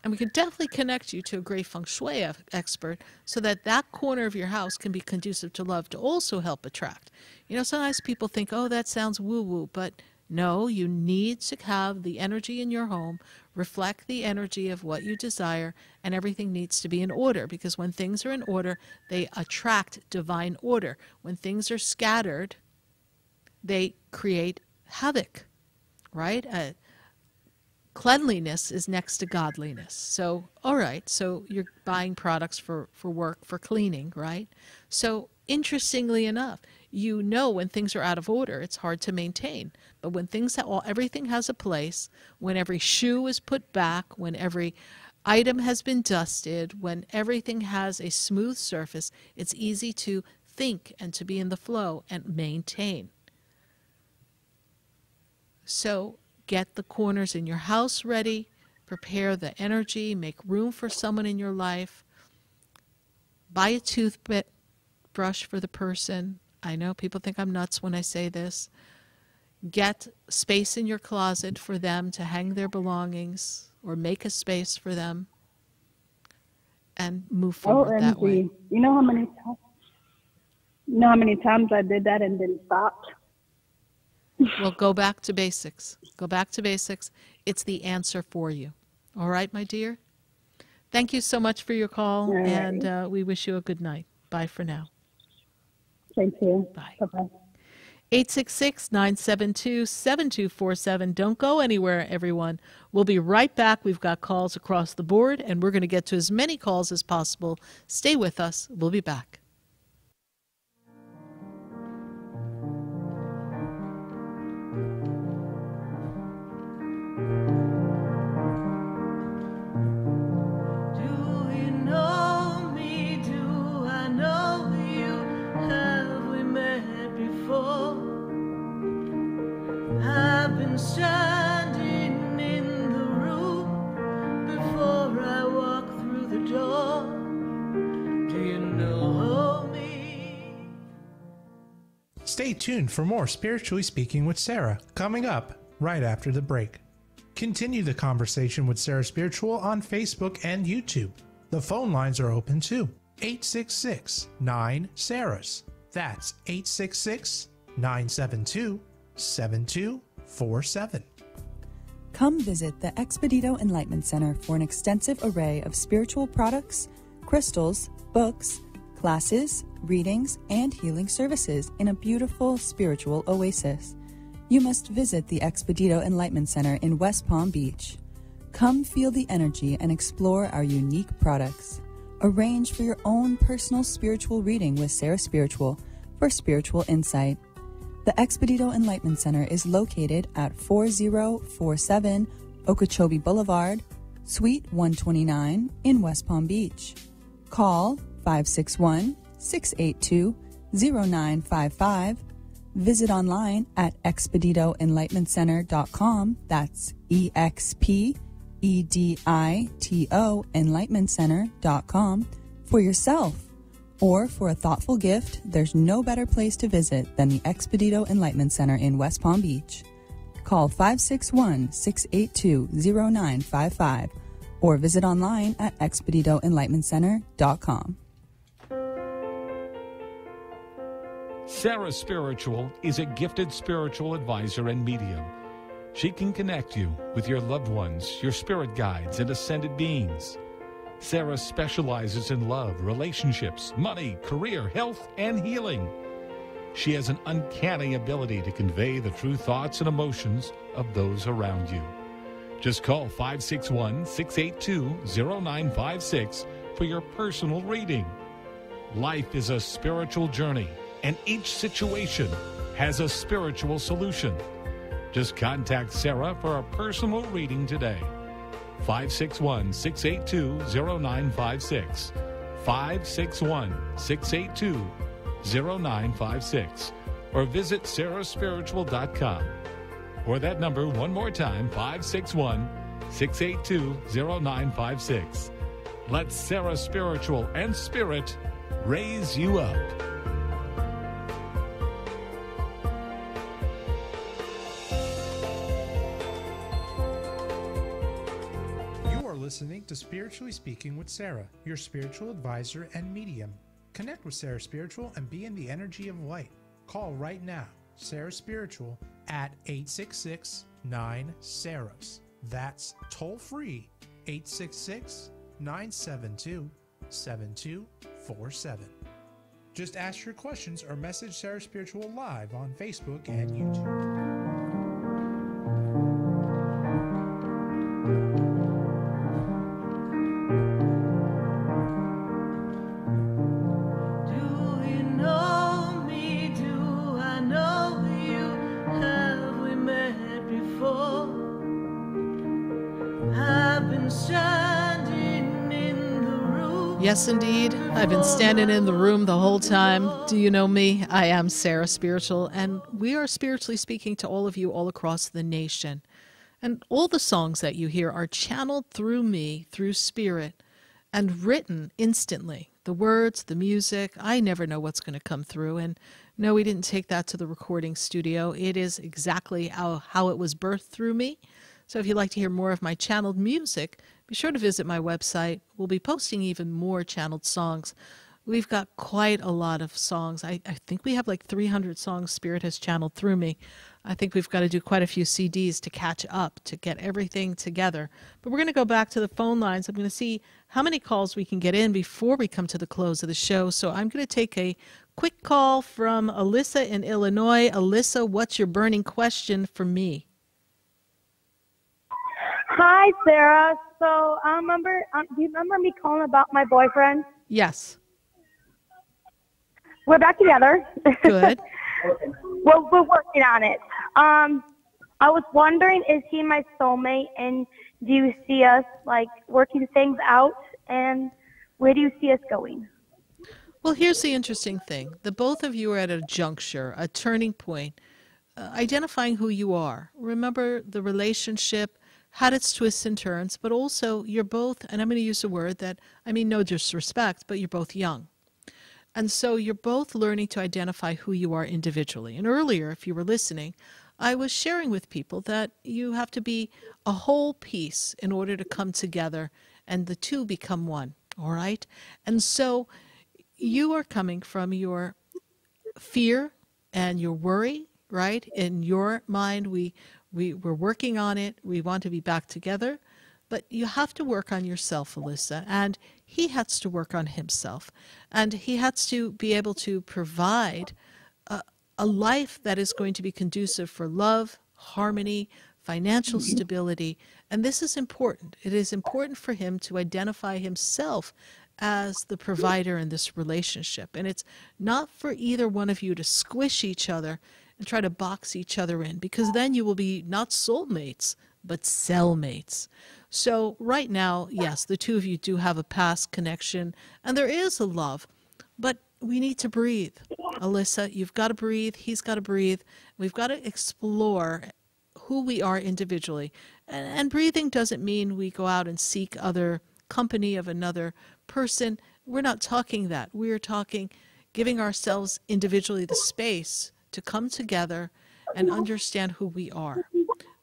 And we can definitely connect you to a great feng shui expert so that that corner of your house can be conducive to love to also help attract. You know, sometimes people think, oh, that sounds woo-woo, but no, you need to have the energy in your home reflect the energy of what you desire, and everything needs to be in order, because when things are in order, they attract divine order. When things are scattered, they create havoc, right? cleanliness is next to godliness. So, all right, so you're buying products for work, for cleaning, right? So, interestingly enough, you know when things are out of order, it's hard to maintain. But when everything has a place, when every shoe is put back, when every item has been dusted, when everything has a smooth surface, it's easy to think and to be in the flow and maintain. So get the corners in your house ready, prepare the energy, make room for someone in your life, buy a toothbrush for the person. I know people think I'm nuts when I say this. Get space in your closet for them to hang their belongings or make a space for them and move forward that way. You know how many times I did that and then stopped? Well, go back to basics. Go back to basics. It's the answer for you. All right, my dear? Thank you so much for your call, and we wish you a good night. Bye for now. Thank you. Bye. Bye-bye. 866-972-7247. Don't go anywhere, everyone. We'll be right back. We've got calls across the board, and we're going to get to as many calls as possible. Stay with us. We'll be back. I've been standing in the room before I walk through the door. Do you know me? Stay tuned for more Spiritually Speaking with Sarah, coming up right after the break. Continue the conversation with Sarah Spiritual on Facebook and YouTube. The phone lines are open too. 866-9-SARAHS. That's 866-972-7247. Come visit the Expedito Enlightenment Center for an extensive array of spiritual products, crystals, books, classes, readings, and healing services in a beautiful spiritual oasis. You must visit the Expedito Enlightenment Center in West Palm Beach. Come feel the energy and explore our unique products. Arrange for your own personal spiritual reading with Sarah Spiritual for spiritual insight. The Expedito Enlightenment Center is located at 4047 Okeechobee Boulevard, Suite 129 in West Palm Beach. Call 561-682-0955. Visit online at expeditoenlightenmentcenter.com. That's EXPEDITO enlightenmentcenter.com for yourself. Or for a thoughtful gift, there's no better place to visit than the Expedito Enlightenment Center in West Palm Beach. Call 561-682-0955 or visit online at expeditoenlightenmentcenter.com. Sarah Spiritual is a gifted spiritual advisor and medium. She can connect you with your loved ones, your spirit guides, and ascended beings. Sarah specializes in love, relationships, money, career, health, and healing. She has an uncanny ability to convey the true thoughts and emotions of those around you. Just call 561-682-0956 for your personal reading. Life is a spiritual journey, and each situation has a spiritual solution. Just contact Sarah for a personal reading today. 561-682-0956. 561-682-0956. Or visit sarahspiritual.com. Or that number one more time, 561-682-0956. Let Sarah Spiritual and Spirit raise you up. Listening to Spiritually Speaking with Sarah, your spiritual advisor and medium. Connect with Sarah Spiritual and be in the energy of light. Call right now, Sarah Spiritual at 866-9-SARAHS. That's toll free, 866-972-7247. Just ask your questions or message Sarah Spiritual live on Facebook and YouTube. Yes, indeed. I've been standing in the room the whole time. Do you know me? I am Sarah Spiritual, and we are spiritually speaking to all of you all across the nation. And all the songs that you hear are channeled through me, through spirit, and written instantly. The words, the music, I never know what's going to come through. And no, we didn't take that to the recording studio. It is exactly how it was birthed through me. So if you'd like to hear more of my channeled music, be sure to visit my website. We'll be posting even more channeled songs. We've got quite a lot of songs. I think we have like 300 songs Spirit has channeled through me. I think we've got to do quite a few CDs to catch up, to get everything together. But we're going to go back to the phone lines. I'm going to see how many calls we can get in before we come to the close of the show. So I'm going to take a quick call from Alyssa in Illinois. Alyssa, what's your burning question for me? Hi, Sarah. So, do you remember me calling about my boyfriend? Yes. We're back together. Good. Well, we're working on it. I was wondering, is he my soulmate, and do you see us, like, working things out, and where do you see us going? Well, here's the interesting thing. The both of you are at a juncture, a turning point, identifying who you are. Remember, the relationship had its twists and turns, but also you're both, and I'm going to use a word that, I mean no disrespect, but you're both young. And so you're both learning to identify who you are individually. And earlier, if you were listening, I was sharing with people that you have to be a whole piece in order to come together and the two become one, all right? And so you are coming from your fear and your worry, right? In your mind, we're working on it. We want to be back together. But you have to work on yourself, Alyssa, and he has to work on himself. And he has to be able to provide a life that is going to be conducive for love, harmony, financial stability. And this is important. It is important for him to identify himself as the provider in this relationship. And it's not for either one of you to squish each other and try to box each other in, because then you will be not soulmates, but cellmates. So right now, yes, the two of you do have a past connection, and there is a love, but we need to breathe. Alyssa, you've got to breathe. He's got to breathe. We've got to explore who we are individually. And breathing doesn't mean we go out and seek other company of another person. We're not talking that. We're talking giving ourselves individually the space to come together and understand who we are.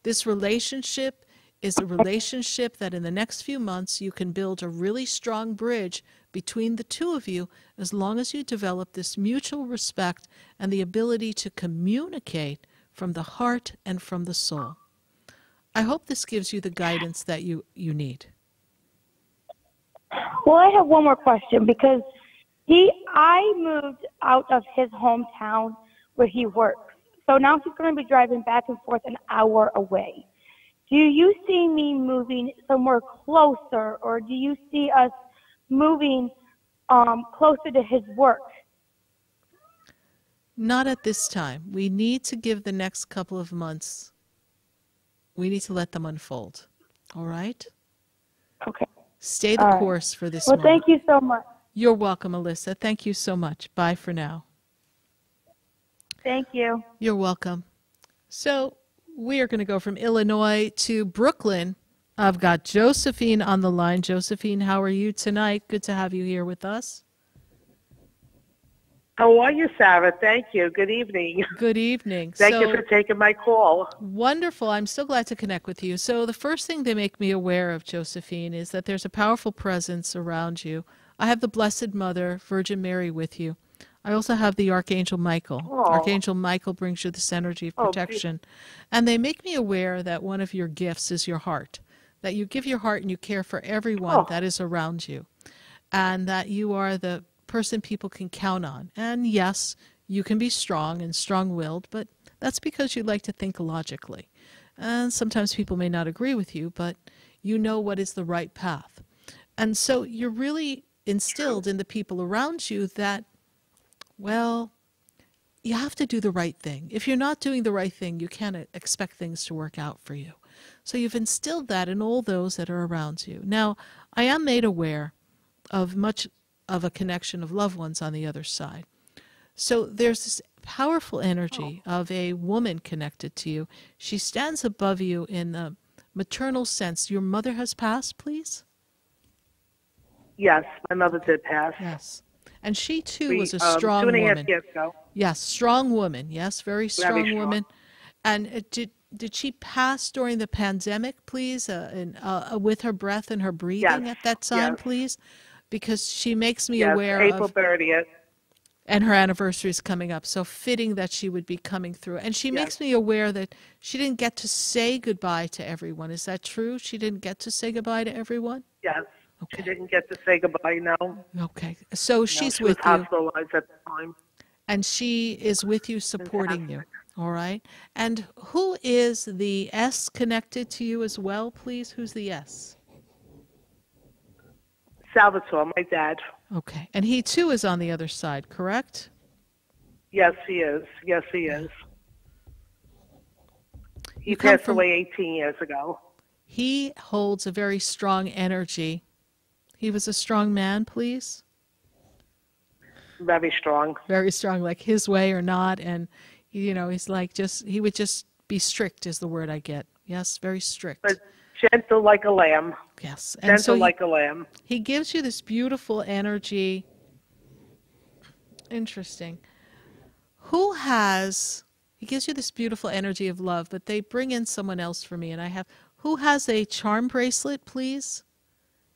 This relationship is a relationship that in the next few months you can build a really strong bridge between the two of you, as long as you develop this mutual respect and the ability to communicate from the heart and from the soul. I hope this gives you the guidance that you need. Well, I have one more question, because I moved out of his hometown where he works. So now he's going to be driving back and forth an hour away. Do you see me moving somewhere closer, or do you see us moving closer to his work? Not at this time. We need to give the next couple of months. We need to let them unfold. All right? Okay. Stay the course for this moment. Well, thank you so much. You're welcome, Alyssa. Thank you so much. Bye for now. Thank you. You're welcome. So we are going to go from Illinois to Brooklyn. I've got Josephine on the line. Josephine, how are you tonight? Good to have you here with us. How are you, Sarah? Thank you. Good evening. Good evening. Thank you for taking my call. Wonderful. I'm so glad to connect with you. So the first thing they make me aware of, Josephine, is that there's a powerful presence around you. I have the Blessed Mother, Virgin Mary, with you. I also have the Archangel Michael. Oh. Archangel Michael brings you this energy of protection. And they make me aware that one of your gifts is your heart, that you give your heart and you care for everyone that is around you, and that you are the person people can count on. And yes, you can be strong and strong-willed, but that's because you like to think logically. And sometimes people may not agree with you, but you know what is the right path. And so you're really instilled in the people around you that, well, you have to do the right thing. If you're not doing the right thing, you can't expect things to work out for you. So you've instilled that in all those that are around you. Now, I am made aware of much of a connection of loved ones on the other side. So there's this powerful energy of a woman connected to you. She stands above you in a maternal sense. Your mother has passed, please? Yes, my mother did pass. Yes. And she, too, was a strong 2.5 woman. years ago. Yes, strong woman. Yes, very strong, Very strong. woman. And did she pass during the pandemic, please, with her breath and her breathing at that time, please? Because she makes me aware April of... 30th. And her anniversary is coming up, so fitting that she would be coming through. And she makes me aware that she didn't get to say goodbye to everyone. Is that true? She didn't get to say goodbye to everyone? Yes. She didn't get to say goodbye, no. Okay. So she's she with was you. hospitalized at the time. And she is with you, supporting you. All right. And who is the S connected to you as well, please? Who's the S? Salvatore, my dad. Okay. And he, too, is on the other side, correct? Yes, he is. Yes, he is. He You come passed from- away 18 years ago. He holds a very strong energy. He was a strong man, please? Very strong. Very strong, like his way or not. And, you know, he's like he would just be strict is the word I get. Yes, very strict. But gentle like a lamb. Yes. Gentle And so like a lamb. He gives you this beautiful energy. Interesting. He gives you this beautiful energy of love, but they bring in someone else for me. And who has a charm bracelet, please?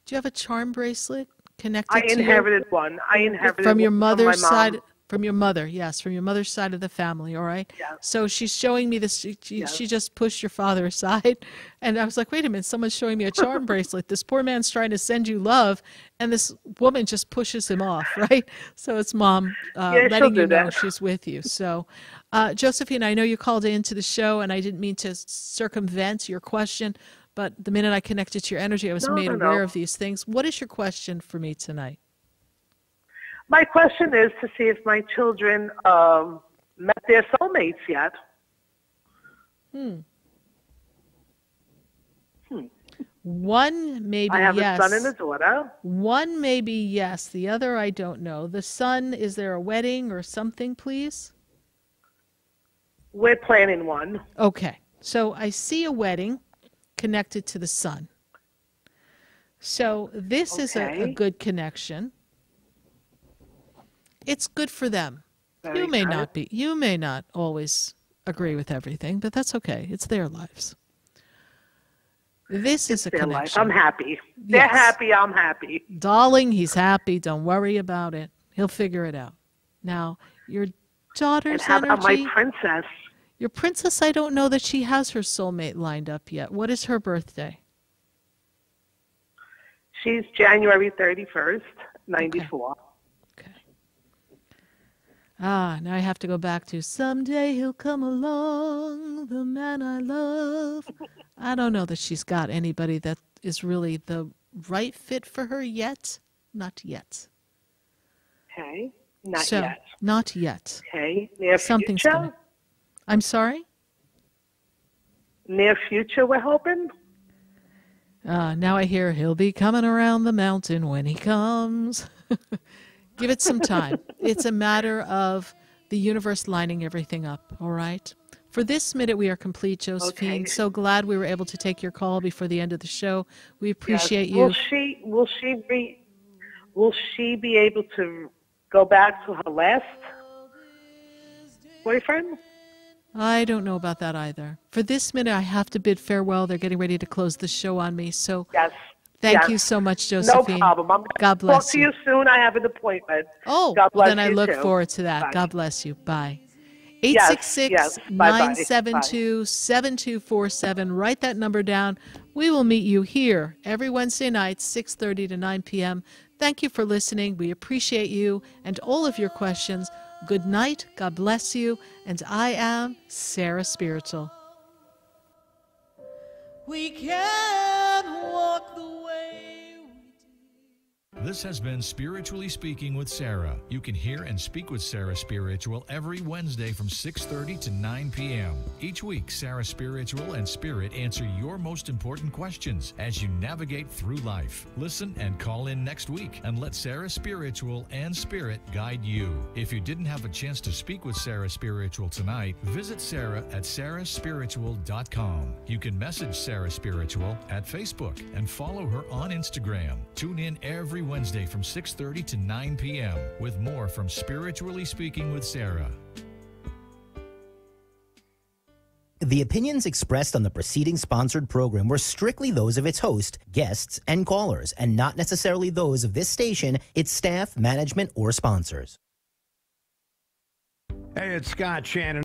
Do you have a charm bracelet connected to you? I inherited one. I inherited from your one mother's from my mom. side. From your mother, yes, from your mother's side of the family, all right? Yes. So she's showing me this. She just pushed your father aside. And I was like, wait a minute, someone's showing me a charm bracelet. This poor man's trying to send you love, and this woman just pushes him off, right? So it's Mom letting you know she's with you. So, Josephine, I know you called into the show, and I didn't mean to circumvent your question, but the minute I connected to your energy, I was made aware of these things. What is your question for me tonight? My question is to see if my children met their soulmates yet. One maybe I have yes. a son and a daughter. One maybe yes. The other I don't know. The son, is there a wedding or something, please? We're planning one. Okay. So I see a wedding connected to the son. So this is a good connection. It's good for them. You may not always agree with everything, but that's okay. It's their lives. This is a Their connection. life. I'm happy. They're Yes. happy. I'm happy. Darling, he's happy. Don't worry about it. He'll figure it out. Now, your daughter's And how about energy. my princess? Your princess, I don't know that she has her soulmate lined up yet. What is her birthday? She's January 31st, 94. Now I have to go back to someday he'll come along, the man I love. I don't know that she's got anybody that is really the right fit for her yet. Not yet. Okay. Not yet. Not yet. Okay. Near Something's future? gonna. I'm sorry? Near future, we're hoping? Now I hear he'll be coming around the mountain when he comes. Give it some time. It's a matter of the universe lining everything up, all right? For this minute, we are complete, Josephine. Okay. So glad we were able to take your call before the end of the show. We appreciate Yes. you. Will she be able to go back to her last boyfriend? I don't know about that either. For this minute, I have to bid farewell. They're getting ready to close the show on me. So thank you so much, Josephine. No problem. I'm God going to talk bless to you soon. I have an appointment. Oh, God well, bless then I you look too. forward to that. Bye. God bless you. Bye. Yes, 866-972-7247. Write that number down. We will meet you here every Wednesday night, 6:30 to 9 p.m. Thank you for listening. We appreciate you and all of your questions. Good night. God bless you. And I am Sarah Spiritual. We can walk the way we did. This has been Spiritually Speaking with Sarah. You can hear and speak with Sarah Spiritual every Wednesday from 6:30 to 9 p.m. Each week, Sarah Spiritual and Spirit answer your most important questions as you navigate through life. Listen and call in next week and let Sarah Spiritual and Spirit guide you. If you didn't have a chance to speak with Sarah Spiritual tonight, visit Sarah at sarahspiritual.com. You can message Sarah Spiritual at Facebook and follow her on Instagram. Tune in every Wednesday from 6:30 to 9 p.m. with more from Spiritually Speaking with Sarah. The opinions expressed on the preceding sponsored program were strictly those of its host, guests, and callers, and not necessarily those of this station, its staff, management, or sponsors. Hey, it's Scott Shannon.